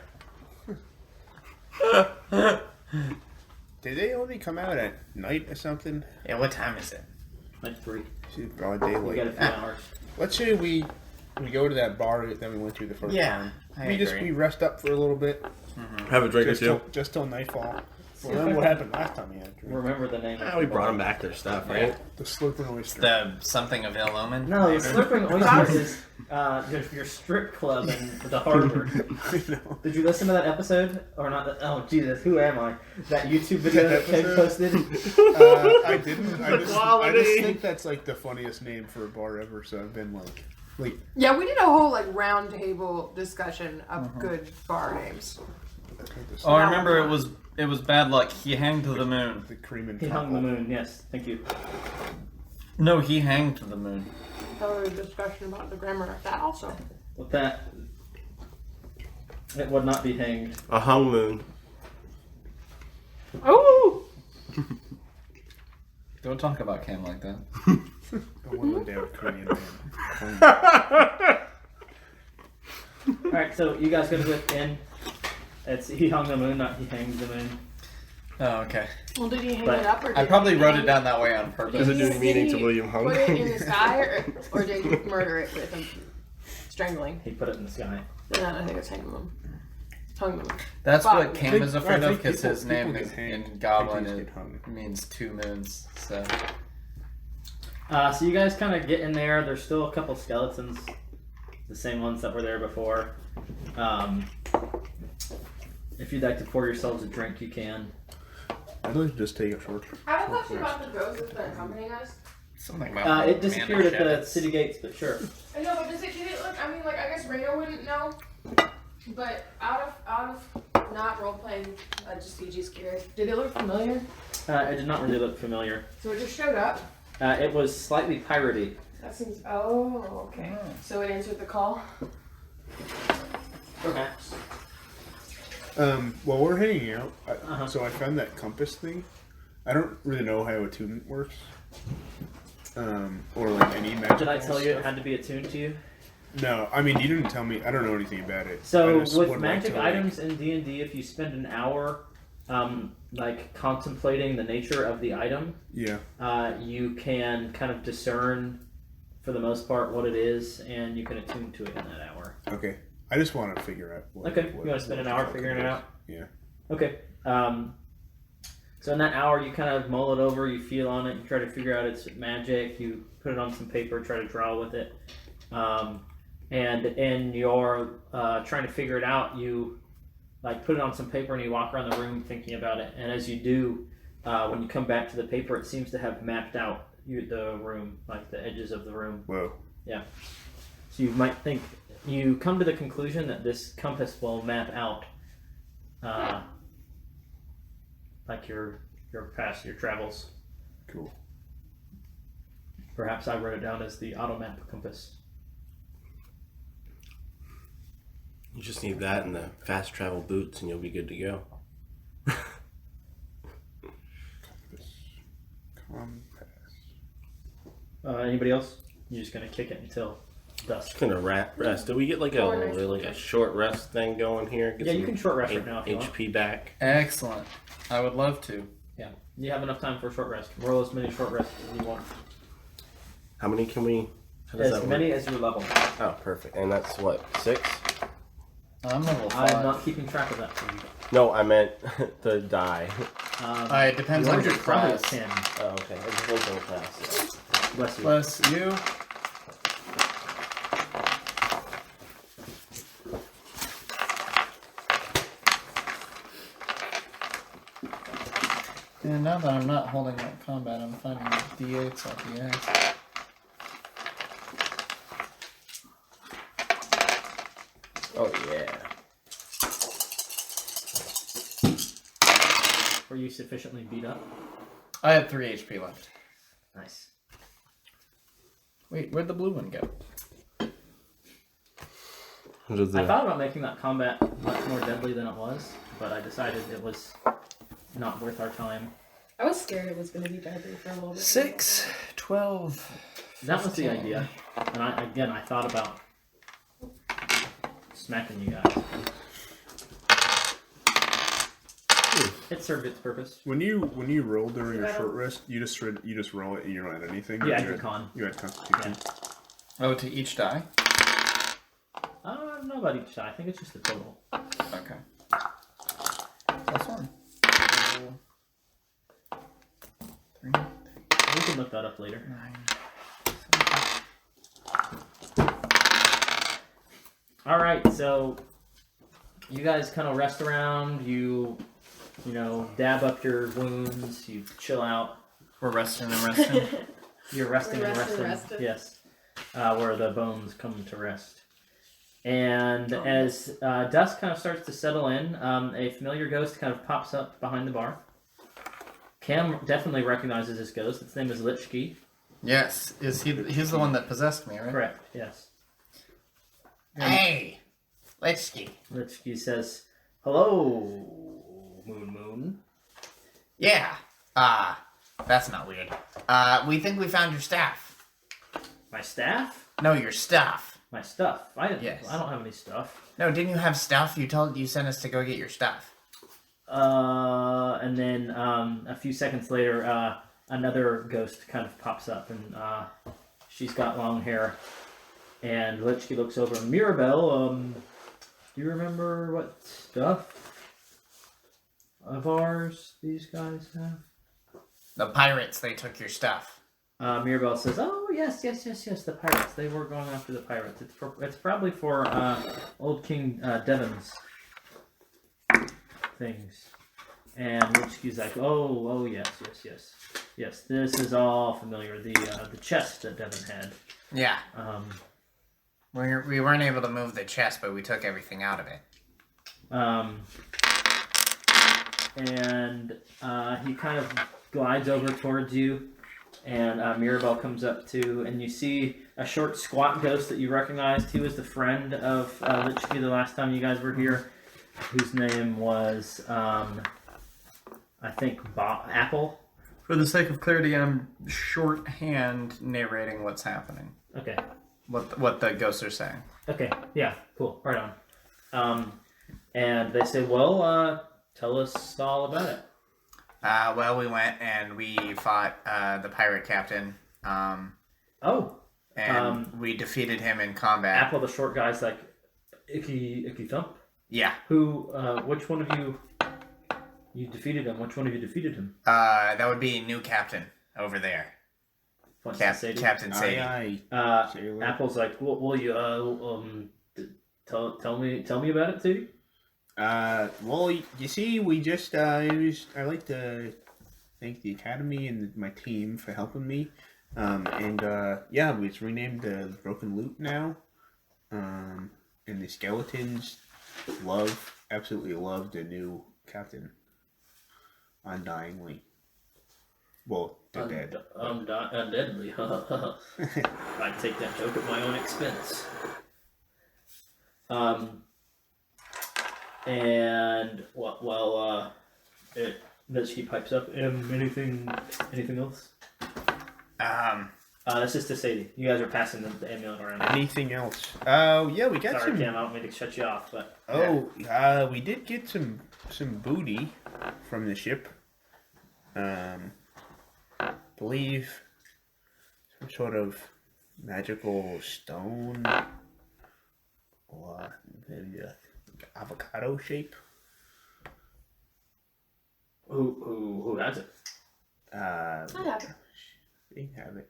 Did they only come out at night or something? Yeah, what time is it? Like 3. It's broad You got a daylight. few hours. Let's say we go to that bar that we went to the first time. I We agree. rest up for a little bit, Have a drink or just two. just till nightfall. Well, then what happened last time we had a drink? Remember the name. Ah, we brought them back their stuff, right? The slurping oyster. The something of ill omen? No, the Slurping Oyster is your strip club in the harbor. I know. Did you listen to that episode or not? Oh Jesus, who am I? That YouTube video that Ken posted. I didn't. I just think that's like the funniest name for a bar ever. So I've been like, Yeah, we did a whole like round table discussion of good bar names. Oh, I remember it was bad luck. He hanged to the moon. The cream and He hung the moon. Yes, thank you. No, he hanged to the moon. There was a discussion about the grammar of that also. With that, it would not be hanged. A hung moon. Oh! Don't talk about Cam like that. I want to damn Korean man. All right, so you guys go to the inn. It's he hung the moon, not he hanged the moon. Oh, okay. Well, did he hang But it up or did I probably he wrote hang it down that way on purpose. Does it do meaning to William Hung? Put it in the sky, or did he murder it with him strangling? He put it in the sky. No, I think it's hanging them. Hung them. That's Fuck. what Cam is afraid I of think because his people name get is hanged. in Goblin People it get hung. means 2 moons. So So you guys kind of get in there. There's still a couple skeletons, the same ones that were there before. If you'd like to pour yourselves a drink, you can. I'd like to just take a short. I have a question about the ghost that's been accompanying us. Something about It disappeared at the Manischewitz. city gates, but sure. I know, but did it look? I mean, like I guess Reno wouldn't know, but out of not role playing, just PG's curious. Did it look familiar? It did not really look familiar. So it just showed up. It was slightly piratey. That seems. Oh, okay. So it answered the call. Perhaps. While we're hanging out, Uh-huh. so I found that compass thing. I don't really know how attunement works, or like any magic. Did I tell you it had to be attuned to you? No, I mean you didn't tell me. I don't know anything about it. So I just with would magic like to, items in D&D, if you spend an hour, like contemplating the nature of the item, yeah. you can kind of discern, for the most part, what it is, and you can attune to it in that hour. Okay. I just want to figure out. Okay, you want to spend an hour figuring it out? Yeah. Okay. So in that hour, you kind of mull it over, you feel on it, you try to figure out its magic, you put it on some paper, try to draw with it. And in your trying to figure it out, you like put it on some paper and you walk around the room thinking about it. And as you do, when you come back to the paper, it seems to have mapped out the room, like the edges of the room. Whoa. So you might think you come to the conclusion that this compass will map out, like your past, your travels. Cool. Perhaps I wrote it down as the auto map compass. You just need that and the fast travel boots, and you'll be good to go. Anybody else? You're just gonna kick it until dusk. Just gonna rest. Did we get like a short rest thing going here? Get Yeah, you some can short rest right now if you want. HP back. Excellent. I would love to. Yeah, you have enough time for a short rest. Roll as many short rests as you want. How many can we? How does As that many work? as your level. Oh, perfect. And that's what, 6? I'm level 5. I'm not keeping track of that for you. No, I meant the die. It depends on your yours is probably a class. 10. Oh, okay. It depends on the class. Bless you. Bless you. And now that I'm not holding that combat, I'm finding D8s at the end. Oh, yeah. Were you sufficiently beat up? I had 3 HP left. Nice. Wait, where'd the blue one go? What is I that? thought about making that combat much more deadly than it was, but I decided it was not worth our time. I was scared it was going to be deadly for a little bit. 6, 12. That was the 15. idea. And I thought about smacking you guys. It served its purpose. When you roll during your I don't- short rest, you just roll it and you don't add anything. You or add you your con. You add Constitution. Oh, to each die? I don't know about each die. I think it's just the total. Okay. +1. 3, We can look that up later. 9. All right, so you guys kind of rest around. You dab up your wounds. You chill out. We're resting and resting. You're resting We're and resting, resting. resting. Yes, where the bones come to rest. And as dusk kind of starts to settle in, a familiar ghost kind of pops up behind the bar. Cam definitely recognizes this ghost. Its name is Lichki. Yes. He's the one that possessed me, right? Correct. Yes. Hey! Lichki. Lichki says, "Hello, Moon." Yeah. That's not weird. We think we found your staff. My staff? No, your stuff. My stuff. Yes. I don't have any stuff. No, didn't you have stuff? You sent us to go get your stuff. And then a few seconds later, another ghost kind of pops up, and she's got long hair. And Lichki looks over. Mirabelle, do you remember what stuff of ours these guys have? The pirates, they took your stuff. Mirabelle says, "Oh yes, the pirates. They were going after the pirates. It's probably for old King Devon's things." And Lichki's like, "Oh yes. This is all familiar. The chest that Devon had. Yeah. We weren't able to move the chest, but we took everything out of it. And he kind of glides over towards you, and Mirabelle comes up too, and you see a short, squat ghost that you recognized. He was the friend of Lichki the last time you guys were here, whose name was, I think, Apple. For the sake of clarity, I'm shorthand narrating what's happening. Okay. What the ghosts are saying. Okay. Yeah. Cool. Right on. And they say, "Well, tell us all about it." Well, we went and we fought the pirate captain. We defeated him in combat. Apple, the short guy's like, Icky Thump. Yeah. Who? Which one of you defeated him? Which one of you defeated him? That would be new captain over there. What's Captain Sadie. Aye. Sailor. Apple's like, "Will you tell me about it too?" Well, you see, we just, I like to thank the Academy and my team for helping me. Yeah, it's renamed the Broken Loot now. And the skeletons absolutely love the new captain. Undyingly. Well, they're dead. Undeadly. I take that joke at my own expense. And Vetsky pipes up. Anything else? This is to say you guys are passing the amulet around. Anything else? Yeah, we got Sorry, some. Cam, I don't mean to shut you off, but We did get some booty from the ship. Believe some sort of magical stone or maybe avocado shape. who has it? I have it. They have it.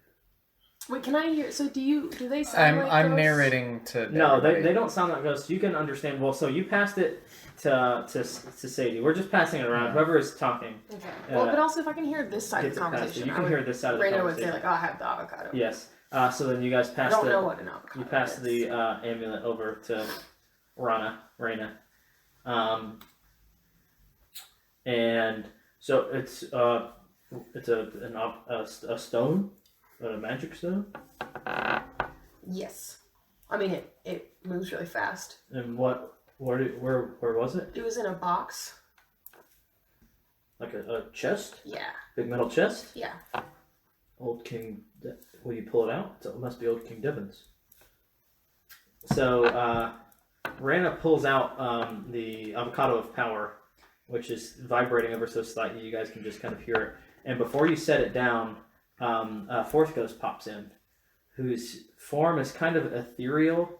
Wait, can I hear? So do they sound like I'm ghosts? narrating to. No, everybody. they don't sound like ghosts. You can understand. Well, so you passed it to Sadie. We're just passing it around. Whoever is talking. Okay. Well, but also if I can hear this side of Gets the it passed. conversation, You can hear this side of the Raina would conversation. say like, "Oh, I have the avocado." Yes. So then you guys I pass don't the know what an avocado you pass is. the amulet over to Raina. And so it's a stone, a magic stone. Yes. I mean, it moves really fast. And where was it? It was in a box. Like a chest, Yeah. big metal chest. Yeah. Old King. Will you pull it out? So it must be Old King Devon's. So Rana pulls out the avocado of power, which is vibrating ever so slightly. You guys can just kind of hear it. And before you set it down, a fourth ghost pops in, whose form is kind of ethereal.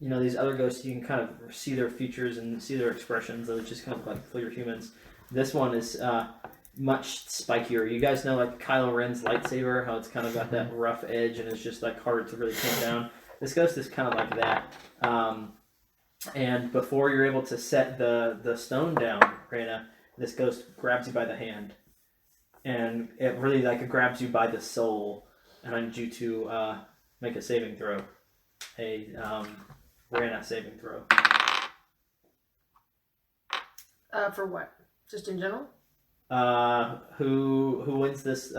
You know, these other ghosts, you can kind of see their features and see their expressions. They're just kind of like clear humans. This one is much spikier. You guys know, like Kylo Ren's lightsaber, how it's kind of got that rough edge and it's just like hard to really pin down. This ghost is kind of like that. And before you're able to set the stone down, Rana, this ghost grabs you by the hand. And it really like it grabs you by the soul. And I need you to make a saving throw. A Rana saving throw. For what? Just in general? Who wins this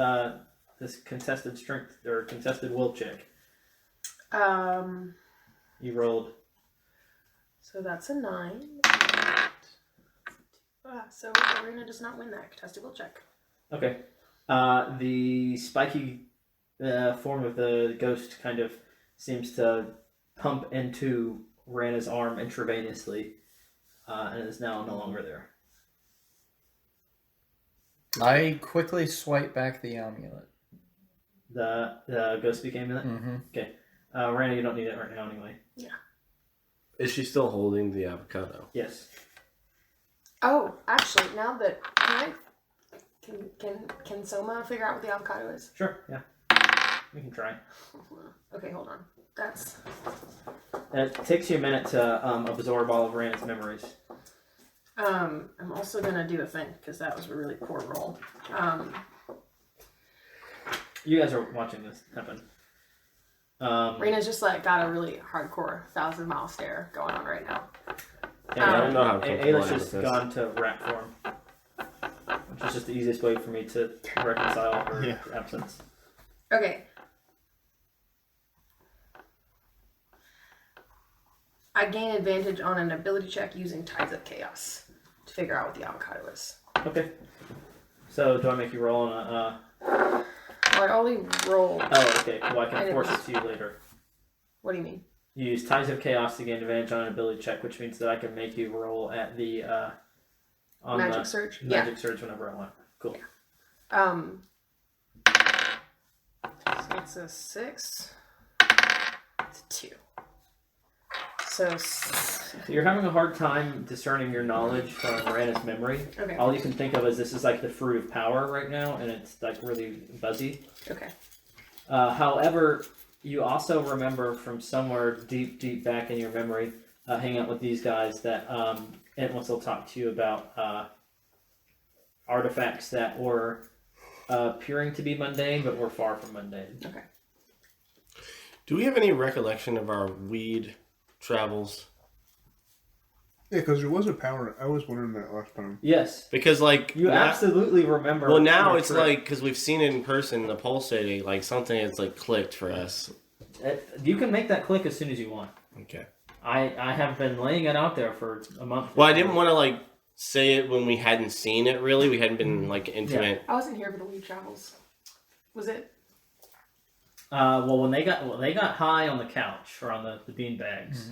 this contested strength or contested will check? You rolled. So that's a 9. So Arena does not win that contested will check. Okay. The spiky form of the ghost kind of seems to pump into Rana's arm intravenously, and is now no longer there. I quickly swipe back the amulet. The ghost speak amulet? Mm-hmm. Okay. Rana, you don't need it right now anyway. Yeah. Is she still holding the avocado? Yes. Oh, actually, now that can Soma figure out what the avocado is? Sure, yeah. We can try. Okay, hold on. That's It takes you a minute to absorb all of Rana's memories. I'm also gonna do a thing because that was a really poor roll. You guys are watching this happen. Rena's just like got a really hardcore 1,000-mile stare going on right now. I don't know how to Ailish comply has with this. gone to rat form, which is just the easiest way for me to reconcile her absence. Okay. I gain advantage on an ability check using Tides of Chaos to figure out what the avocado is. Okay. So do I make you roll on a? Well, I only rolled. Oh, okay. Well, I And can it force was- it to you later. What do you mean? You use Ties of Chaos to gain advantage on an ability check, which means that I can make you roll at the on Magic the Surge? Magic Surge whenever I want. Cool. So it's a 6. It's a 2. So You're having a hard time discerning your knowledge from Rana's memory. okay. All you can think of is this is like the fruit of power right now, and it's like really buzzy. Okay. However, you also remember from somewhere deep back in your memory, hanging out with these guys, that Entwhistle will talk to you about artifacts that were appearing to be mundane, but were far from mundane. Okay. Do we have any recollection of our weed travels. Yeah, because there was a power. I was wondering that last time. Yes. Because, like... You absolutely remember. Well, now your it's trip. like, because we've seen it in person, the pulsating, like, something has, like, clicked for us. You can make that click as soon as you want. Okay. I have been laying it out there for a month. Well, I didn't want to, like, say it when we hadn't seen it, really. We hadn't been, like, intimate. I wasn't here for the weed travels. Was it? Well, when they got high on the couch or on the bean bags,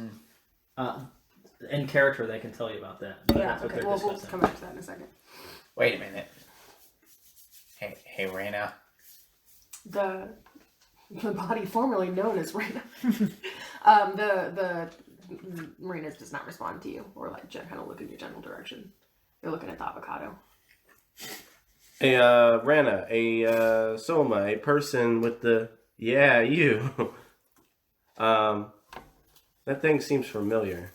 in character they can tell you about that. But Yeah. that's what Okay. they're Well, we'll discussing. come back to that in a second. Wait a minute. Hey, Raina. The body formerly known as Rena. The Marina does not respond to you or like kind of look in your general direction. They're looking at the avocado. A Rana, a Soma, a person with the you. That thing seems familiar.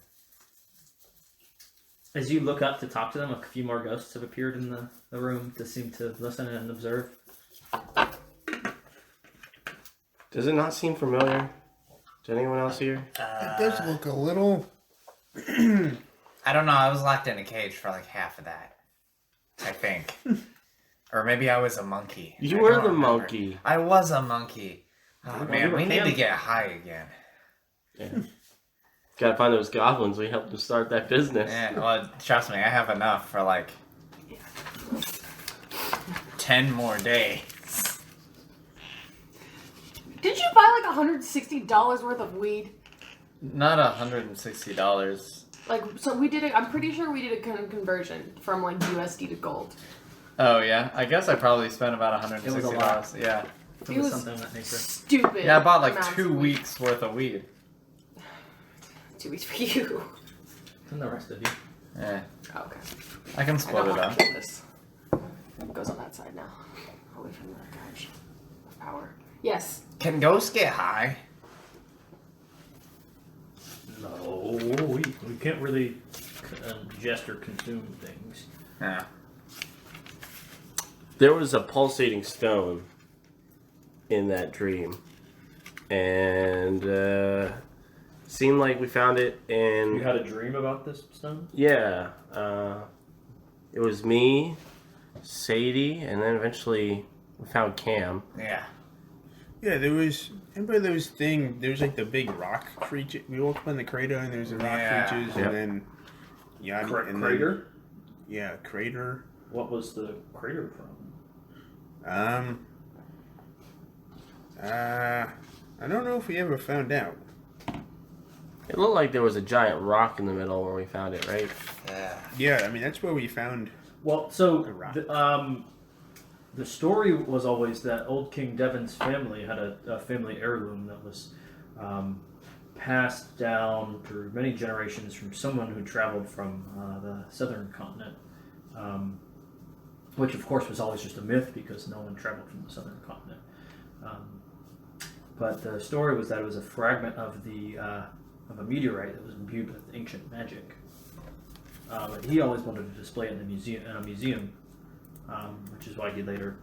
As you look up to talk to them, a few more ghosts have appeared in the room to seem to listen and observe. Does it not seem familiar to anyone else here? It does look a little. I don't know. I was locked in a cage for like half of that. I think. Or maybe I was a monkey. You I were don't the remember. monkey. I was a monkey. Oh, You man, were we need him. to get high again. Yeah. Gotta find those goblins. We helped them start that business. Yeah, well, trust me, I have enough for like 10 more days. Did you buy like $160 worth of weed? Not $160. Like, so we did it. I'm pretty sure we did a conversion from like USD to gold. Oh yeah, I guess I probably spent about $160. It was a lot. Yeah. It was something of that nature. Stupid. Yeah, I bought like amounts 2 of weed. weeks worth of weed. 2 weeks for you. And the rest of you. Yeah, Oh, okay. I can I split don't it want up. to kill this. It goes on that side now. Away from the couch of power. Yes. Can ghosts get high? No, we can't really ingest or consume things. Yeah. There was a pulsating stone in that dream. And seemed like we found it in... You had a dream about this stone? Yeah. It was me, Sadie, and then eventually we found Cam. Yeah. Yeah, there was. Remember those thing? There's like the big rock creature. We woke up in the crater, and there's the rock Yeah. creatures, Yep. and then and Crater? Then, yeah, crater. What was the crater from? I don't know if we ever found out. It looked like there was a giant rock in the middle where we found it, right? Yeah. Yeah, I mean that's where we found. Well, so A rock. the story was always that old King Devon's family had a family heirloom that was passed down through many generations from someone who traveled from the southern continent, which of course was always just a myth because no one traveled from the southern continent. But the story was that it was a fragment of a meteorite that was imbued with ancient magic. But he always wanted to display it in a museum, which is why he later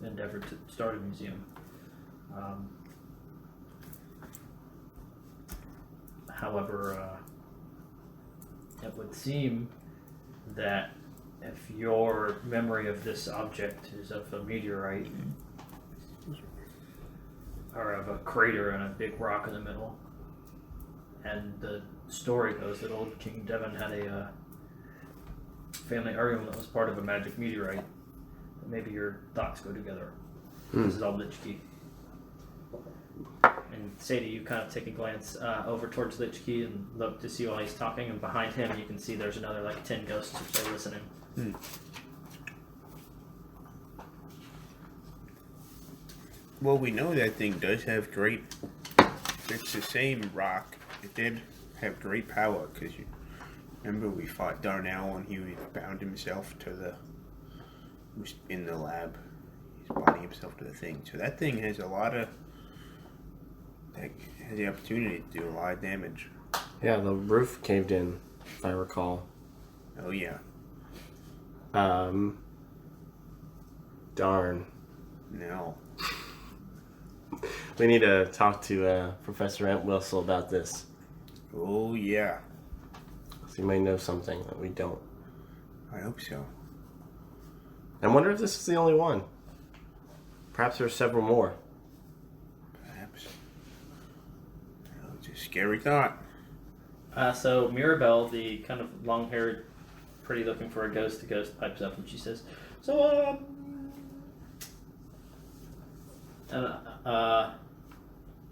endeavored to start a museum. However, it would seem that if your memory of this object is of a meteorite, or of a crater and a big rock in the middle, and the story goes that old King Devon had a family heirloom that was part of a magic meteorite, maybe your thoughts go together. This is all Lich Key. And Sadie, you kind of take a glance over towards Lich Key and look to see while he's talking, and behind him you can see there's another like 10 ghosts which are listening. Well, we know that thing does have great. It's the same rock. It did have great power because you remember we fought Darnell and he bound himself to the. He was in the lab. He's bonding himself to the thing. So that thing has a lot of. That has the opportunity to do a lot of damage. Yeah, the roof caved in, if I recall. Oh yeah. Darn. No. We need to talk to Professor Entwistle about this. Oh, yeah. So you may know something that we don't. I hope so. I wonder if this is the only one. Perhaps there are several more. Perhaps. Oh, it's a scary thought. So Mirabelle, the kind of long-haired, pretty looking for a ghost pipes up and she says, "So, I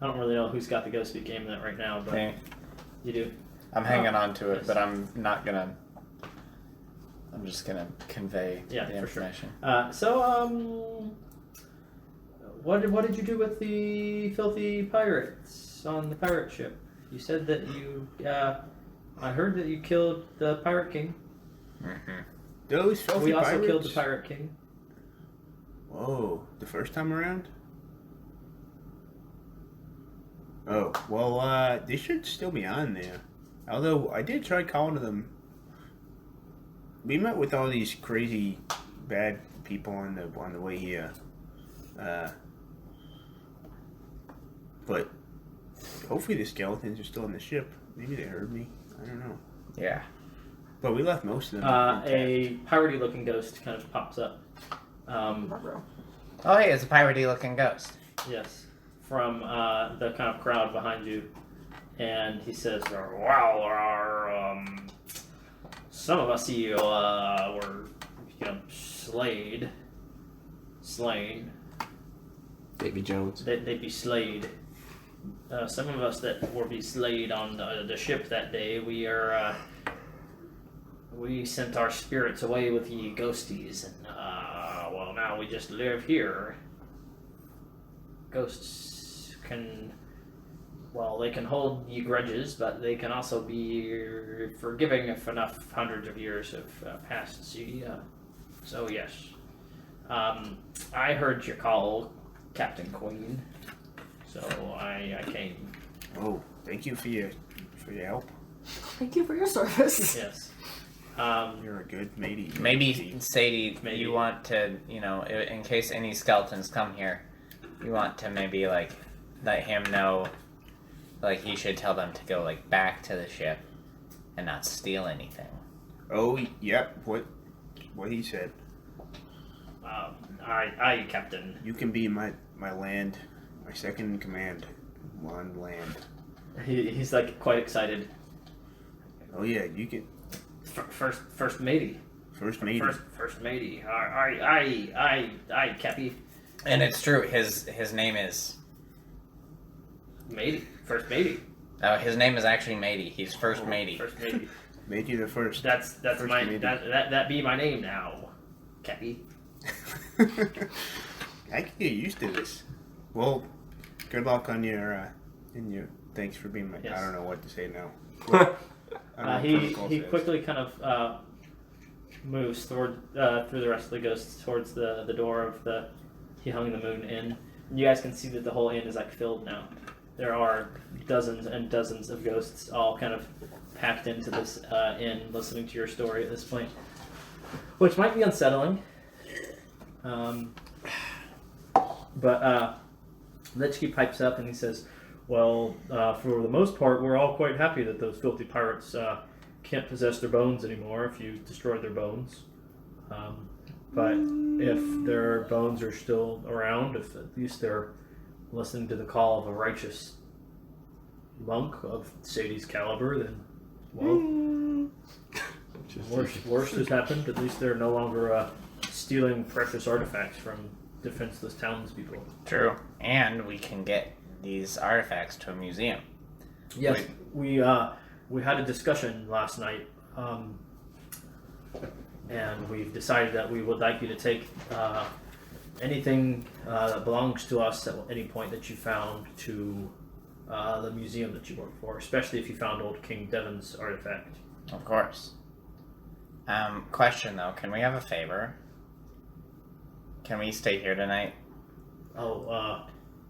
don't really know who's got the ghost speak game in that right now, but Me. you do. I'm hanging on to it, yes. but I'm not gonna. I'm just gonna convey the for sure. information. What did you do with the filthy pirates on the pirate ship? You said that you, I heard that you killed the pirate king. Mm-hmm. Those filthy We also pirates? killed the pirate king. Whoa, the first time around? Oh, well, they should still be on there. Although, I did try calling to them. We met with all these crazy, bad people on the way here. But, hopefully the skeletons are still on the ship. Maybe they heard me. I don't know. Yeah. But we left most of them. A piratey looking ghost kind of pops up. Oh, hey, it's a piratey looking ghost. Yes, from the kind of crowd behind you, and he says, "Well, some of us here were, slain. Davy Jones. They'd be slayed. Some of us that were be slayed on the ship that day, we sent our spirits away with ye ghosties, and well, now we just live here. Ghosts can, well, they can hold ye grudges, but they can also be forgiving if enough hundreds of years have passed. See, so yes, I heard your call, Captain Queen. So I came. Oh, thank you for your help. Thank you for your service. Yes. You're a good matey. Maybe, Sadie, Maybe. you want to, in case any skeletons come here, you want to maybe, let him know, he should tell them to go, back to the ship and not steal anything. Oh, yep. What he said. Aye, Captain. You can be my land, my second in command on land. He's quite excited. Oh yeah, you can. First matey. First matey. First matey. Aye, Cappy. And it's true. His name is. Matey. First matey. His name is actually Matey. He's first Matey. First matey. Matey the first. That's First my matey. that be my name now, Cappy. I can get used to this. Well, good luck on your thanks for being my. Yes. I don't know what to say now. I don't know what He protocol says. quickly kind of moves through the rest of the ghosts towards the door of the He Hung the Moon Inn. You guys can see that the whole inn is filled now. There are dozens and dozens of ghosts all kind of packed into this inn, listening to your story at this point, which might be unsettling. But Lichki pipes up and he says, "Well, for the most part, we're all quite happy that those filthy pirates can't possess their bones anymore if you destroy their bones. But if their bones are still around, if at least they're listening to the call of a righteous monk of Sadie's caliber, then, well, worst has happened. At least they're no longer stealing precious artifacts from defenseless townspeople." True. And we can get these artifacts to a museum. Yes, we had a discussion last night, and we've decided that we would like you to take anything that belongs to us at any point that you found to the museum that you work for, especially if you found old King Devon's artifact. Of course. Question though, can we have a favor? Can we stay here tonight? Oh,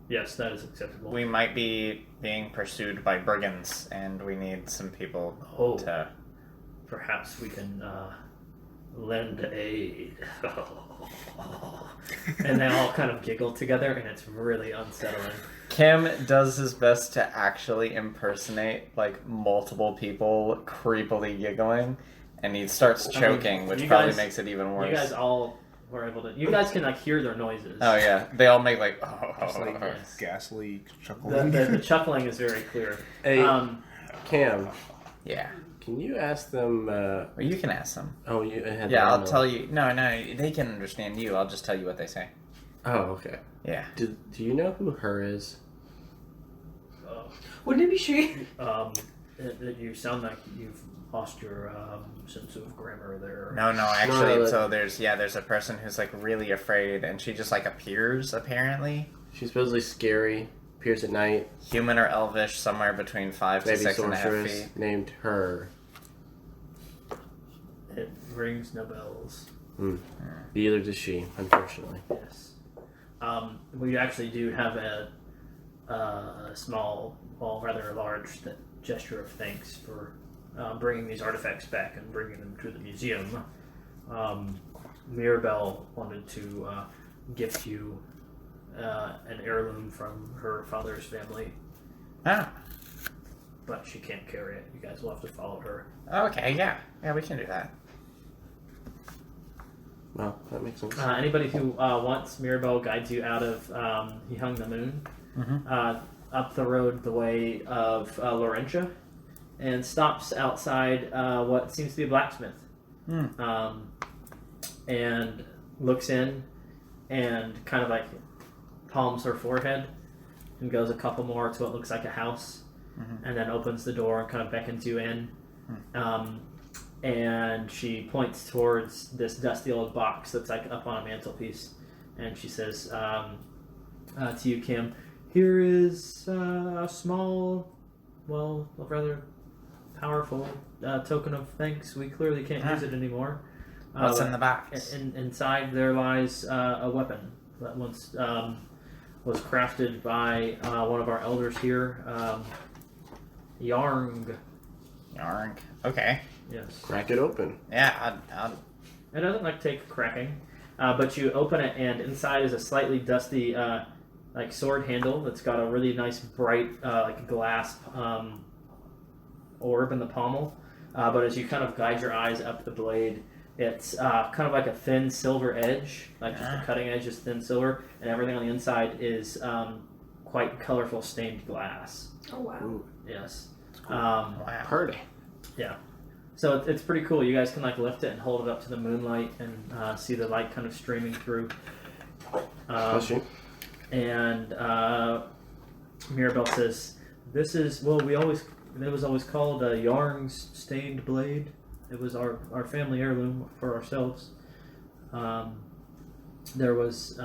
yes, that is acceptable. We might be being pursued by brigands, and we need some people Oh. to... Perhaps we can lend aid. And they all kind of giggle together, and it's really unsettling. Kim does his best to actually impersonate like multiple people creepily giggling, and he starts choking, which you probably guys- makes it even worse. You guys all were able to. You guys can like hear their noises. Oh yeah, they all make like Just like Yes. ghastly The, chuckling. the chuckling is very clear. Hey, Cam, yeah. can you ask them? Well, you can ask them. Oh, you had. Yeah, them I'll on. tell you. No, they can understand you. I'll just tell you what they say. Oh, okay. Yeah. Do you know who her is? Wouldn't it be she? You sound like you've lost your sense of grammar there. No, actually, No, so there's a person who's like really afraid, and she just like appears apparently. She's supposedly scary. Appears at night. Human or elvish, somewhere between 5 to Maybe 6.5 sorceress feet. named her. It rings no bells. Neither does she, unfortunately. Yes. We actually do have a small, well, rather large gesture of thanks for bringing these artifacts back and bringing them to the museum. Mirabelle wanted to gift you an heirloom from her father's family, Ah, but she can't carry it. You guys will have to follow her. okay, yeah, we can do that. Well, that makes sense. Anybody who wants, Mirabelle guides you out of He Hung the Moon, up the road the way of Laurentia, and stops outside what seems to be a blacksmith. And looks in and kind of like palms her forehead and goes a couple more to what looks like a house, and then opens the door and kind of beckons you in. And she points towards this dusty old box that's like up on a mantelpiece, and she says to you, Kim, here is a small, well, a rather powerful token of thanks. We clearly can't use it anymore. What's in the box? Inside there lies a weapon that once was crafted by one of our elders here, Yarng. Yarn. Okay. Yes. Crack it open. Yeah, I'll It doesn't like take cracking, but you open it and inside is a slightly dusty, like sword handle that's got a really nice bright, like glass orb in the pommel. But as you kind of guide your eyes up the blade, it's kind of like a thin silver edge, like just the cutting edge is thin silver, and everything on the inside is quite colorful stained glass. Oh wow. Ooh, Yes. wow. party. Yeah. So it's pretty cool. You guys can like lift it and hold it up to the moonlight and see the light kind of streaming through. Bless you. And Mirabelle says, "This is well. It was always called a Yarn's stained blade. It was our family heirloom for ourselves. There was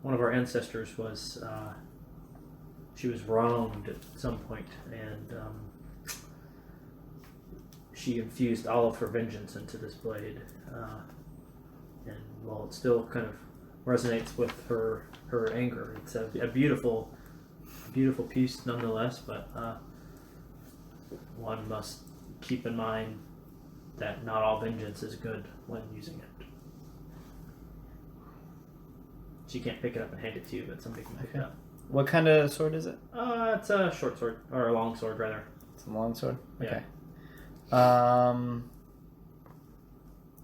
one of our ancestors was she was wronged at some point, and she infused all of her vengeance into this blade. And while it still kind of resonates with her anger, it's a beautiful piece nonetheless. But one must keep in mind that not all vengeance is good when using it. She can't pick it up and hand it to you, but somebody can pick it up. What kind of sword is it? It's a short sword, or a long sword rather. It's a long sword. Yeah. Okay.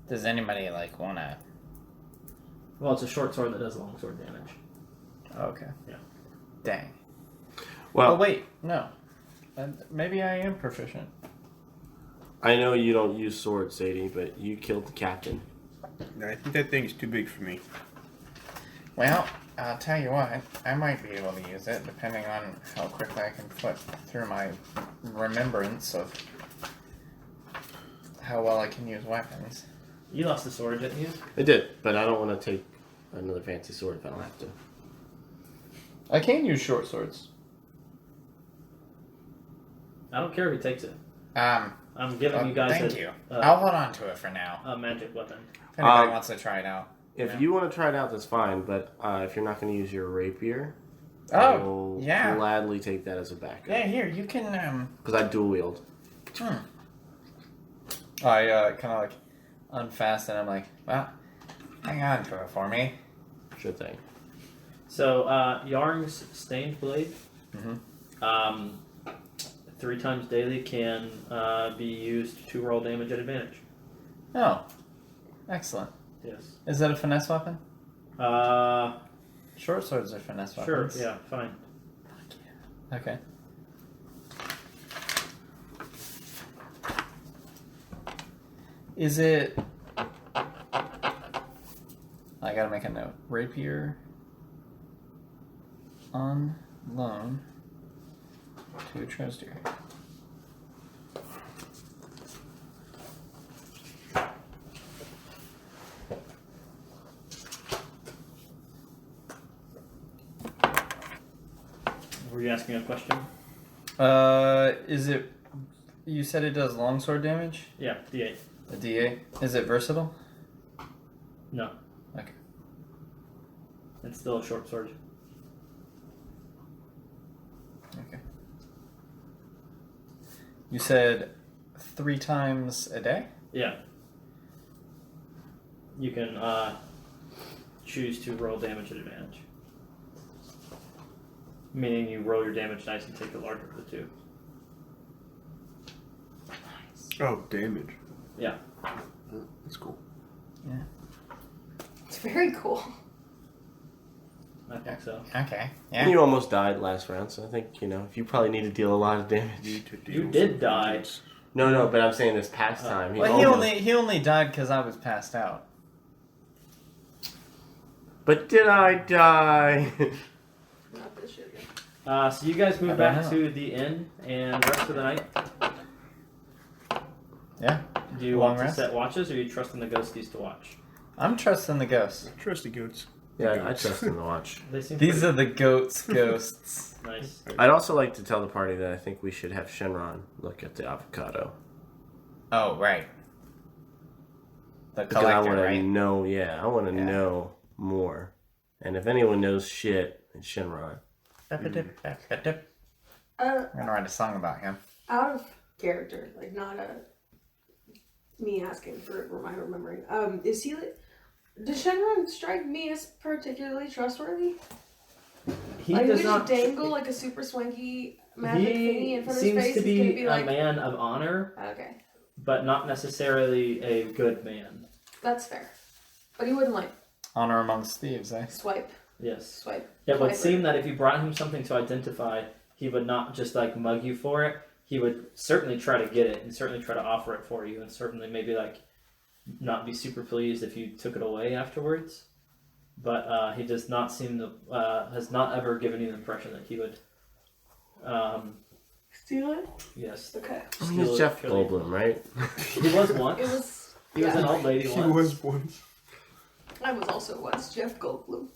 Does anybody like wanna? Well, it's a short sword that does long sword damage. Okay. Yeah. Dang. Well, Oh wait, no. Maybe I am proficient. I know you don't use swords, Sadie, but you killed the captain. I think that thing's too big for me. Well, I'll tell you what, I might be able to use it depending on how quickly I can flip through my remembrance of how well I can use weapons. You lost the sword, didn't you? I did, but I don't want to take another fancy sword if I don't have to. I can use short swords. I don't care who takes it. Um, I'm giving you guys thank you. I'll hold on to it for now. a magic weapon. If anybody wants to try it out. If you want to try it out, that's fine. But if you're not going to use your rapier, Oh, I will yeah. gladly take that as a backup. Yeah, here, you can, Because I dual wield. I, kind of, like, unfasten. I'm like, well, hang on to it for me. Sure thing. So, Yarng's Stained Blade, Mhm. 3 times daily can be used to roll damage at advantage. Oh, excellent. Yes. Is that a finesse weapon? Uh, Short swords are finesse sure, weapons. yeah, fine. Okay. Is it... I gotta make a note. Rapier on loan to Trosdir. Were you asking a question? Is it... You said it does longsword damage? Yeah, D8. A D8? Is it versatile? No. Okay. It's still a short sword. Okay. You said 3 times a day? Yeah. You can choose to roll damage at advantage. Meaning you roll your damage dice and take the larger of the two. Oh, damage. Yeah. Oh, that's cool. It's very cool. I think so. Okay. And you almost died last round, so I think, if you probably need to deal a lot of damage. You did die. No, but I'm saying this past time. Well, he only died because I was passed out. But did I die? Not this shit again. So you guys move I back don't to the inn and rest for the night. Yeah. Do you Long want to rest? set watches, or are you trusting the ghosties to watch? I'm trusting the ghosts. Trusty goats. Yeah, I trust him to watch. They seem These pretty are the goats' ghosts. nice. I'd also like to tell the party that I think we should have Shenron look at the avocado. Oh, right. The Because I collector, want to right? know, I want to Yeah. know more. And if anyone knows shit, it's Shenron. I'm Uh, gonna write a song about him. Out of character, like not me asking for my remembering. Is he like? Does Shenron strike me as particularly trustworthy? He Like, does we not. just dangle like a super swanky magic thingy He in front of his seems face. to He's gonna be be a like, man of honor, okay, but not necessarily a good man. that's fair. But he wouldn't like Honor amongst thieves, eh? swipe. Yes. It It would seem that if you brought him something to identify, he would not just like mug you for it. He would certainly try to get it and certainly try to offer it for you, and certainly maybe like not be super pleased if you took it away afterwards. But he does not seem to has not ever given you the impression that he would. Steal it? Yes. Okay. I mean, it's Jeff kill you. Goldblum, right? He was once. It was. He was an old lady He once. was once. I was also once Jeff Goldblum.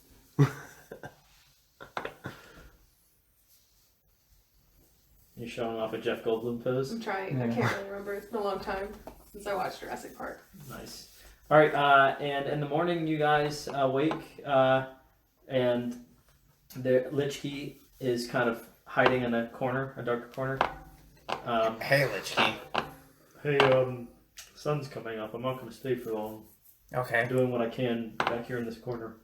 You showing off a Jeff Goldblum pose. I'm trying. I can't really remember. It's been a long time since I watched Jurassic Park. Nice. All right, and in the morning, you guys wake, and the Lich Key is kind of hiding in a corner, a dark corner. Hey, Lich Key. Hey, sun's coming up. I'm not going to stay for long. Okay. I'm doing what I can back here in this corner.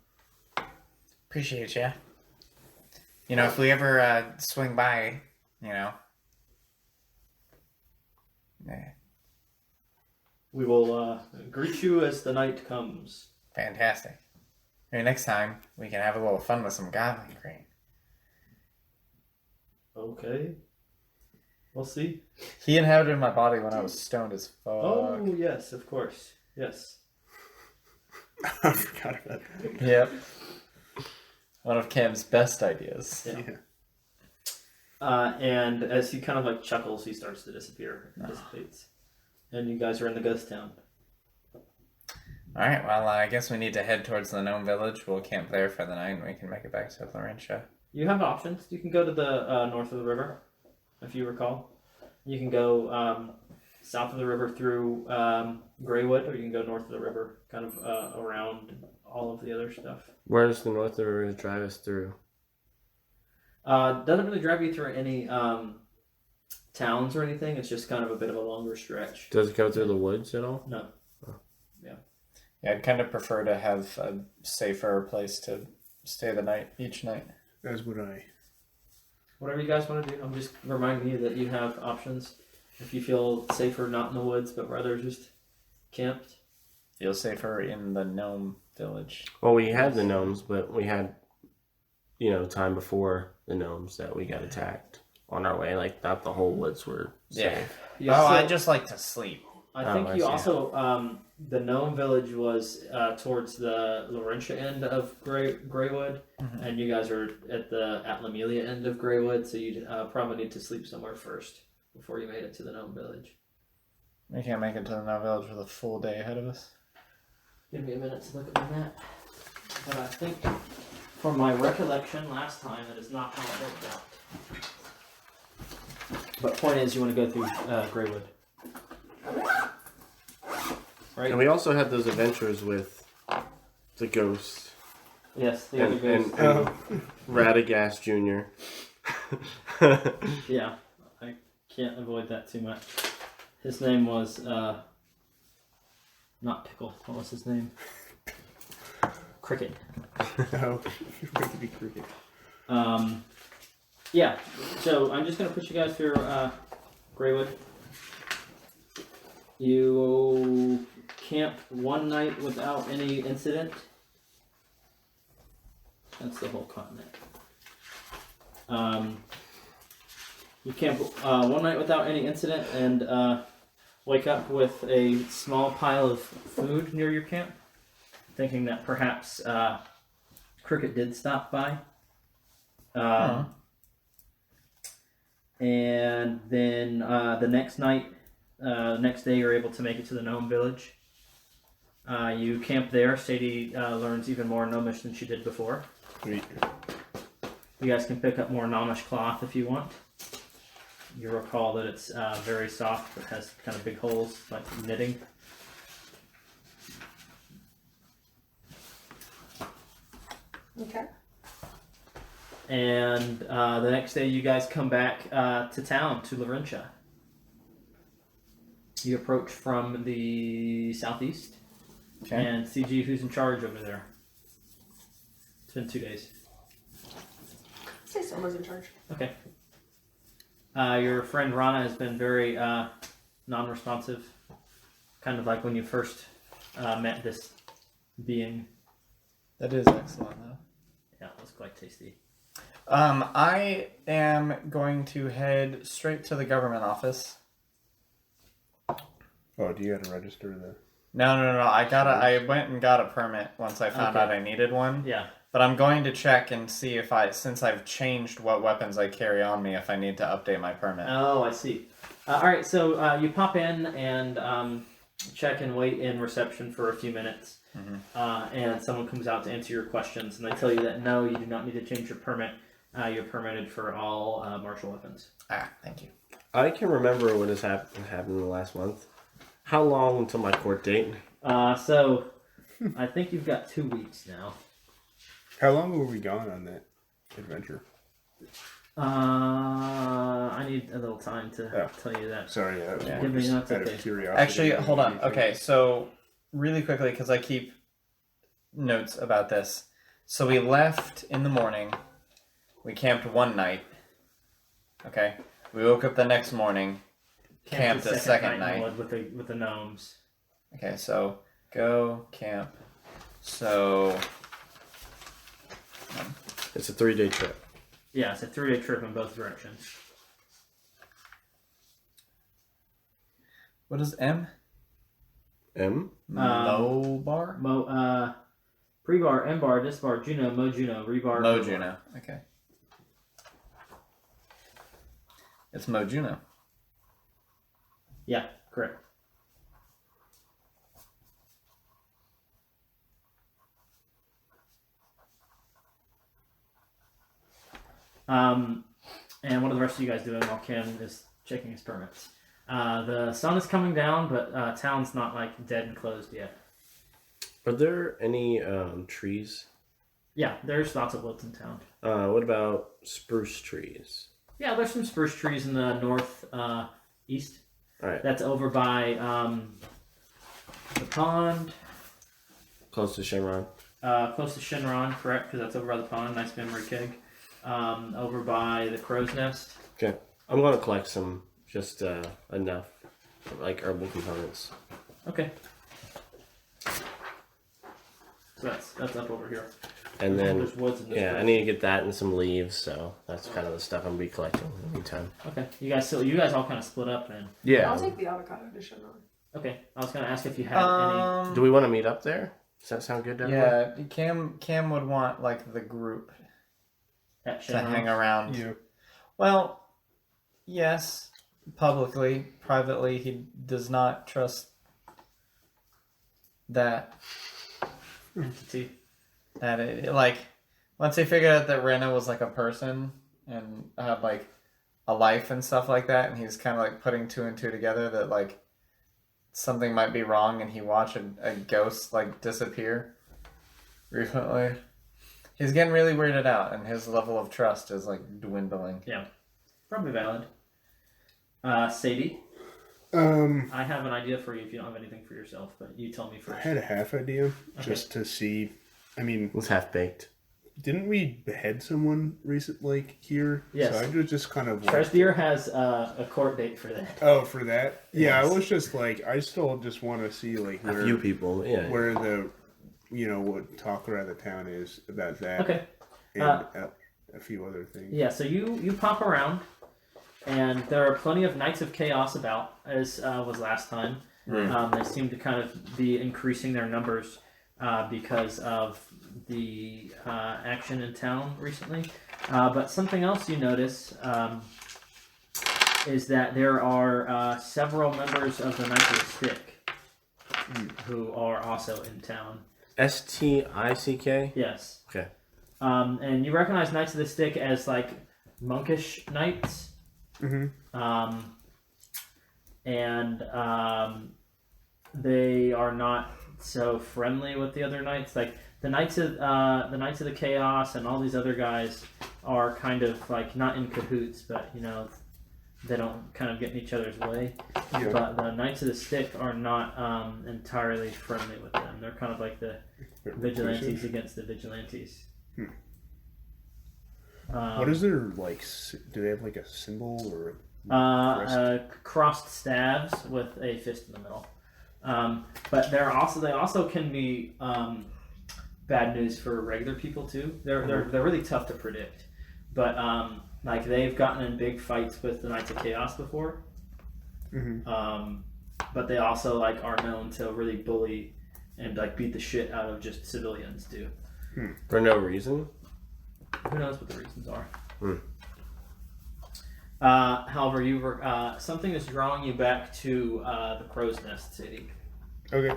Appreciate ya. If we ever swing by, Yeah. We will greet you as the night comes. Fantastic. Maybe next time we can have a little fun with some goblin green. Okay. We'll see. He inhabited my body when I was stoned as fuck. Oh, yes, of course. Yes. I forgot about that. Yep. One of Cam's best ideas. Yeah. And as he kind of like chuckles, he starts to disappear. Dissipates. And you guys are in the ghost town. Alright, well, I guess we need to head towards the gnome village. We'll camp there for the night and we can make it back to Florentia. You have options. You can go to the north of the river, if you recall. You can go south of the river through Greywood, or you can go north of the river, kind of around all of the other stuff. Where does the north of the river drive us through? Doesn't really drive you through any towns or anything. It's just kind of a bit of a longer stretch. Does it go through the woods at all? No. Yeah, I'd kind of prefer to have a safer place to stay the night each night. As would I. Whatever you guys want to do. I'm just reminding you that you have options. If you feel safer not in the woods, but rather just camped. Feel safer in the gnome village. Well, we had the gnomes, but we had, time before the gnomes that we got attacked on our way. Like, not the whole woods were safe. Yeah. I just like to sleep. I think you also, the gnome village was towards the Laurentia end of Greywood, and you guys are at the Atlamelia end of Greywood, so you'd probably need to sleep somewhere first before you made it to the gnome village. We can't make it to the gnome village with a full day ahead of us. Give me a minute to look at my map. But I think, from my recollection last time, that is not how it worked out. But point is, you want to go through Greywood. Right? And we also had those adventures with the ghost Yes, the other and ghost. Radagast Jr. Yeah, I can't avoid that too much. His name was, not Pickle. What was his name? Cricket. No, you're going to be cricket. Yeah, so I'm just going to put you guys through Greywood. You camp one night without any incident. That's the whole continent. You camp one night without any incident and wake up with a small pile of food near your camp, thinking that perhaps Cricket did stop by. And then the next night, next day, you're able to make it to the gnome village. You camp there. Sadie learns even more gnomish than she did before. Sweet. You guys can pick up more gnomish cloth if you want. You recall that it's very soft, but has kind of big holes, like knitting. Okay. And the next day, you guys come back to town, to Laurentia. You approach from the southeast. Okay. And CG, who's in charge over there? It's been 2 days. Say someone's in charge. Okay. Your friend Rana has been very non-responsive. Kind of like when you first met this being. That is excellent, though. Yeah, it was quite tasty. I am going to head straight to the government office. Oh, do you have to register the... No. I went and got a permit once I found out I needed one. Yeah. But I'm going to check and see if since I've changed what weapons I carry on me, if I need to update my permit. Oh, I see. All right, so you pop in and check and wait in reception for a few minutes. And someone comes out to answer your questions, and they tell you that no, you do not need to change your permit. You're permitted for all martial weapons. Thank you. I can remember what has happened in the last month. How long until my court date? So I think you've got 2 weeks now. How long were we gone on that adventure? I need a little time to tell you that. Sorry, that was more Give me just that's out okay. of curiosity. Actually, hold on. Okay, so really quickly, because I keep notes about this. So we left in the morning. We camped one night. Okay. We woke up the next morning. Camped the second night. With the gnomes. Okay, so go camp. So It's a 3-day trip. Yeah, it's a 3-day trip in both directions. what is M? M? Mo bar? Pre-bar, M-bar, Dis-bar, Juno, Mo Juno, Rebar, Mo Pro-bar. Juno. Okay. It's Mo Juno. Yeah, correct. And what are the rest of you guys doing while Ken is checking his permits? The sun is coming down, but town's not like dead and closed yet. Are there any trees? Yeah, there's lots of woods in town. What about spruce trees? Yeah, there's some spruce trees in the north east. All right. That's over by the pond. Close to Shamron. close to Shinron, correct? Because that's over by the pond. Nice memory keg. Over by the crow's nest. Okay. I'm going to collect some, just enough, like herbal components. Okay. So that's up over here. And then, There's woods in this yeah, I place. need to get that and some leaves, so that's kind of the stuff I'm going to be collecting in the meantime. Okay. You guys all kind of split up then. Yeah. I'll take the avocado to Shinron. Okay. I was gonna ask if you had any. Do we want to meet up there? Does that sound good to everyone? Yeah, Cam would want like the group At to Shinron? hang around. Yeah. Well, yes, publicly, privately, he does not trust that entity. that it, like once he figured out that Rena was like a person and had like a life and stuff like that, and he's kind of like putting two and two together that like something might be wrong, and he watched a ghost like disappear recently. He's getting really weirded out, and his level of trust is like dwindling. Yeah, probably valid. Sadie, I have an idea for you if you don't have anything for yourself, but you tell me I first. had a half idea just to see. I mean, It's half baked. didn't we behead someone recently here? Yes. So I was just kind of like, Treshbeer has a court date for that. oh, for that? Yeah, I Yes. was just like, I still just want to see like A few people, yeah. where the, what talk around the town is about that. Okay. And a few other things. Yeah, so you pop around, and there are plenty of Knights of Chaos about, as was last time. They seem to kind of be increasing their numbers because of the action in town recently. But something else you notice is that there are several members of the Knights of the Stick who are also in town. STICK? Yes. Okay. And you recognize Knights of the Stick as like monkish knights. They are not so friendly with the other knights. Like the Knights of the Chaos and all these other guys are kind of like not in cahoots, but they don't kind of get in each other's way. Yeah. But the Knights of the Stick are not entirely friendly with them. They're kind of like the vigilantes against the vigilantes. What is their like? Do they have like a symbol or? Crossed staves with a fist in the middle. But they also can be bad news for regular people too. They're really tough to predict. But like they've gotten in big fights with the Knights of Chaos before. But they also like are known to really bully and like beat the shit out of just civilians too. For no reason? Who knows what the reasons are? Hmm. However, you were something is drawing you back to the crow's nest city. Okay.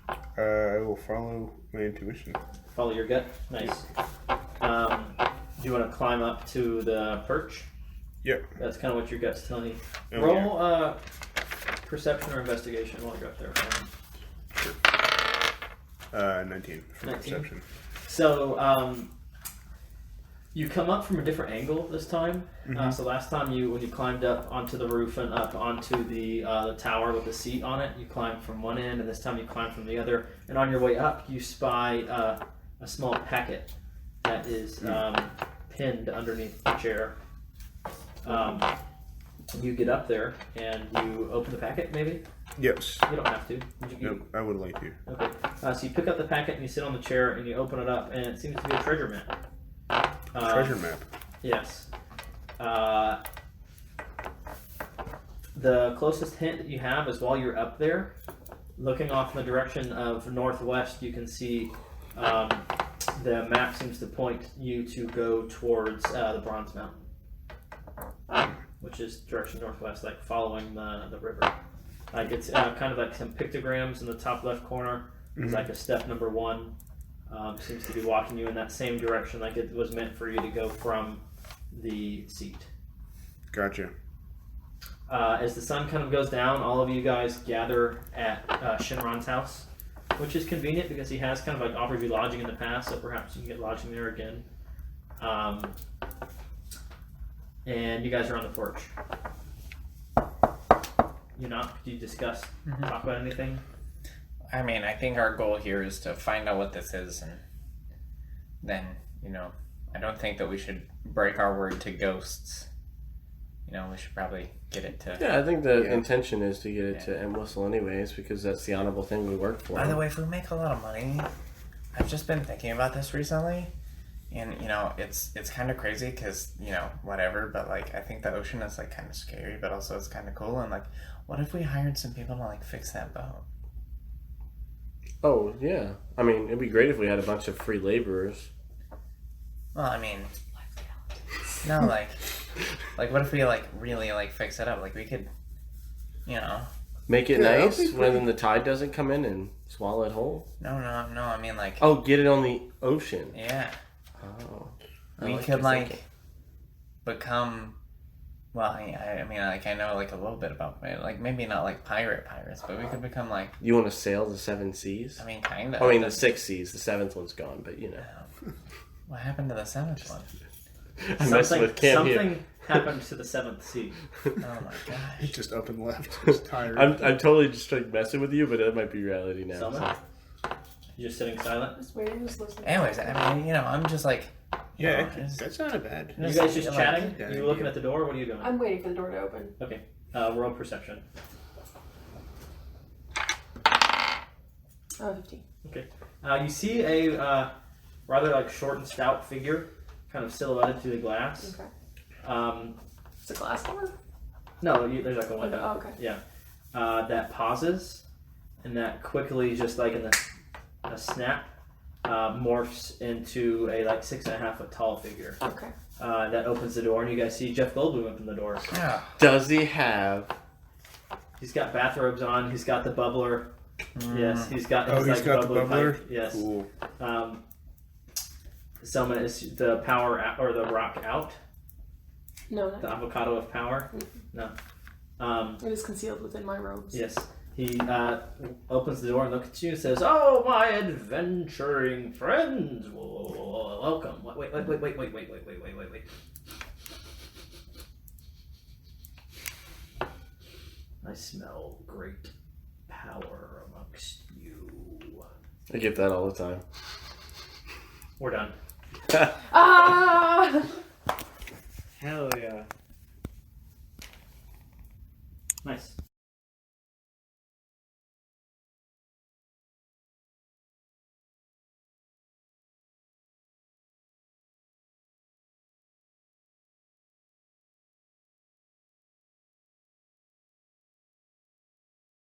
I will follow my intuition. Follow your gut. Nice. Do you want to climb up to the perch? Yep. That's kind of what your gut's telling you. Oh, Roll perception or investigation while you're up there. 19 for 19. perception. So you come up from a different angle this time. So last time when you climbed up onto the roof and up onto the tower with the seat on it, you climbed from one end, and this time you climbed from the other. And on your way up, you spy a small packet that is pinned underneath the chair. You get up there and you open the packet, maybe? Yes. You don't have to. Nope, I would like to. Okay. So you pick up the packet and you sit on the chair and you open it up, and it seems to be a treasure map. Treasure map. Yes. The closest hint that you have is while you're up there, looking off in the direction of northwest, you can see the map seems to point you to go towards the Bronze Mountain, which is direction northwest, like following the river. Like it's kind of like some pictograms in the top left corner. It's like a step number 1. Seems to be walking you in that same direction, like it was meant for you to go from the seat. Gotcha. As the sun kind of goes down, all of you guys gather at Shinron's house, which is convenient because he has kind of like offered you lodging in the past, so perhaps you can get lodging there again. And you guys are on the porch. You knock. Do you discuss, talk about anything? I mean, I think our goal here is to find out what this is and then I don't think that we should break our word to ghosts. We should probably get it to. Yeah, I think the intention is to get it to M Whistle anyways, because that's the honorable thing we work for. By the way, if we make a lot of money, I've just been thinking about this recently, and it's kind of crazy because whatever, but like I think the ocean is like kind of scary, but also it's kind of cool. And like, what if we hired some people to like fix that boat? Oh yeah, I mean it'd be great if we had a bunch of free laborers. Well, I mean, no, like what if we like really like fix it up? Like we could, Make it Yeah, nice that'd be when the tide doesn't come in and swallow it whole. no. I mean like, Oh, get it on the ocean. yeah, Oh, we like could your like thinking. become. Well, I mean, like I know like a little bit about it. Like maybe not like pirates, but we could become like. You want to sail the 7 seas? I mean, kind of. I mean the 6 seas. The 7th one's gone, but What happened to the 7th one? I messed with Cam here. Something happened to the 7th sea. Oh my gosh. He's just up and left. He's tired. I'm totally just like messing with you, but that might be reality now. Selma? You're just sitting silent. Just waiting, just listening. Anyways, I mean, I'm just like. yeah, it's- that's not a bad. You guys just like- chatting? Yeah, Are you looking at the door? What are you doing? I'm waiting for the door to open. Okay. Roll perception. Oh, 15. Okay. You see a rather like short and stout figure, kind of silhouetted through the glass. Okay. It's a glass door? No, there's like a window. Oh, okay. Yeah. That pauses, and that quickly, just like in a snap, morphs into a like 6.5 foot tall figure. Okay. That opens the door, and you guys see Jeff Goldblum open the door. Yeah. Does he have? He's got bathrobes on. He's got the bubbler. Yes, he's got. Oh, his, he's like, got the bubbler bubbler? pipe. Yes. Cool. Selma, is the power out, or the rock out? No, The no. avocado of power? No. It is concealed within my robes. Yes. He opens the door and looks at you and says, "Oh, my adventuring friends, welcome." Wait. I smell great power amongst you. I get that all the time. We're done. Ah! Hell yeah. Nice.